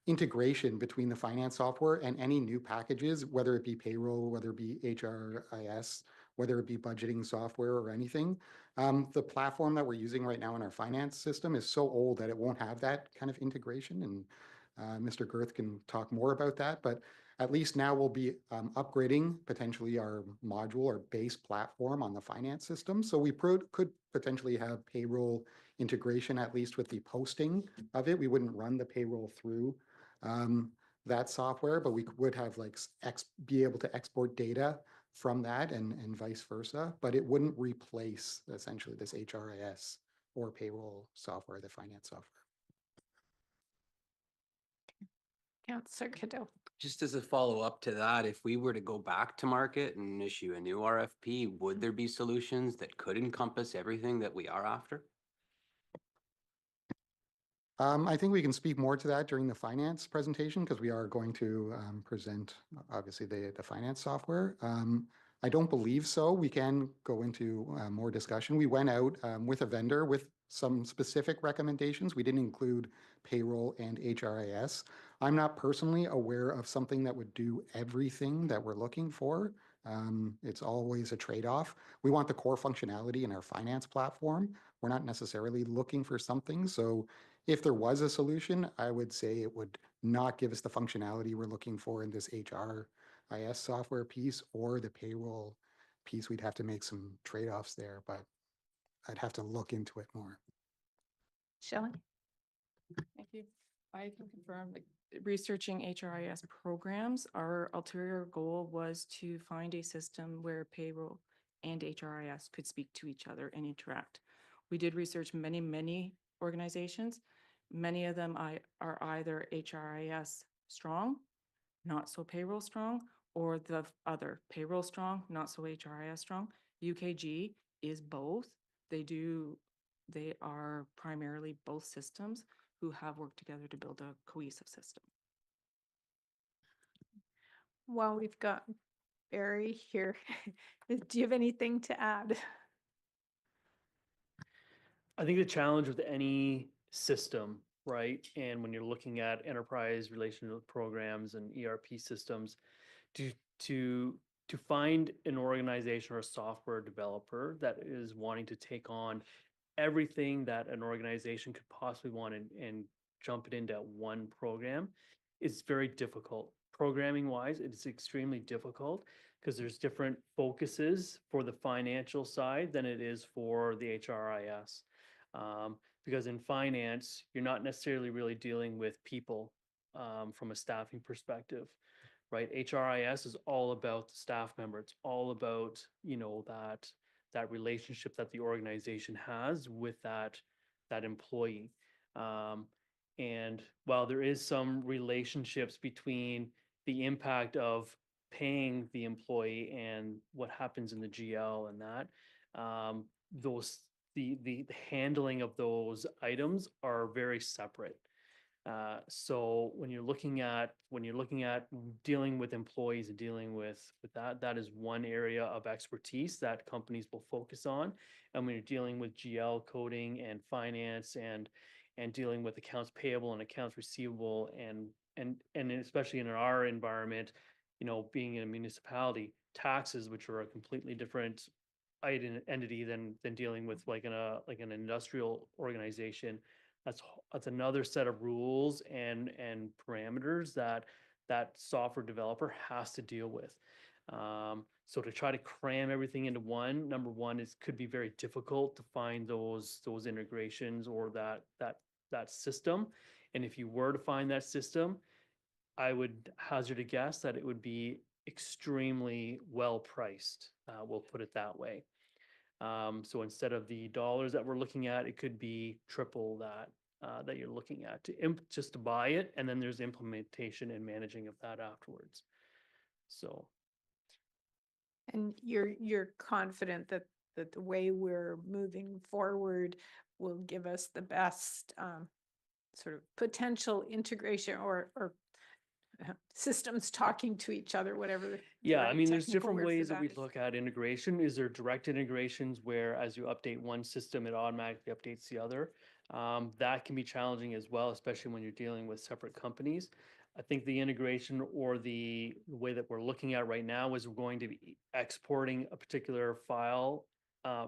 integration between the finance software and any new packages, whether it be payroll, whether it be HRIS, whether it be budgeting software or anything. The platform that we're using right now in our finance system is so old that it won't have that kind of integration. And Mr. Girth can talk more about that, but at least now we'll be upgrading potentially our module or base platform on the finance system. So we could potentially have payroll integration, at least with the posting of it. We wouldn't run the payroll through that software, but we would have like be able to export data from that and vice versa, but it wouldn't replace essentially this HRIS or payroll software, the finance software. Councillor Cadeau. Just as a follow-up to that, if we were to go back to market and issue a new RFP, would there be solutions that could encompass everything that we are after? I think we can speak more to that during the finance presentation because we are going to present, obviously, the finance software. I don't believe so. We can go into more discussion. We went out with a vendor with some specific recommendations. We didn't include payroll and HRIS. I'm not personally aware of something that would do everything that we're looking for. It's always a trade-off. We want the core functionality in our finance platform. We're not necessarily looking for something. So if there was a solution, I would say it would not give us the functionality we're looking for in this HRIS software piece or the payroll piece. We'd have to make some trade-offs there, but I'd have to look into it more. Shelley? Thank you. I can confirm that researching HRIS programs, our ulterior goal was to find a system where payroll and HRIS could speak to each other and interact. We did research many organizations. Many of them are either HRIS strong, not so payroll strong, or the other, payroll strong, not so HRIS strong. UKG is both. They are primarily both systems who have worked together to build a cohesive system. Well, we've got Barry here. Do you have anything to add? I think the challenge with any system, right? And when you're looking at enterprise relational programs and ERP systems, to find an organization or a software developer that is wanting to take on everything that an organization could possibly want and jump it into one program is very difficult. Programming wise, it's extremely difficult because there's different focuses for the financial side than it is for the HRIS. Because in finance, you're not necessarily really dealing with people from a staffing perspective, right? HRIS is all about the staff member. It's all about, that relationship that the organization has with that employee. And while there is some relationships between the impact of paying the employee and what happens in the GL and that, those, the handling of those items are very separate. So when you're looking at dealing with employees and dealing with that, that is one area of expertise that companies will focus on. And when you're dealing with GL coding and finance and dealing with accounts payable and accounts receivable and especially in our environment, you know, being in a municipality, taxes, which are a completely different entity than dealing with like an industrial organization. That's another set of rules and parameters that software developer has to deal with. So to try to cram everything into one, number one, is could be very difficult to find those integrations or that system. And if you were to find that system, I would hazard a guess that it would be extremely well priced. We'll put it that way. So instead of the dollars that we're looking at, it could be triple that you're looking at just to buy it, and then there's implementation and managing of that afterwards. So. And you're confident that the way we're moving forward will give us the best sort of potential integration or systems talking to each other, whatever. Yeah, I right mean, there's technical different word for ways that that we is. look at integration. Is there direct integrations where as you update one system, it automatically updates the other? That can be challenging as well, especially when you're dealing with separate companies. I think the integration or the way that we're looking at right now is we're going to be exporting a particular file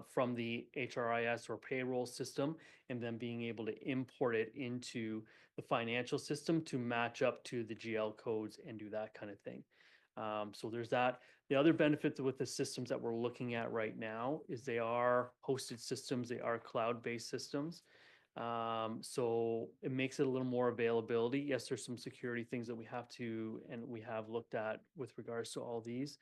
from the HRIS or payroll system and then being able to import it into the financial system to match up to the GL codes and do that kind of thing. So there's that. The other benefits with the systems that we're looking at right now is they are hosted systems, they are cloud-based systems. So it makes it a little more availability. Yes, there's some security things that we have looked at with regards to all these.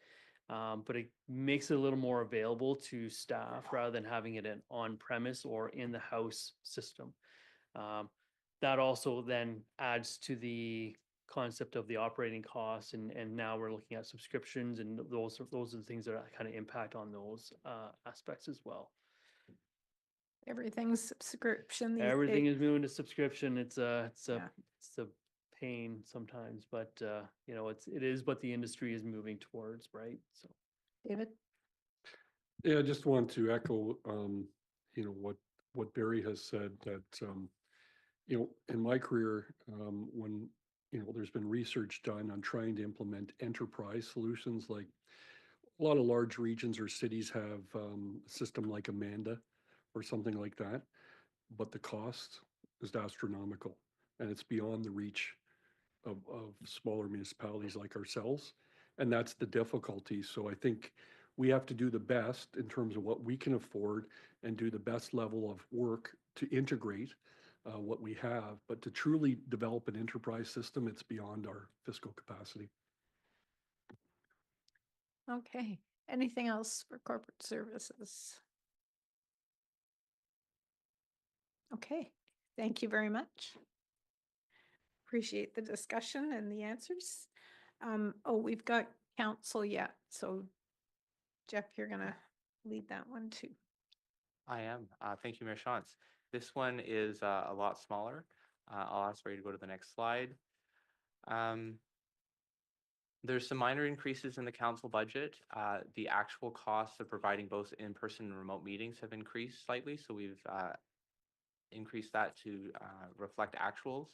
But it makes it a little more available to staff rather than having it in on-premise or in the house system. That also then adds to the concept of the operating costs, and now we're looking at subscriptions, and those are the things that kind of impact on those aspects as well. Everything's subscription these Everything days. is moving to subscription. It's a Yeah. pain sometimes, but you know, it is what the industry is moving towards, right? So. David? Yeah, I just want to echo, you know, what Barry has said, that, you know, in my career, when, you know, there's been research done on trying to implement enterprise solutions, like a lot of large regions or cities have a system like Amanda or something like that, but the cost is astronomical and it's beyond the reach of smaller municipalities like ourselves. And that's the difficulty. So I think we have to do the best in terms of what we can afford and do the best level of work to integrate what we have. But to truly develop an enterprise system, it's beyond our fiscal capacity. Okay. Anything else for corporate services? Okay. Thank you very much. Appreciate the discussion and the answers. Oh, we've got council yet. So Jeff, you're gonna lead that one too. I am. Thank you, Mayor Shantz. This one is a lot smaller. I'll ask Ray to go to the next slide. There's some minor increases in the council budget. The actual costs of providing both in-person and remote meetings have increased slightly, so we've increased that to reflect actuals.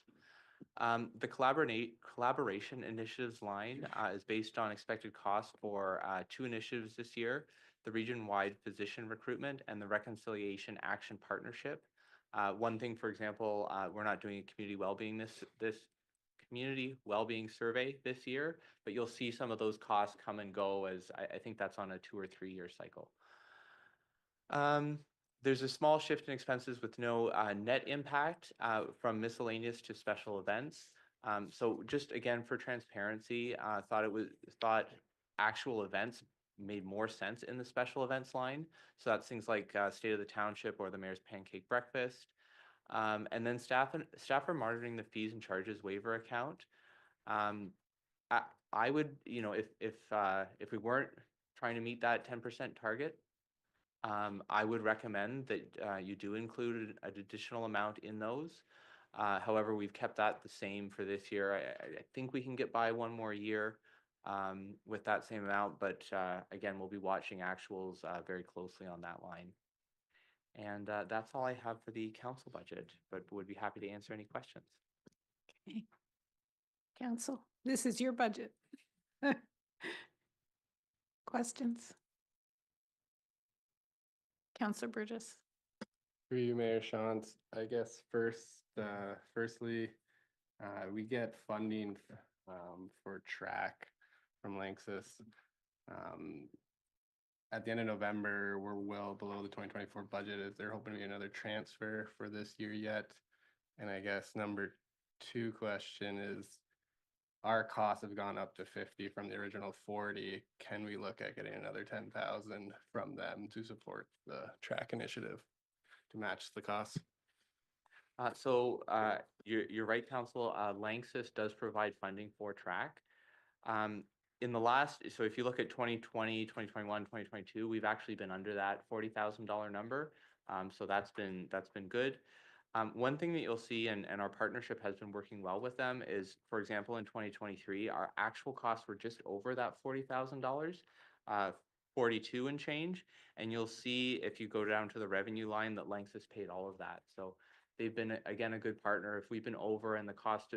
The collaboration initiatives line is based on expected costs for 2 initiatives this year: the region-wide physician recruitment and the reconciliation action partnership. One thing, for example, we're not doing a community well-being survey this year, but you'll see some of those costs come and go, as I think that's on a 2 or 3 year cycle. There's a small shift in expenses with no net impact from miscellaneous to special events. So just again, for transparency, thought actual events made more sense in the special events line. So that's things like State of the Township or the Mayor's Pancake Breakfast. And then staff are monitoring the fees and charges waiver account. I would, if we weren't trying to meet that 10% target, I would recommend that you do include an additional amount in those. However, we've kept that the same for this year. I think we can get by one more year with that same amount, but again, we'll be watching actuals very closely on that line. And that's all I have for the council budget, but would be happy to answer any questions. Okay. Council, this is your budget. Questions? Councilor Burgess. Through you, Mayor Shantz, I guess firstly, we get funding for track from Lanxess. At the end of November, we're well below the 2024 budget. Is there hoping to be another transfer for this year yet? And I guess number 2 question is, our costs have gone up to 50 from the original 40. Can we look at getting another 10,000 from them to support the track initiative to match the costs? You're right, Council. Lanxess does provide funding for track. In the last, so if you look at 2020, 2021, 2022, we've actually been under that $40,000 number. So that's been good. One thing that you'll see, and our partnership has been working well with them, is, for example, in 2023, our actual costs were just over that $40,000, 42 and change. And you'll see if you go down to the revenue line that Lanxess paid all of that. So they've been, again, a good partner. If we've been over and the cost,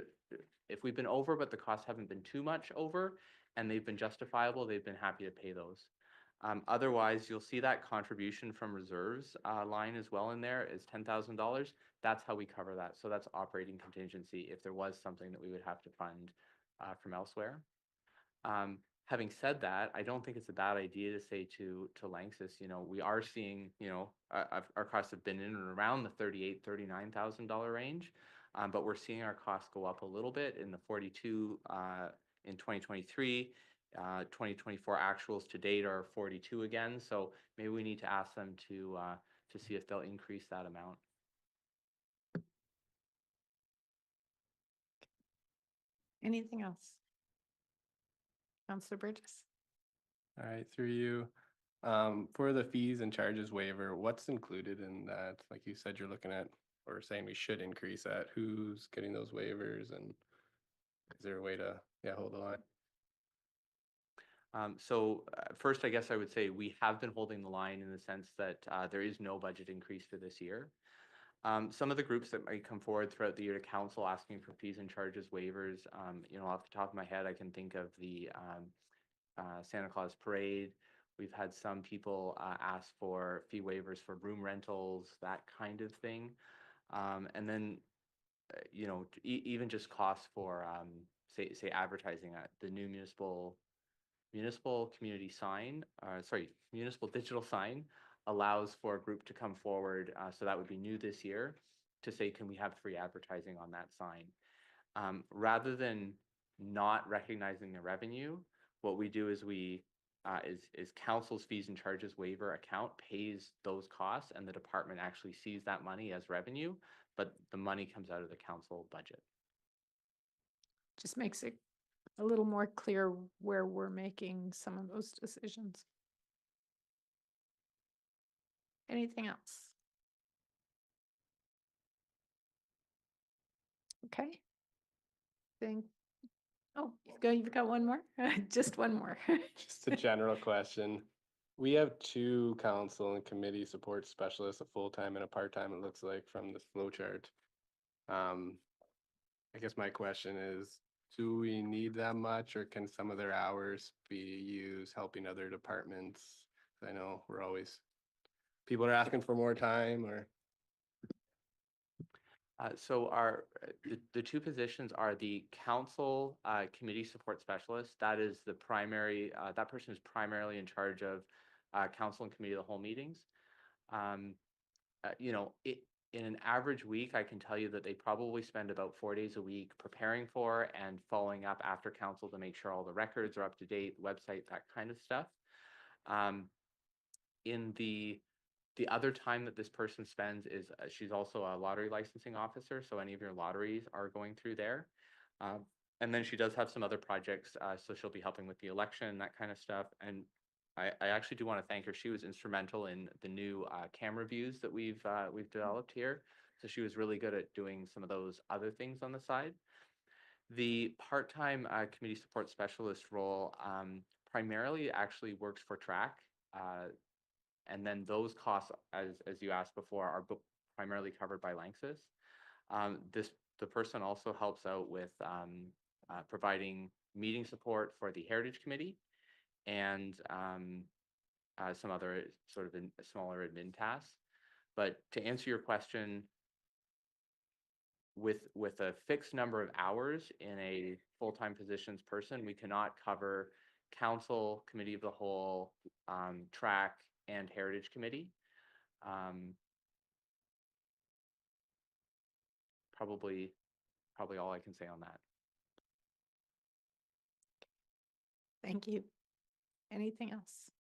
if we've been over, but the costs haven't been too much over, and they've been justifiable, they've been happy to pay those. Otherwise, you'll see that contribution from reserves line as well in there is $10,000. That's how we cover that. So that's operating contingency if there was something that we would have to fund from elsewhere. Having said that, I don't think it's a bad idea to say to Lanxess, we are seeing, our costs have been in and around the $38,000, $39,000 range, but we're seeing our costs go up a little bit in the 42 in 2023. 2024 actuals to date are 42 again. So maybe we need to ask them to see if they'll increase that amount. Anything else? Councilor Burgess. All right, through you. For the fees and charges waiver, what's included in that? Like you said, you're looking at, or saying we should increase that. Who's getting those waivers, and is there a way to hold the line? First, I guess I would say we have been holding the line in the sense that there is no budget increase for this year. Some of the groups that might come forward throughout the year to council asking for fees and charges waivers, off the top of my head, I can think of the Santa Claus Parade. We've had some people ask for fee waivers for room rentals, that kind of thing. And then, even just costs for, say advertising at the new municipal community sign, municipal digital sign allows for a group to come forward. So that would be new this year, to say, can we have free advertising on that sign? Rather than not recognizing the revenue, what we do is is council's fees and charges waiver account pays those costs, and the department actually sees that money as revenue, but the money comes out of the council budget. Just makes it a little more clear where we're making some of those decisions. Anything else? Okay. You've got one more? Just one more. Just a general question. We have 2 council and committee support specialists, a full-time and a part-time, it looks like, from this flow chart. I guess my question is, do we need that much, or can some of their hours be used helping other departments? I know people are asking for more time, or. So the 2 positions are the council committee support specialist. That is the primary, that person is primarily in charge of council and committee of the whole meetings. In an average week, I can tell you that they probably spend about 4 days a week preparing for and following up after council to make sure all the records are up to date, website, that kind of stuff. In the other time that this person spends is she's also a lottery licensing officer, so any of your lotteries are going through there. And then she does have some other projects, so she'll be helping with the election, that kind of stuff. And I actually do want to thank her. She was instrumental in the new camera views that we've developed here. So she was really good at doing some of those other things on the side. The part-time committee support specialist role primarily actually works for track. And then those costs, as you asked before, are primarily covered by Lanxess. The person also helps out with providing meeting support for the Heritage Committee and some other sort of smaller admin tasks. But to answer your question, with a fixed number of hours in a full-time positions person, we cannot cover council, committee of the whole, track, and heritage committee. Probably all I can say on that. Thank you. Anything else?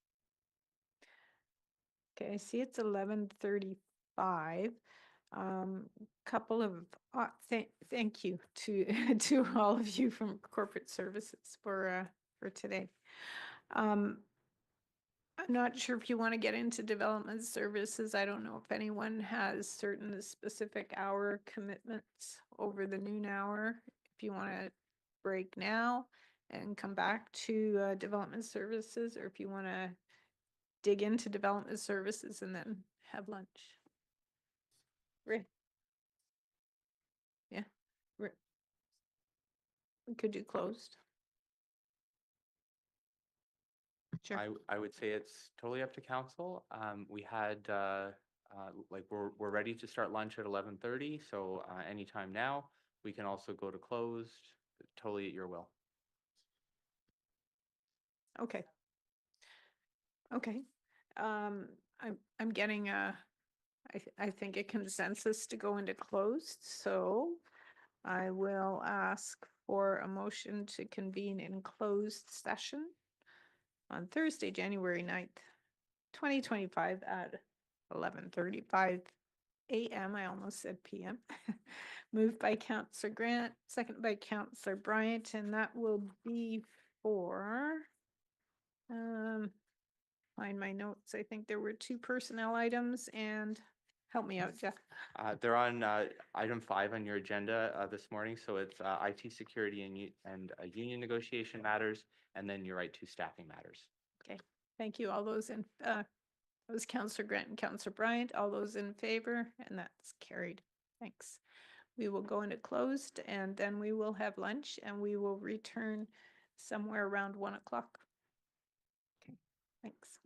Okay, I see it's 11:35. Couple of thank you to to all of you from corporate services for today. I'm not sure if you want to get into development services. I don't know if anyone has certain specific hour commitments over the noon hour. If you want to break now and come back to development services, or if you want to dig into development services and then have lunch. Ray. Yeah. We could do closed. Sure. I would say it's totally up to council. We had like we're ready to start lunch at 11:30, so anytime now. We can also go to closed, totally at your will. Okay. Okay. I'm getting I think a consensus to go into closed, so I will ask for a motion to convene in closed session on Thursday, January 9th, 2025 at 11:35 a.m. I almost said p.m. Moved by Councillor Grant, second by Councillor Bryant, and that will be for find my notes. I think there were 2 personnel items, and help me out, Jeff. They're on item 5 on your agenda this morning. So it's IT security and union negotiation matters, and then your right to staffing matters. Okay, thank you. All those in, that was Councillor Grant and Councillor Bryant. All those in favor, and that's carried. Thanks. We will go into closed, and then we will have lunch, and we will return somewhere around 1 o'clock. Okay, thanks.